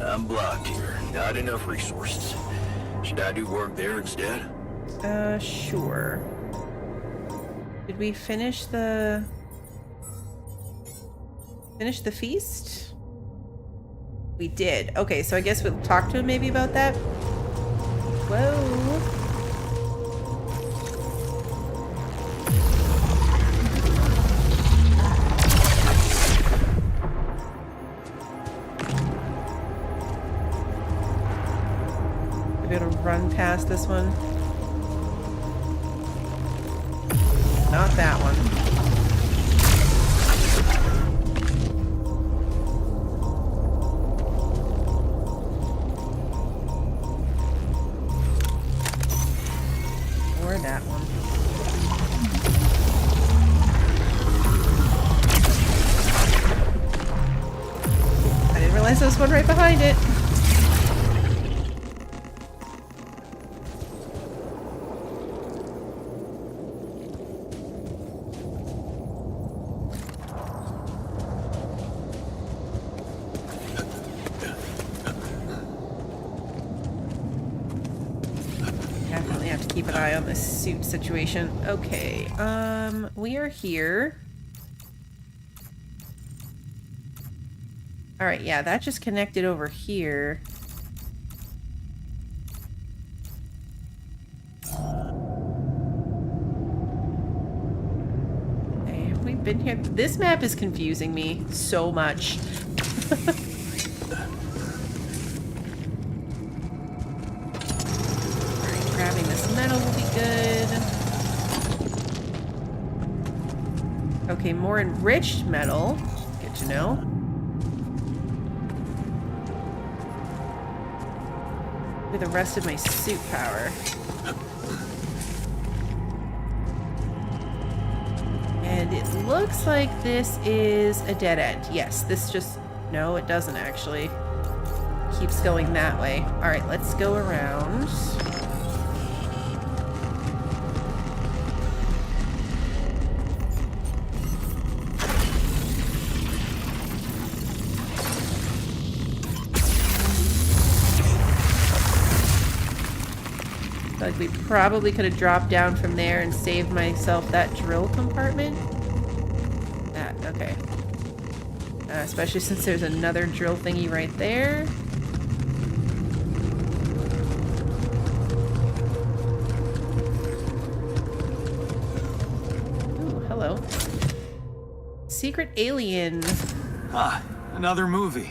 I'm blocked here. Not enough resources. Should I do work there instead? Sure. Did we finish the feast? We did. Okay, so I guess we'll talk to him maybe about that. Whoa. Be able to run past this one. Not that one. Or that one. I didn't realize there was one right behind it. Definitely have to keep an eye on this suit situation. Okay, we are here. Alright, yeah, that just connected over here. Okay, have we been here? This map is confusing me so much. Alright, grabbing this metal will be good. Okay, more enriched metal. Good to know. With the rest of my suit power. And it looks like this is a dead end. Yes, this just... No, it doesn't actually. Keeps going that way. Alright, let's go around. Like we probably could have dropped down from there and saved myself that drill compartment. That, okay. Especially since there's another drill thingy right there. Ooh, hello. Secret alien. Ah, another movie.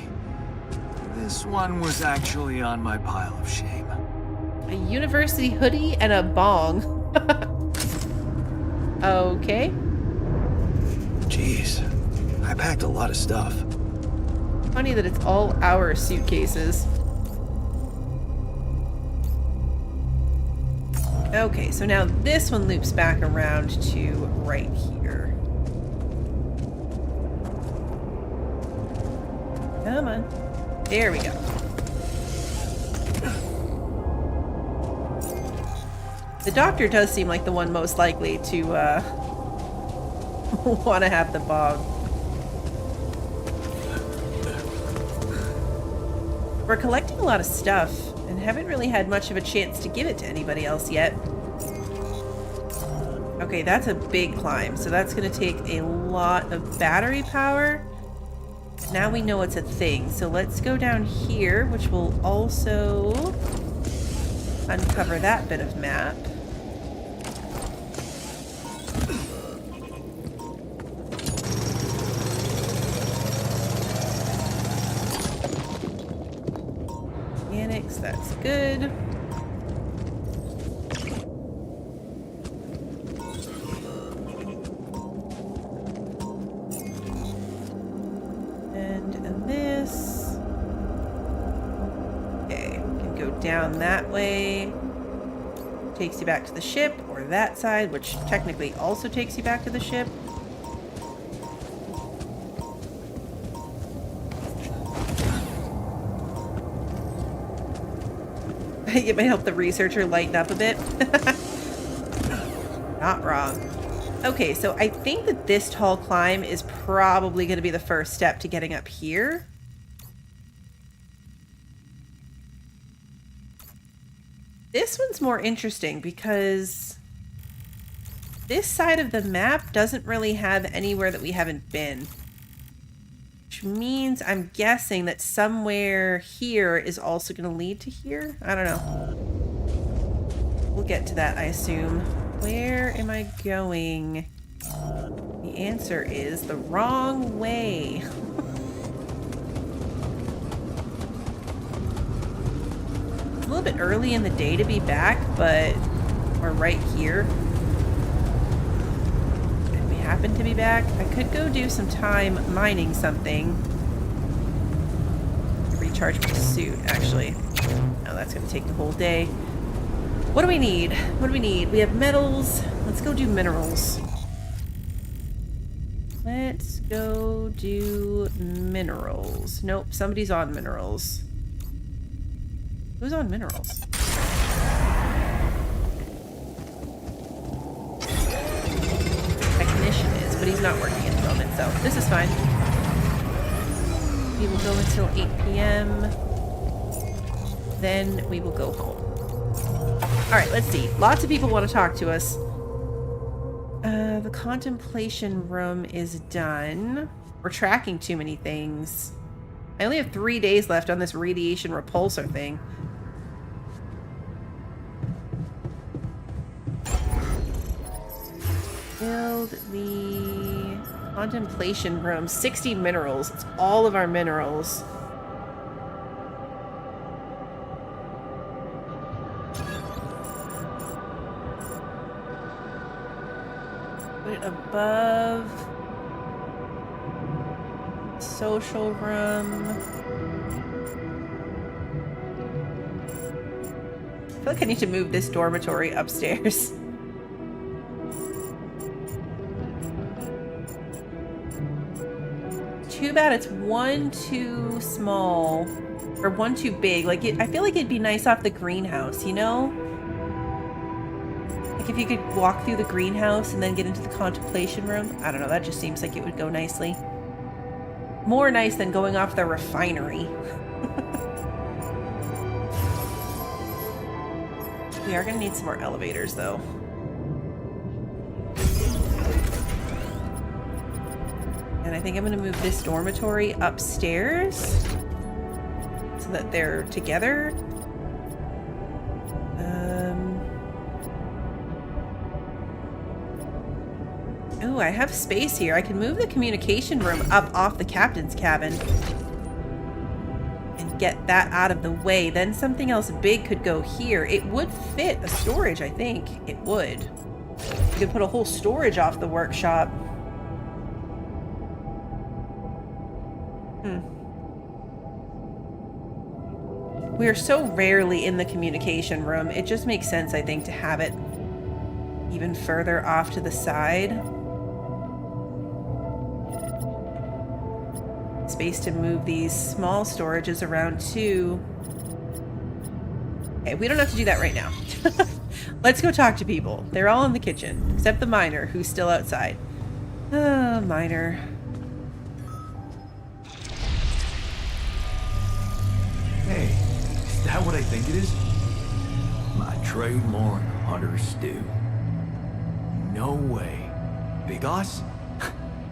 This one was actually on my pile of shame. A university hoodie and a bong. Okay. Jeez, I packed a lot of stuff. Funny that it's all our suitcases. Okay, so now this one loops back around to right here. Come on. There we go. The doctor does seem like the one most likely to want to have the bog. We're collecting a lot of stuff and haven't really had much of a chance to give it to anybody else yet. Okay, that's a big climb, so that's going to take a lot of battery power. Now we know it's a thing, so let's go down here, which will also uncover that bit of map. Mechanics, that's good. And this. Okay, we can go down that way. Takes you back to the ship, or that side, which technically also takes you back to the ship. It may help the researcher lighten up a bit. Not wrong. Okay, so I think that this tall climb is probably going to be the first step to getting up here. This one's more interesting because this side of the map doesn't really have anywhere that we haven't been. Which means I'm guessing that somewhere here is also going to lead to here. I don't know. We'll get to that, I assume. Where am I going? The answer is the wrong way. A little bit early in the day to be back, but we're right here. And we happen to be back. I could go do some time mining something. Recharge my suit, actually. No, that's going to take the whole day. What do we need? What do we need? We have metals. Let's go do minerals. Let's go do minerals. Nope, somebody's on minerals. Who's on minerals? Technician is, but he's not working at the moment, so this is fine. We will go until 8 p.m. Then we will go home. Alright, let's see. Lots of people want to talk to us. The contemplation room is done. We're tracking too many things. I only have 3 days left on this radiation repulsor thing. Build the contemplation room. 60 minerals. It's all of our minerals. Put it above. Social room. I feel like I need to move this dormitory upstairs. Too bad it's one too small. Or one too big. Like, I feel like it'd be nice off the greenhouse, you know? Like if you could walk through the greenhouse and then get into the contemplation room. I don't know, that just seems like it would go nicely. More nice than going off the refinery. We are going to need some more elevators, though. And I think I'm going to move this dormitory upstairs so that they're together. Ooh, I have space here. I can move the communication room up off the captain's cabin and get that out of the way. Then something else big could go here. It would fit a storage, I think. It would. You could put a whole storage off the workshop. We are so rarely in the communication room. It just makes sense, I think, to have it even further off to the side. Space to move these small storages around too. Okay, we don't have to do that right now. Let's go talk to people. They're all in the kitchen, except the miner, who's still outside. Miner. Hey, is that what I think it is? My trademark hunter stew. No way. Big Oss?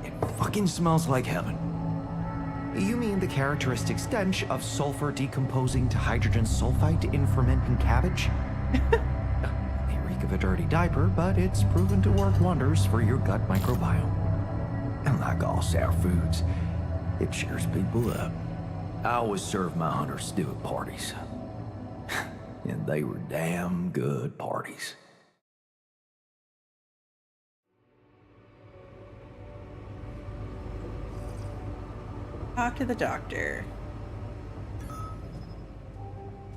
It fucking smells like heaven. You mean the characteristic stench of sulfur decomposing to hydrogen sulfide in fermenting cabbage? May reek of a dirty diaper, but it's proven to work wonders for your gut microbiome. And like all sour foods, it cheers people up. I always serve my hunter stew at parties. And they were damn good parties. Talk to the doctor.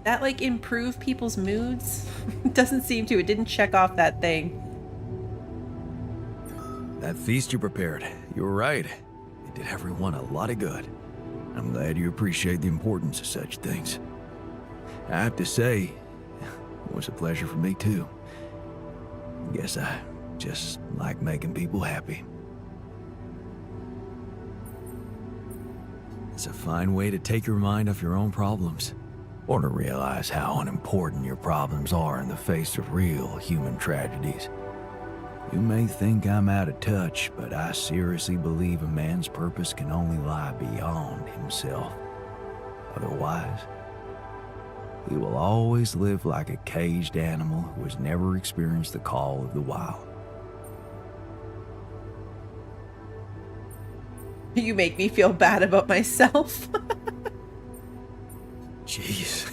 That, like, improve people's moods? Doesn't seem to. It didn't check off that thing. That feast you prepared, you were right. It did everyone a lot of good. I'm glad you appreciate the importance of such things. I have to say, it was a pleasure for me too. Guess I just like making people happy. It's a fine way to take your mind off your own problems, or to realize how unimportant your problems are in the face of real human tragedies. You may think I'm out of touch, but I seriously believe a man's purpose can only lie beyond himself. Otherwise, he will always live like a caged animal who has never experienced the call of the wild. You make me feel bad about myself. Jeez,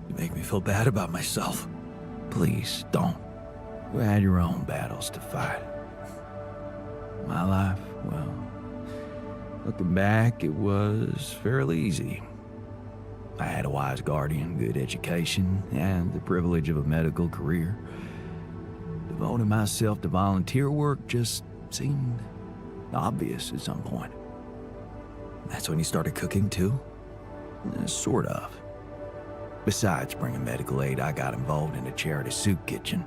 you make me feel bad about myself. Please don't. You had your own battles to fight. My life, well, looking back, it was fairly easy. I had a wise guardian, good education, and the privilege of a medical career. Devoting myself to volunteer work just seemed obvious at some point. That's when you started cooking too? Sort of. Besides bringing medical aid, I got involved in a charity soup kitchen.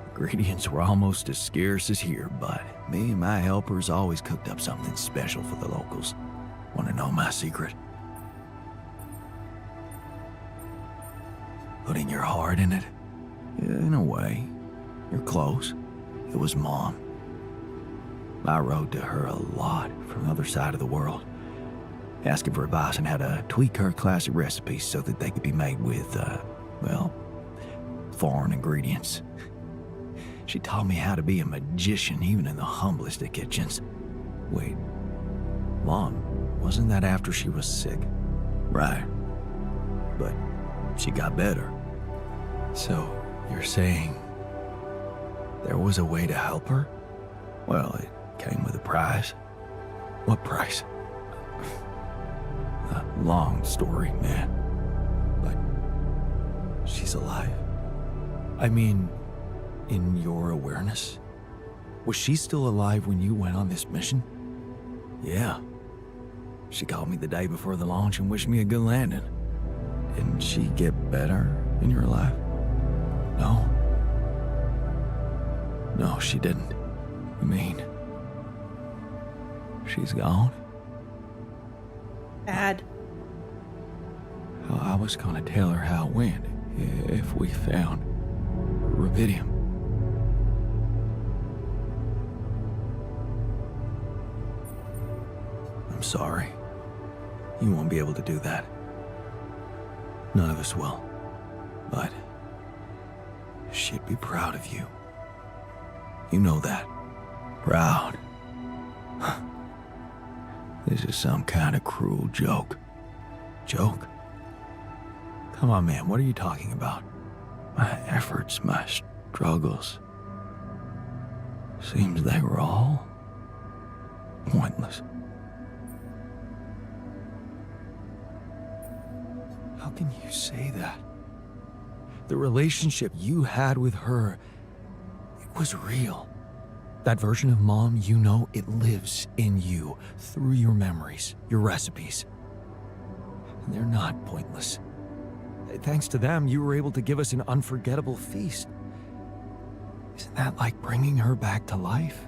Ingredients were almost as scarce as here, but me and my helpers always cooked up something special for the locals. Want to know my secret? Putting your heart in it? Yeah, in a way. You're close. It was Mom. I wrote to her a lot from the other side of the world, asking for advice on how to tweak her classic recipes so that they could be made with, well, foreign ingredients. She taught me how to be a magician even in the humblest of kitchens. Wait, Mom, wasn't that after she was sick? Right. But she got better. So, you're saying there was a way to help her? Well, it came with a price. What price? A long story, man. But she's alive. I mean, in your awareness? Was she still alive when you went on this mission? Yeah. She called me the day before the launch and wished me a good landing. Didn't she get better in your life? No. No, she didn't. I mean, she's gone? Bad. Well, I was gonna tell her how it went if we found rubidium. I'm sorry. You won't be able to do that. None of us will. But she'd be proud of you. You know that. Proud. This is some kind of cruel joke. Joke? Come on, man, what are you talking about? My efforts, my struggles. Seems they were all pointless. How can you say that? The relationship you had with her, it was real. That version of Mom, you know, it lives in you through your memories, your recipes. And they're not pointless. Thanks to them, you were able to give us an unforgettable feast. Isn't that like bringing her back to life?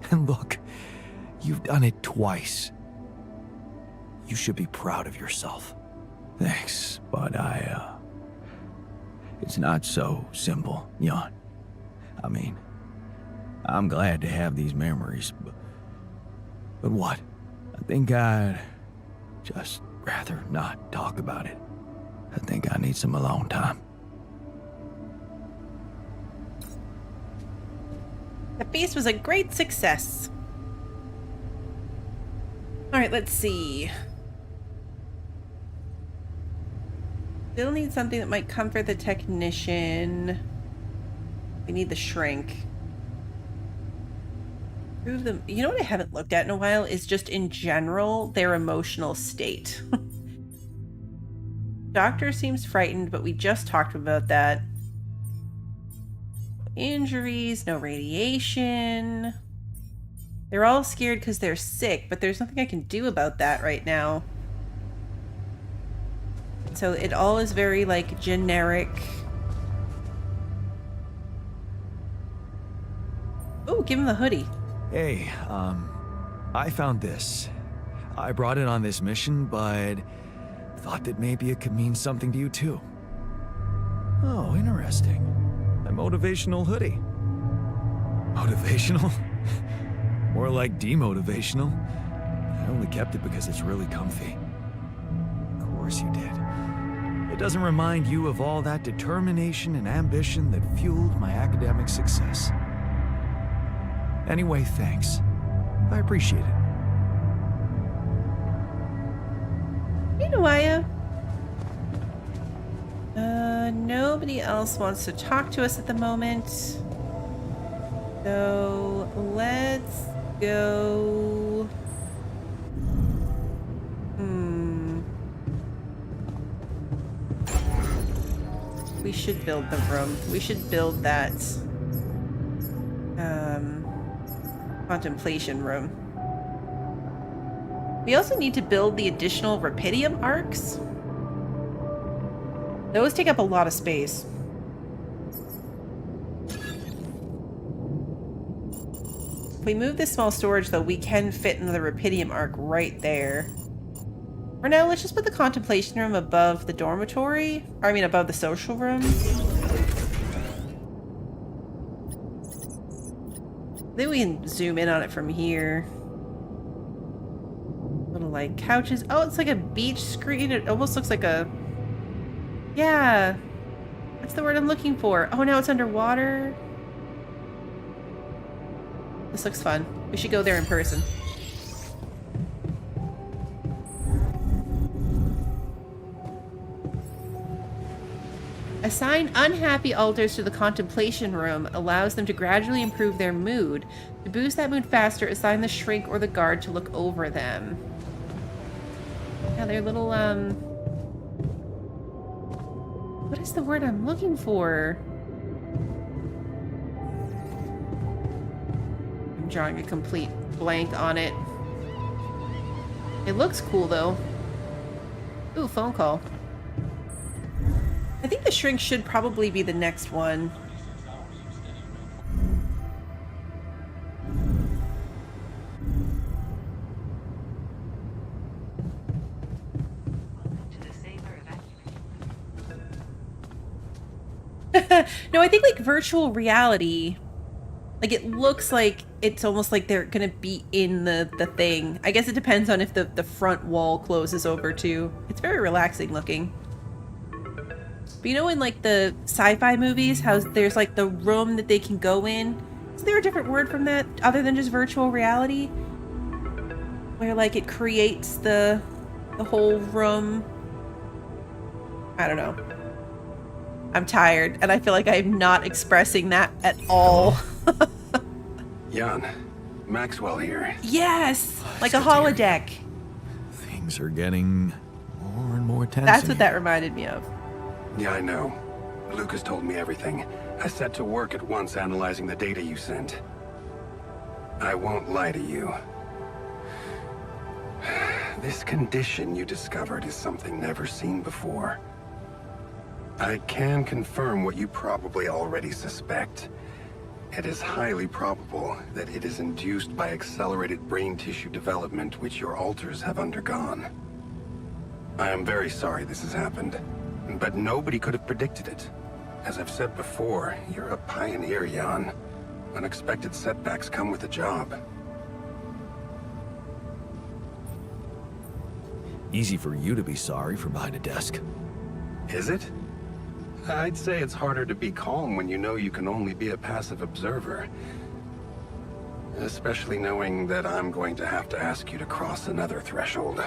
And look, you've done it twice. You should be proud of yourself. Thanks, but it's not so simple, Jan. I mean, I'm glad to have these memories, but what? I think I'd just rather not talk about it. I think I need some alone time. The feast was a great success. All right, let's see. Still need something that might comfort the technician. We need the shrink. Prove them. You know what I haven't looked at in a while is just in general their emotional state. Doctor seems frightened, but we just talked about that. Injuries, no radiation. They're all scared because they're sick, but there's nothing I can do about that right now. So it all is very, like, generic. Oh, give him the hoodie. Hey, I found this. I brought it on this mission, but thought that maybe it could mean something to you too. Oh, interesting. A motivational hoodie. Motivational? More like demotivational. I only kept it because it's really comfy. Of course you did. It doesn't remind you of all that determination and ambition that fueled my academic success. Anyway, thanks. I appreciate it. Hey, Noaya. Nobody else wants to talk to us at the moment. So let's go. We should build the room. We should build that contemplation room. We also need to build the additional rupidium arcs. Those take up a lot of space. If we move this small storage, though, we can fit in the rupidium arc right there. For now, let's just put the contemplation room above the dormitory. Or, I mean, above the social room. Then we can zoom in on it from here. Little, like, couches. Oh, it's like a beach screen. It almost looks like a... Yeah. That's the word I'm looking for. Oh, now it's underwater. This looks fun. We should go there in person. Assign unhappy alters to the contemplation room allows them to gradually improve their mood. To boost that mood faster, assign the shrink or the guard to look over them. Yeah, they're little, what is the word I'm looking for? I'm drawing a complete blank on it. It looks cool, though. Ooh, phone call. I think the shrink should probably be the next one. No, I think like virtual reality, like it looks like it's almost like they're gonna be in the thing. I guess it depends on if the front wall closes over too. It's very relaxing looking. But you know in like the sci-fi movies, how there's like the room that they can go in? Is there a different word from that other than just virtual reality? Where like it creates the whole room? I don't know. I'm tired, and I feel like I'm not expressing that at all. Jan, Maxwell here. Yes! Like a Still tired. holodeck. Things are getting more and more tense. That's in what here. that reminded me of. Yeah, I know. Lucas told me everything. I set to work at once analyzing the data you sent. I won't lie to you. This condition you discovered is something never seen before. I can confirm what you probably already suspect. It is highly probable that it is induced by accelerated brain tissue development which your alters have undergone. I am very sorry this has happened, but nobody could have predicted it. As I've said before, you're a pioneer, Jan. Unexpected setbacks come with the job. Easy for you to be sorry from behind a desk. Is it? I'd say it's harder to be calm when you know you can only be a passive observer. Especially knowing that I'm going to have to ask you to cross another threshold.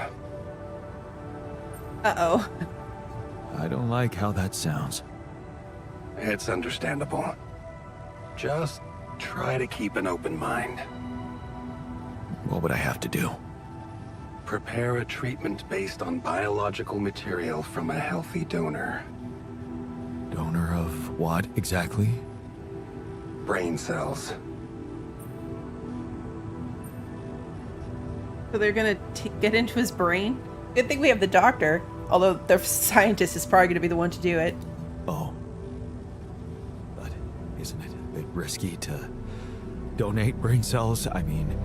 Uh-oh. I don't like how that sounds. It's understandable. Just try to keep an open mind. What would I have to do? Prepare a treatment based on biological material from a healthy donor. Donor of what exactly? Brain cells. So they're gonna get into his brain? Good thing we have the doctor. Although the scientist is probably gonna be the one to do it. Oh. But isn't it a bit risky to donate brain cells? I mean,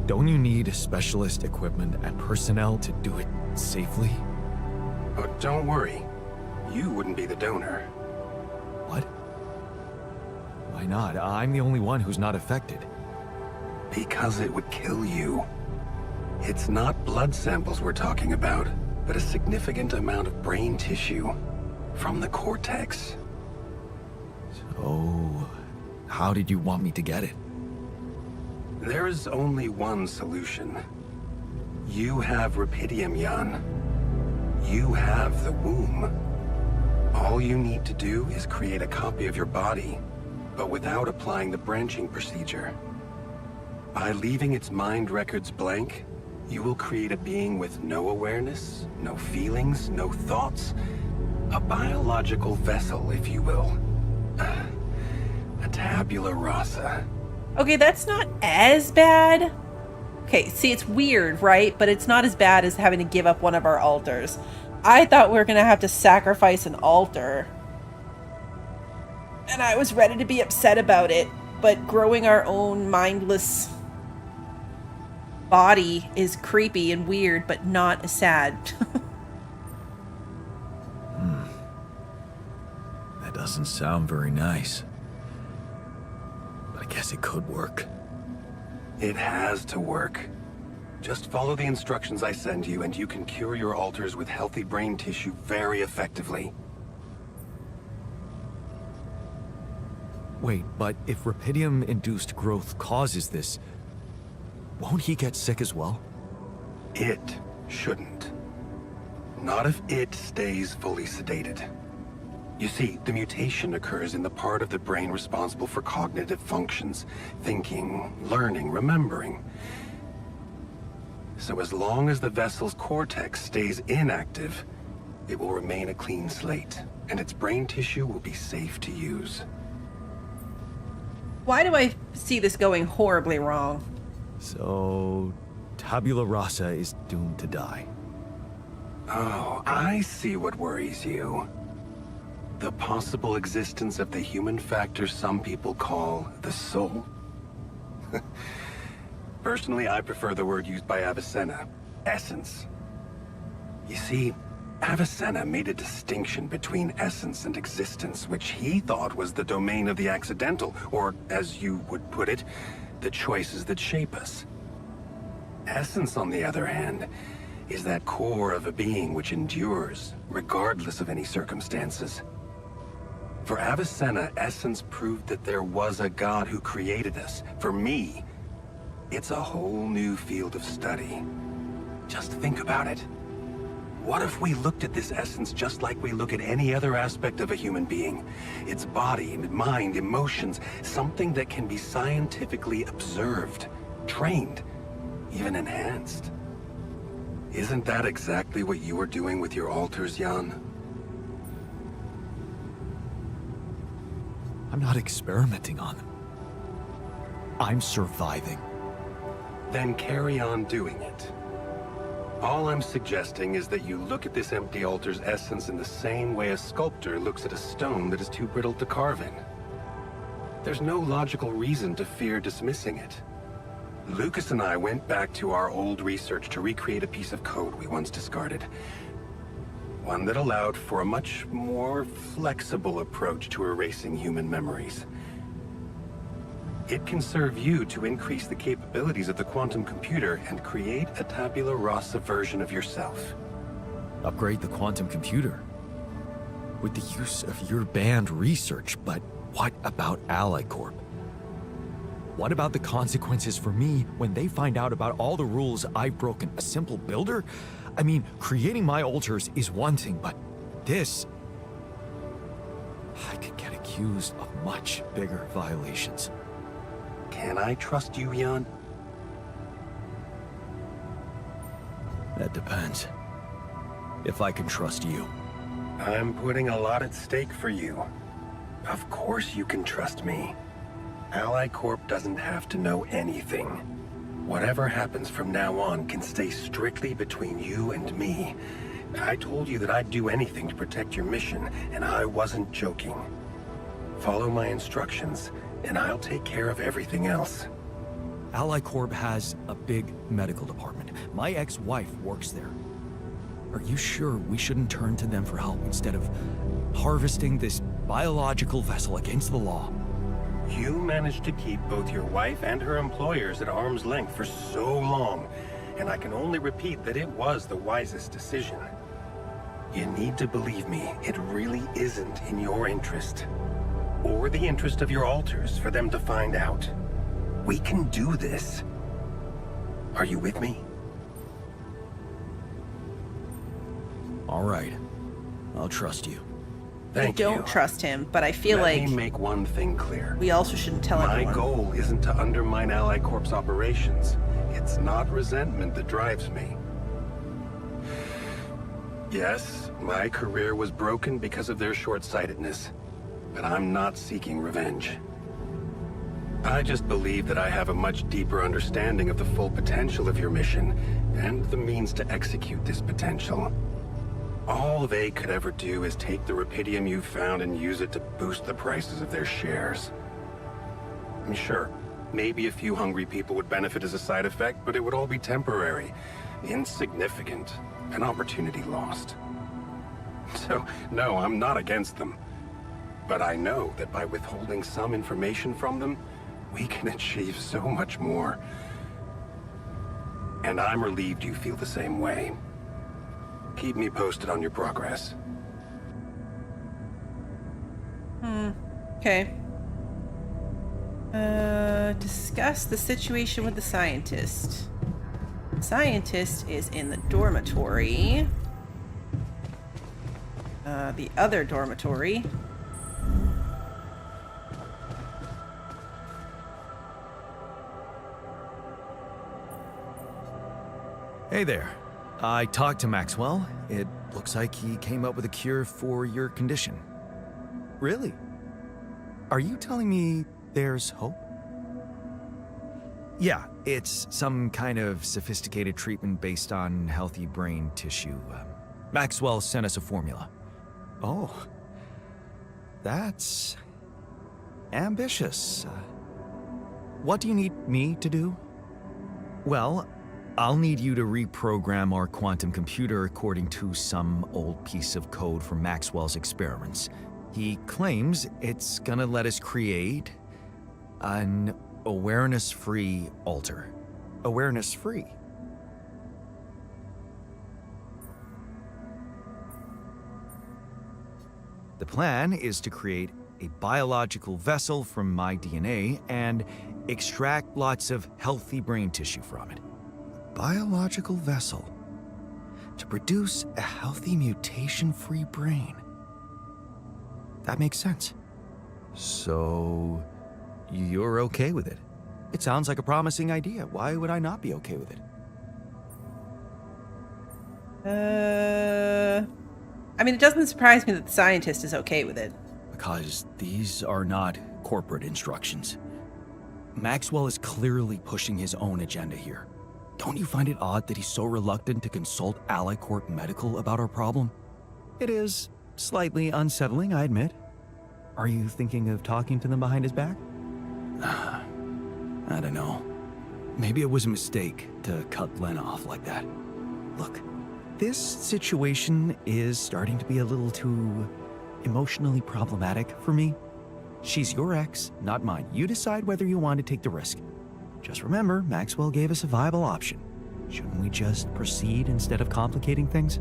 don't you need specialist equipment and personnel to do it safely? Oh, don't worry. You wouldn't be the donor. What? Why not? I'm the only one who's not affected. Because it would kill you. It's not blood samples we're talking about, but a significant amount of brain tissue from the cortex. So, how did you want me to get it? There is only one solution. You have Rapidium, Jan. You have the womb. All you need to do is create a copy of your body, but without applying the branching procedure. By leaving its mind records blank, you will create a being with no awareness, no feelings, no thoughts. A biological vessel, if you will. A tabula rasa. Okay, that's not as bad. Okay, see, it's weird, right? But it's not as bad as having to give up one of our altars. I thought we were going to have to sacrifice an altar. And I was ready to be upset about it. But growing our own mindless body is creepy and weird, but not as sad. That doesn't sound very nice. But I guess it could work. It has to work. Just follow the instructions I send you and you can cure your altars with healthy brain tissue very effectively. Wait, but if Rapidium-induced growth causes this, won't he get sick as well? It shouldn't. Not if it stays fully sedated. You see, the mutation occurs in the part of the brain responsible for cognitive functions, thinking, learning, remembering. So as long as the vessel's cortex stays inactive, it will remain a clean slate, and its brain tissue will be safe to use. Why do I see this going horribly wrong? So, tabula rasa is doomed to die. Oh, I see what worries you. The possible existence of the human factor some people call the soul. Personally, I prefer the word used by Avicenna, essence. You see, Avicenna made a distinction between essence and existence, which he thought was the domain of the accidental, or, as you would put it, the choices that shape us. Essence, on the other hand, is that core of a being which endures, regardless of any circumstances. For Avicenna, essence proved that there was a God who created us. For me, it's a whole new field of study. Just think about it. What if we looked at this essence just like we look at any other aspect of a human being? Its body, mind, emotions, something that can be scientifically observed, trained, even enhanced. Isn't that exactly what you were doing with your altars, Jan? I'm not experimenting on them. I'm surviving. Then carry on doing it. All I'm suggesting is that you look at this empty altar's essence in the same way a sculptor looks at a stone that is too brittle to carve in. There's no logical reason to fear dismissing it. Lucas and I went back to our old research to recreate a piece of code we once discarded. One that allowed for a much more flexible approach to erasing human memories. It can serve you to increase the capabilities of the quantum computer and create a tabula rasa version of yourself. Upgrade the quantum computer. With the use of your banned research, but what about Ally Corp? What about the consequences for me when they find out about all the rules I've broken? A simple builder? I mean, creating my altars is one thing, but this... I could get accused of much bigger violations. Can I trust you, Jan? That depends. If I can trust you. I'm putting a lot at stake for you. Of course you can trust me. Ally Corp doesn't have to know anything. Whatever happens from now on can stay strictly between you and me. I told you that I'd do anything to protect your mission, and I wasn't joking. Follow my instructions, and I'll take care of everything else. Ally Corp has a big medical department. My ex-wife works there. Are you sure we shouldn't turn to them for help instead of harvesting this biological vessel against the law? You managed to keep both your wife and her employers at arm's length for so long, and I can only repeat that it was the wisest decision. You need to believe me, it really isn't in your interest, or the interest of your alters, for them to find out. We can do this. Are you with me? All right. I'll trust you. Thank I don't you. trust him, but I feel Let like me make one thing clear. we also shouldn't tell My everyone. goal isn't to undermine Ally Corp's operations. It's not resentment that drives me. Yes, my career was broken because of their short-sightedness, but I'm not seeking revenge. I just believe that I have a much deeper understanding of the full potential of your mission, and the means to execute this potential. All they could ever do is take the rupidium you've found and use it to boost the prices of their shares. I'm sure, maybe a few hungry people would benefit as a side effect, but it would all be temporary, insignificant, an opportunity lost. So, no, I'm not against them. But I know that by withholding some information from them, we can achieve so much more. And I'm relieved you feel the same way. Keep me posted on your progress. Okay. Discuss the situation with the scientist. The scientist is in the dormitory. The other dormitory. Hey there. I talked to Maxwell. It looks like he came up with a cure for your condition. Really? Are you telling me there's hope? Yeah, it's some kind of sophisticated treatment based on healthy brain tissue. Maxwell sent us a formula. Oh. That's ambitious. What do you need me to do? Well, I'll need you to reprogram our quantum computer according to some old piece of code from Maxwell's experiments. He claims it's gonna let us create an awareness-free alter. Awareness-free? The plan is to create a biological vessel from my DNA and extract lots of healthy brain tissue from it. Biological vessel to produce a healthy mutation-free brain. That makes sense. So, you're okay with it? It sounds like a promising idea. Why would I not be okay with it? I mean, it doesn't surprise me that the scientist is okay with it. Because these are not corporate instructions. Maxwell is clearly pushing his own agenda here. Don't you find it odd that he's so reluctant to consult Ally Corp Medical about our problem? It is slightly unsettling, I admit. Are you thinking of talking to them behind his back? I don't know. Maybe it was a mistake to cut Len off like that. Look, this situation is starting to be a little too emotionally problematic for me. She's your ex, not mine. You decide whether you want to take the risk. Just remember, Maxwell gave us a viable option. Shouldn't we just proceed instead of complicating things?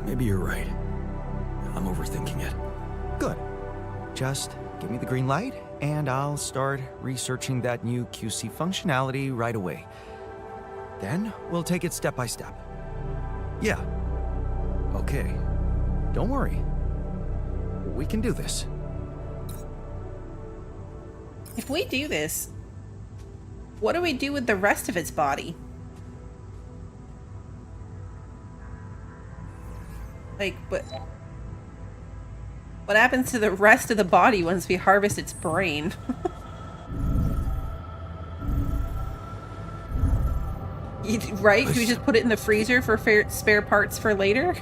Maybe you're right. I'm overthinking it. Good. Just give me the green light, and I'll start researching that new QC functionality right away. Then we'll take it step by step. Yeah. Okay. Don't worry. We can do this. If we do this, what do we do with the rest of its body? Like, what happens to the rest of the body once we harvest its brain? Right? Do we just put it in the freezer for spare parts for later?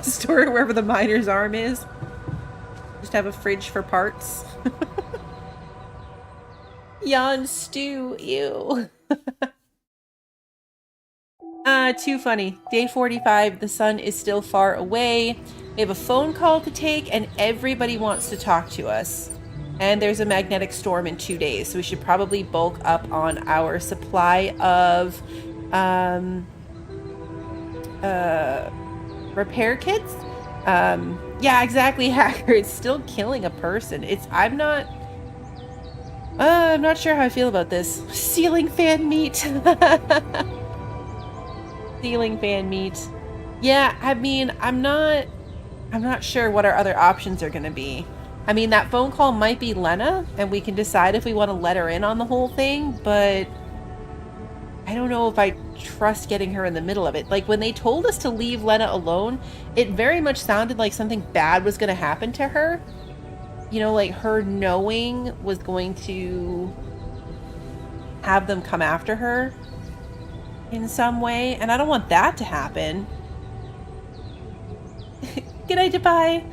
Store it wherever the miner's arm is. Just have a fridge for parts. Jan stew, ew. Too funny. Day 45, the sun is still far away. We have a phone call to take and everybody wants to talk to us. And there's a magnetic storm in 2 days, so we should probably bulk up on our supply of repair kits. Yeah, exactly, Hacker. It's still killing a person. I'm not sure how I feel about this. Ceiling fan meat. Ceiling fan meat. Yeah, I mean, I'm not sure what our other options are going to be. I mean, that phone call might be Lena, and we can decide if we want to let her in on the whole thing, but I don't know if I trust getting her in the middle of it. Like, when they told us to leave Lena alone, it very much sounded like something bad was going to happen to her. You know, like her knowing was going to have them come after her in some way, and I don't want that to happen. Good night, Dubai.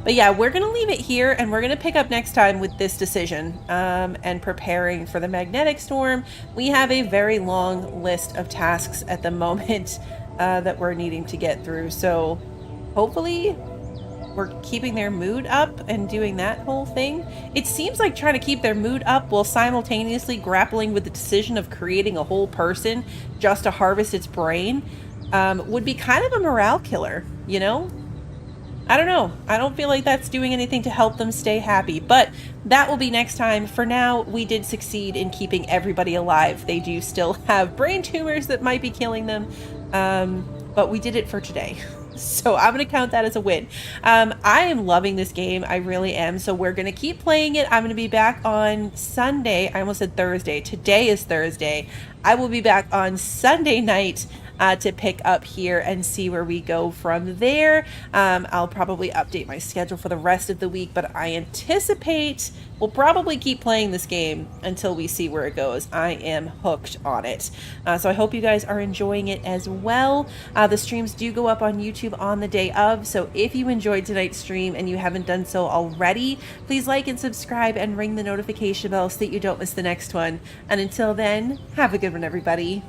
But yeah, we're going to leave it here, and we're going to pick up next time with this decision and preparing for the magnetic storm. We have a very long list of tasks at the moment that we're needing to get through. So hopefully we're keeping their mood up and doing that whole thing. It seems like trying to keep their mood up while simultaneously grappling with the decision of creating a whole person just to harvest its brain would be kind of a morale killer, you know? I don't know. I don't feel like that's doing anything to help them stay happy, but that will be next time. For now, we did succeed in keeping everybody alive. They do still have brain tumors that might be killing them, but we did it for today. So I'm going to count that as a win. I am loving this game. I really am. So we're going to keep playing it. I'm going to be back on Sunday. I almost said Thursday. Today is Thursday. I will be back on Sunday night to pick up here and see where we go from there. I'll probably update my schedule for the rest of the week, but I anticipate we'll probably keep playing this game until we see where it goes. I am hooked on it. So I hope you guys are enjoying it as well. The streams do go up on YouTube on the day of, so if you enjoyed tonight's stream and you haven't done so already, please like and subscribe and ring the notification bell so that you don't miss the next one. And until then, have a good one, everybody.